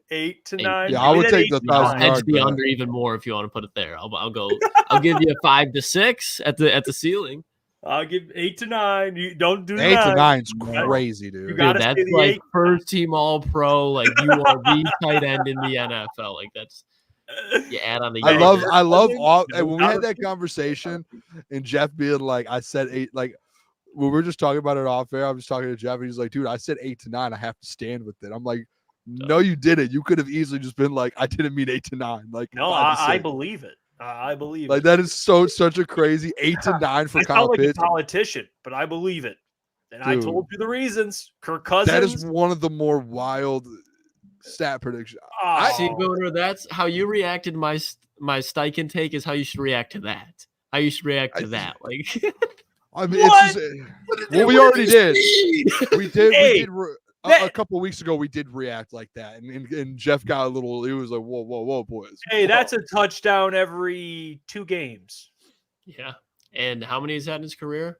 Speaker 1: 8 to 9.
Speaker 2: Yeah, I would take the 1,000 yards.
Speaker 3: I'd be under even more if you want to put it there. I'll go. I'll give you a 5 to 6 at the ceiling.
Speaker 1: I'll give 8 to 9. You don't do
Speaker 2: 8 to 9 is crazy, dude.
Speaker 3: That's like first team All Pro. Like you are the tight end in the NFL. Like that's you add on the.
Speaker 2: I love all. And when we had that conversation, and Jeff being like, I said 8. Like when we were just talking about it off air, I was talking to Jeff, and he's like, dude, I said 8 to 9. I have to stand with it. I'm like, no, you didn't. You could have easily just been like, I didn't mean 8 to 9. Like
Speaker 1: no, I believe it. I believe
Speaker 2: like
Speaker 1: it.
Speaker 2: That is such a crazy 8 to 9 for Kyle Pitts.
Speaker 1: I sound like a politician, but I believe it. And dude, I told you the reasons. Kirk Cousins.
Speaker 2: That is one of the more wild stat predictions.
Speaker 3: See, Booner, that's how you reacted. My Steichen take is how you should react to that. How you should react to that. Like,
Speaker 2: I mean, it's just, we already did. We did. A couple of weeks ago, we did react like that, and Jeff got a little. He was like, "Whoa, boys!"
Speaker 1: Hey, that's a touchdown every 2 games.
Speaker 3: Yeah, and how many he's had in his career?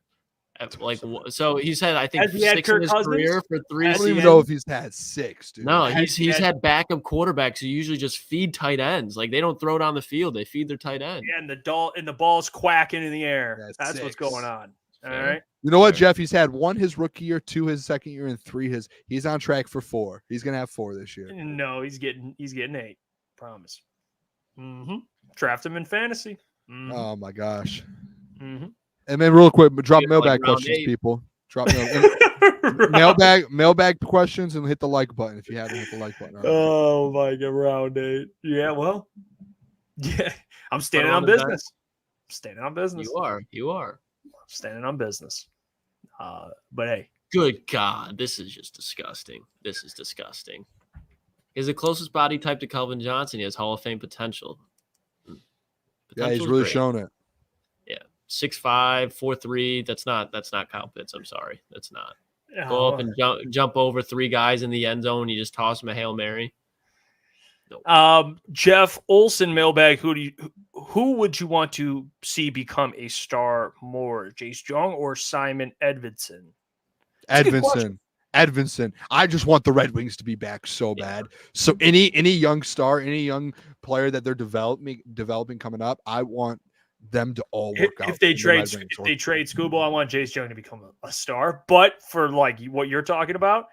Speaker 3: Like, so he's had, I think, 6 in his career for 3 seasons.
Speaker 2: I don't even know if he's had 6, dude.
Speaker 3: No, he's had backup quarterbacks who usually just feed tight ends. Like they don't throw down the field; they feed their tight end.
Speaker 1: Yeah, and the ball's quacking in the air. That's what's going on. All right.
Speaker 2: You know what, Jeff? He's had 1 his rookie year, 2 his second year, and 3 his. He's on track for 4. He's gonna have 4 this year.
Speaker 1: No, he's getting 8. Promise. Draft him in fantasy.
Speaker 2: Oh my gosh. And then real quick, drop mailbag questions, people. Drop mailbag questions and hit the like button if you haven't hit the like button.
Speaker 1: Oh my God, round 8. Yeah, well, yeah, I'm standing on business. Standing on business.
Speaker 3: You are.
Speaker 1: Standing on business. But hey.
Speaker 3: Good God, this is just disgusting. This is disgusting. He's the closest body type to Calvin Johnson. He has Hall of Fame potential.
Speaker 2: Yeah, he's really shown it.
Speaker 3: Yeah. 6'5", 4'3". That's not Kyle Pitts. I'm sorry. That's not. Go up and jump over 3 guys in the end zone. You just toss him a Hail Mary.
Speaker 1: Nope. Jeff Olson mailbag. Who would you want to see become a star more, Jace Young or Simon Edvinson?
Speaker 2: Edvinson. I just want the Red Wings to be back so bad. So any young star, any young player that they're developing coming up, I want them to all work out.
Speaker 1: If they trade Scooble, I want Jace Young to become a star. But for like what you're talking about,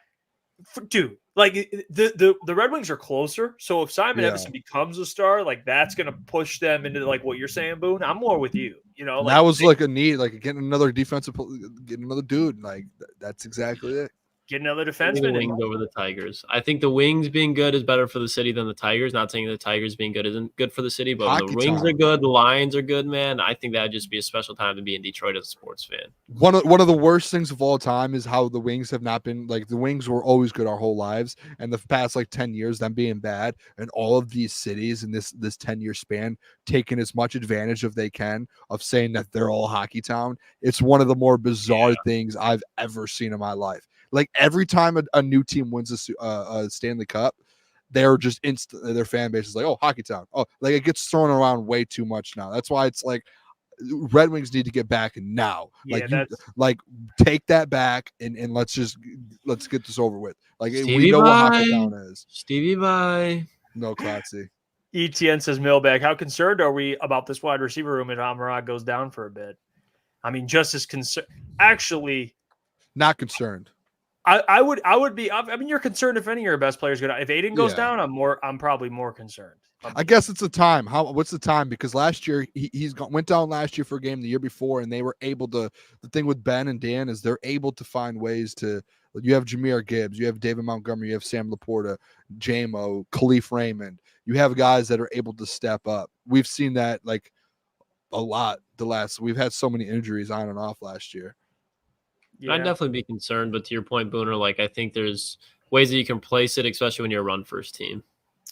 Speaker 1: dude, like the Red Wings are closer. So if Simon Edvinson becomes a star, like that's gonna push them into like what you're saying, Boone. I'm more with you. You know,
Speaker 2: that was like a need, like getting another getting another dude. Like that's exactly it.
Speaker 1: Get another defenseman.
Speaker 3: The Wings over the Tigers. I think the Wings being good is better for the city than the Tigers. Not saying the Tigers being good isn't good for the city, but the Wings are good. The Lions are good, man. I think that'd just be a special time to be in Detroit as a sports fan.
Speaker 2: One of the worst things of all time is how the Wings have not been, like the Wings were always good our whole lives, and the past like 10 years them being bad, and all of these cities in this 10-year span taking as much advantage of they can of saying that they're all hockey town. It's one of the more bizarre things I've ever seen in my life. Like every time a new team wins a Stanley Cup, they're just their fan base is like, oh, hockey town. Oh, like it gets thrown around way too much now. That's why it's like Red Wings need to get back now.
Speaker 1: Yeah,
Speaker 2: like take that back and let's get this over with. Like
Speaker 3: Stevie
Speaker 2: we know what
Speaker 3: bye.
Speaker 2: Hockey Town is.
Speaker 3: Stevie bye.
Speaker 2: No, Klotzy.
Speaker 1: ETN says Mailbag. How concerned are we about this wide receiver room if Amarad goes down for a bit? I mean, just as concerned. Actually,
Speaker 2: not concerned.
Speaker 1: I would be. I mean, you're concerned if any of your best players go down. If Aiden goes down, I'm probably more concerned.
Speaker 2: I guess it's the time. What's the time? Because last year went down last year for a game the year before, and they were able to. The thing with Ben and Dan is they're able to find ways to. You have Jahmyr Gibbs, you have David Montgomery, you have Sam Laporta, Jamo, Khalif Raymond. You have guys that are able to step up. We've seen that like a lot. We've had so many injuries on and off last year.
Speaker 3: Yeah. I'd definitely be concerned, but to your point, Booner, like I think there's ways that you can place it, especially when you're a run first team.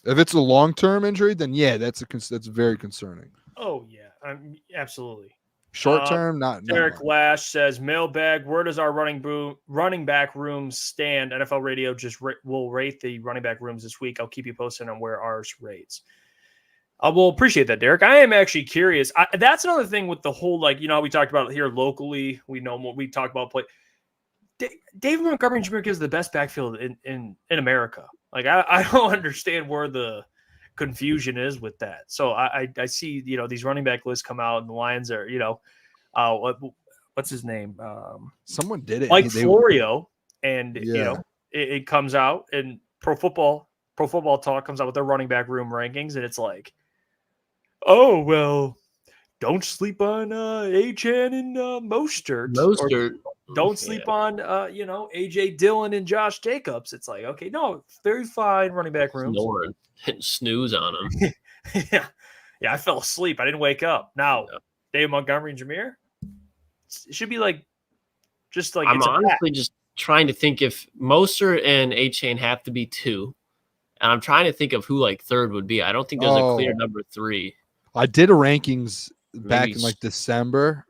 Speaker 2: If it's a long-term injury, then yeah, that's very concerning.
Speaker 1: Oh yeah, absolutely.
Speaker 2: Short-term, not.
Speaker 1: Derek Lash says, Mailbag, where does our running back rooms stand? NFL Radio will rate the running back rooms this week. I'll keep you posted on where ours rates. I will appreciate that, Derek. I am actually curious. That's another thing with the whole, like, you know, we talked about it here locally. We know what we talked about. David Montgomery and Jahmyr Gibbs is the best backfield in America. Like, I don't understand where the confusion is with that. So I see, you know, these running back lists come out and the Lions are, you know, what's his name?
Speaker 2: Someone did it.
Speaker 1: Mike Florio. And, you know, it comes out and Pro Football Talk comes out with their running back room rankings. And it's like, oh, well, don't sleep on Achane and Mostert. Don't sleep on, you know, A.J. Dillon and Josh Jacobs. It's like, okay, no, very fine running back rooms.
Speaker 3: Snoring, hitting snooze on him.
Speaker 1: Yeah, I fell asleep. I didn't wake up. Now, David Montgomery and Jahmyr, it should be like, just like,
Speaker 3: I'm honestly just trying to think if Mostert and Achane have to be 2. And I'm trying to think of who like 3rd would be. I don't think there's a clear number 3.
Speaker 2: I did a rankings back in like December.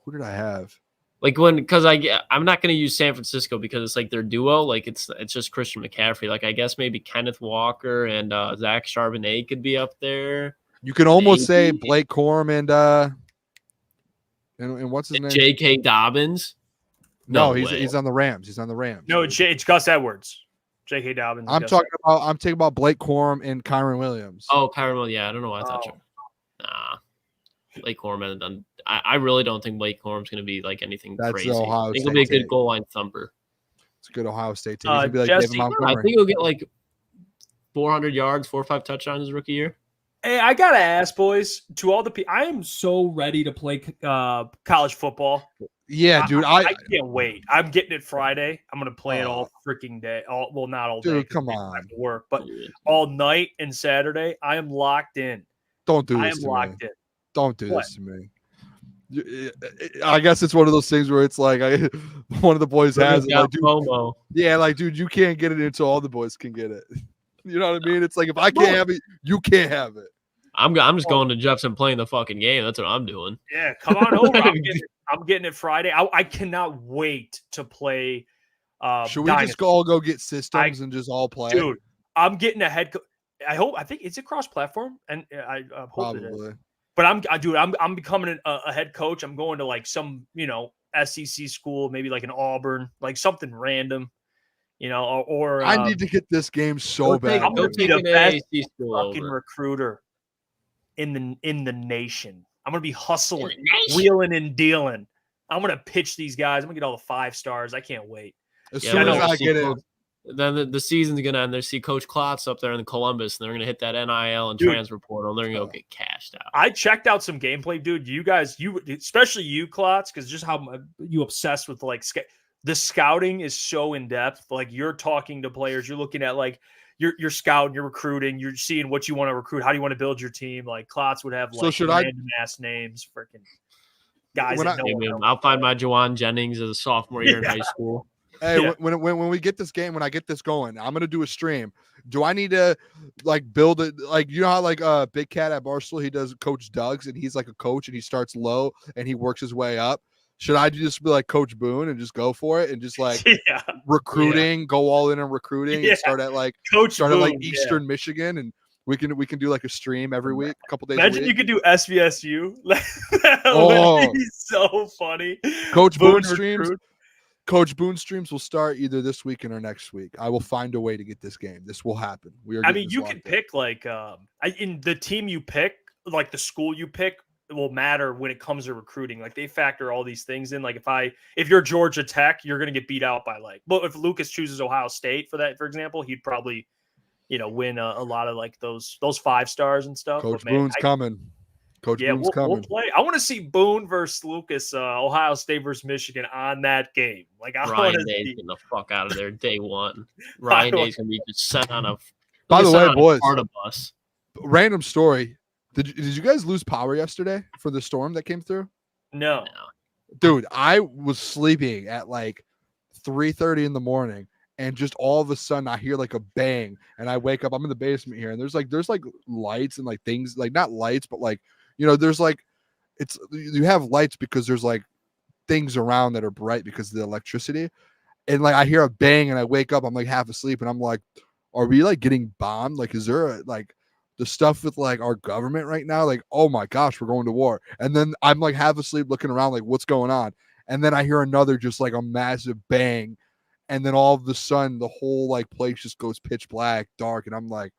Speaker 2: Who did I have?
Speaker 3: Like because I'm not going to use San Francisco because it's like their duo. Like it's just Christian McCaffrey. Like I guess maybe Kenneth Walker and Zach Charbonnet could be up there.
Speaker 2: You can almost say Blake Corum and what's his name?
Speaker 3: J.K. Dobbins.
Speaker 2: No, he's on the Rams. He's on the Rams.
Speaker 1: No, it's Gus Edwards. J.K. Dobbins.
Speaker 2: I'm talking about Blake Corum and Kyron Williams.
Speaker 3: Oh, Kyron Williams. Yeah, I don't know why I thought you. Nah. Blake Corum hasn't done. I really don't think Blake Corum's going to be like anything crazy. I think he'll be a good goal line thumper.
Speaker 2: It's a good Ohio State team. He's gonna be like David Montgomery.
Speaker 3: I think he'll get like 400 yards, 4 or 5 touchdowns his rookie year.
Speaker 1: Hey, I gotta ask, boys, to all the people, I am so ready to play college football.
Speaker 2: Yeah, dude,
Speaker 1: I can't wait. I'm getting it Friday. I'm gonna play it all freaking day. Not all day.
Speaker 2: Dude, come on.
Speaker 1: I have to work, but all night and Saturday, I am locked in.
Speaker 2: Don't do this.
Speaker 1: I am locked in.
Speaker 2: Don't do this to me. I guess it's one of those things where it's like one of the boys has it. Like, dude, yeah, like, dude, you can't get it until all the boys can get it. You know what I mean? It's like if I can't have it, you can't have it.
Speaker 3: I'm just going to Jefferson playing the fucking game. That's what I'm doing.
Speaker 1: Yeah, come on over. I'm getting it Friday. I cannot wait to play.
Speaker 2: Should we just all go get systems and just all play?
Speaker 1: Dude, I'm getting a head coach. I think it's a cross-platform, and I hope it is. But I'm becoming a head coach. I'm going to like some, you know, SEC school, maybe like an Auburn, like something random, you know, or
Speaker 2: I need to get this game so bad.
Speaker 1: I'm going to be the best fucking recruiter in the nation. I'm going to be hustling, wheeling and dealing. I'm going to pitch these guys. I'm going to get all the 5 stars. I can't wait.
Speaker 2: As soon as I get it.
Speaker 3: Then the season's going to end. They see Coach Klotz up there in Columbus, and they're going to hit that NIL and transfer portal, and they're going to go get cashed out.
Speaker 1: I checked out some gameplay, dude. You guys, especially you, Klotz, because just how you obsessed with like the scouting is so in depth. Like you're talking to players, you're looking at like you're scouting, you're recruiting, you're seeing what you want to recruit, how do you want to build your team. Like Klotz would have like random ass names, freaking guys.
Speaker 3: I'll find my Juwan Jennings as a sophomore year in high school.
Speaker 2: Hey, when we get this game, when I get this going, I'm gonna do a stream. Do I need to like build it? Like, you know how like Big Cat at Barstool, he does Coach Doug's, and he's like a coach, and he starts low and he works his way up. Should I just be like Coach Boone and just go for it and just like recruiting, go all in on recruiting, and start at like Eastern Michigan and We can do like a stream every week, a couple days.
Speaker 1: Imagine
Speaker 2: a week.
Speaker 1: you could do SVSU. That
Speaker 2: Oh,
Speaker 1: would be so funny.
Speaker 2: Coach Boone
Speaker 1: recruit.
Speaker 2: streams. Coach Boone streams will start either this weekend or next week. I will find a way to get this game. This will happen.
Speaker 1: I mean, you can pick like in the team you pick, like the school you pick will matter when it comes to recruiting. Like they factor all these things in. Like if you're Georgia Tech, you're going to get beat out by well, if Lukas chooses Ohio State for example, he'd probably, win a lot of like those 5 stars and stuff.
Speaker 2: Coach Boone's coming. Coach Boone's coming.
Speaker 1: We'll play. I want to see Boone versus Lukas, Ohio State versus Michigan on that game. Like
Speaker 3: Ryan Day's getting the fuck out of there day one. Ryan Day's gonna be just sent on a.
Speaker 2: By the way, boys,
Speaker 3: bus.
Speaker 2: Random story. Did you guys lose power yesterday for the storm that came through?
Speaker 1: No.
Speaker 2: Dude, I was sleeping at like 3:30 in the morning, and just all of a sudden I hear like a bang, and I wake up. I'm in the basement here, and there's like lights and like things, like not lights, but like there's like you have lights because there's like things around that are bright because of the electricity, and like I hear a bang, and I wake up. I'm like half asleep, and I'm like, are we like getting bombed? Like, is there like the stuff with like our government right now? Like, oh my gosh, we're going to war. And then I'm like half asleep looking around like, what's going on? And then I hear another just like a massive bang. And then all of a sudden the whole like place just goes pitch black, dark. And I'm like,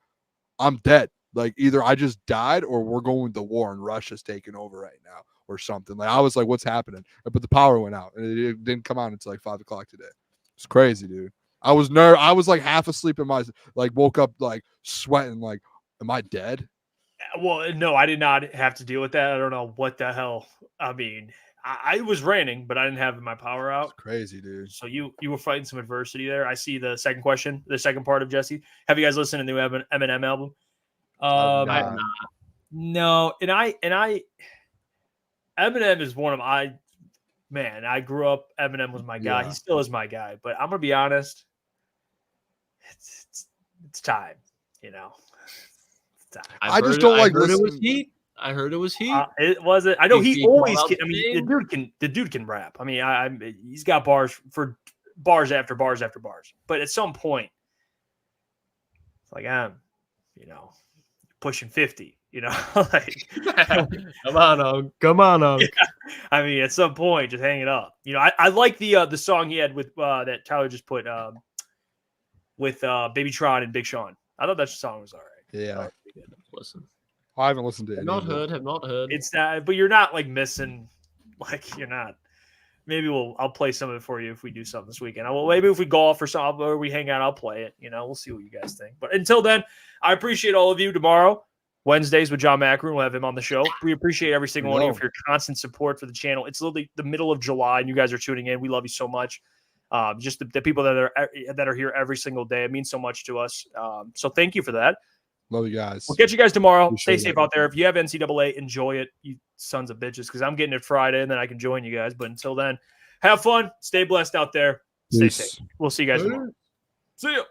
Speaker 2: I'm dead. Like either I just died or we're going to war and Russia's taking over right now or something. Like I was like, what's happening? But the power went out and it didn't come on until like 5 o'clock today. It's crazy, dude. I was like half asleep in my, like woke up like sweating, like, am I dead?
Speaker 1: Well, no, I did not have to deal with that. I don't know what the hell. I mean, I was raining, but I didn't have my power out.
Speaker 2: It's crazy, dude.
Speaker 1: So you were fighting some adversity there. I see the second question, the second part of Jesse. Have you guys listened to the new Eminem album? No, and I Eminem is one of I grew up. Eminem was my guy. Yeah. He still is my guy. But I'm gonna be honest. It's time,
Speaker 2: I just don't like listening.
Speaker 3: It was heat. I heard it was heat.
Speaker 1: It wasn't. I know he always can. I mean, the dude can rap. I mean, he's got bars for bars after bars after bars. But at some point, it's like pushing 50. Like
Speaker 3: come on.
Speaker 1: Yeah. I mean, at some point, just hang it up. I like the song he had with that Tyler just put with Baby Tron and Big Sean. I thought that song was all right.
Speaker 2: Yeah.
Speaker 3: Listen.
Speaker 2: I haven't listened to it.
Speaker 3: Have not heard.
Speaker 1: It's not, but you're not like missing. Like you're not. Maybe I'll play some of it for you if we do something this weekend. Maybe if we golf or something or we hang out, I'll play it. We'll see what you guys think. But until then, I appreciate all of you. Tomorrow, Wednesdays with John Macron, we'll have him on the show. We appreciate every single one of you for your constant support for the channel. It's literally the middle of July, and you guys are tuning in. We love you so much. Just the people that are here every single day. It means so much to us. So thank you for that.
Speaker 2: Love you guys.
Speaker 1: We'll catch you guys tomorrow. Stay safe out there. If you have NCAA, enjoy it, you sons of bitches, because I'm getting it Friday, and then I can join you guys. But until then, have fun. Stay blessed out there. Stay safe. We'll see you guys tomorrow. See ya.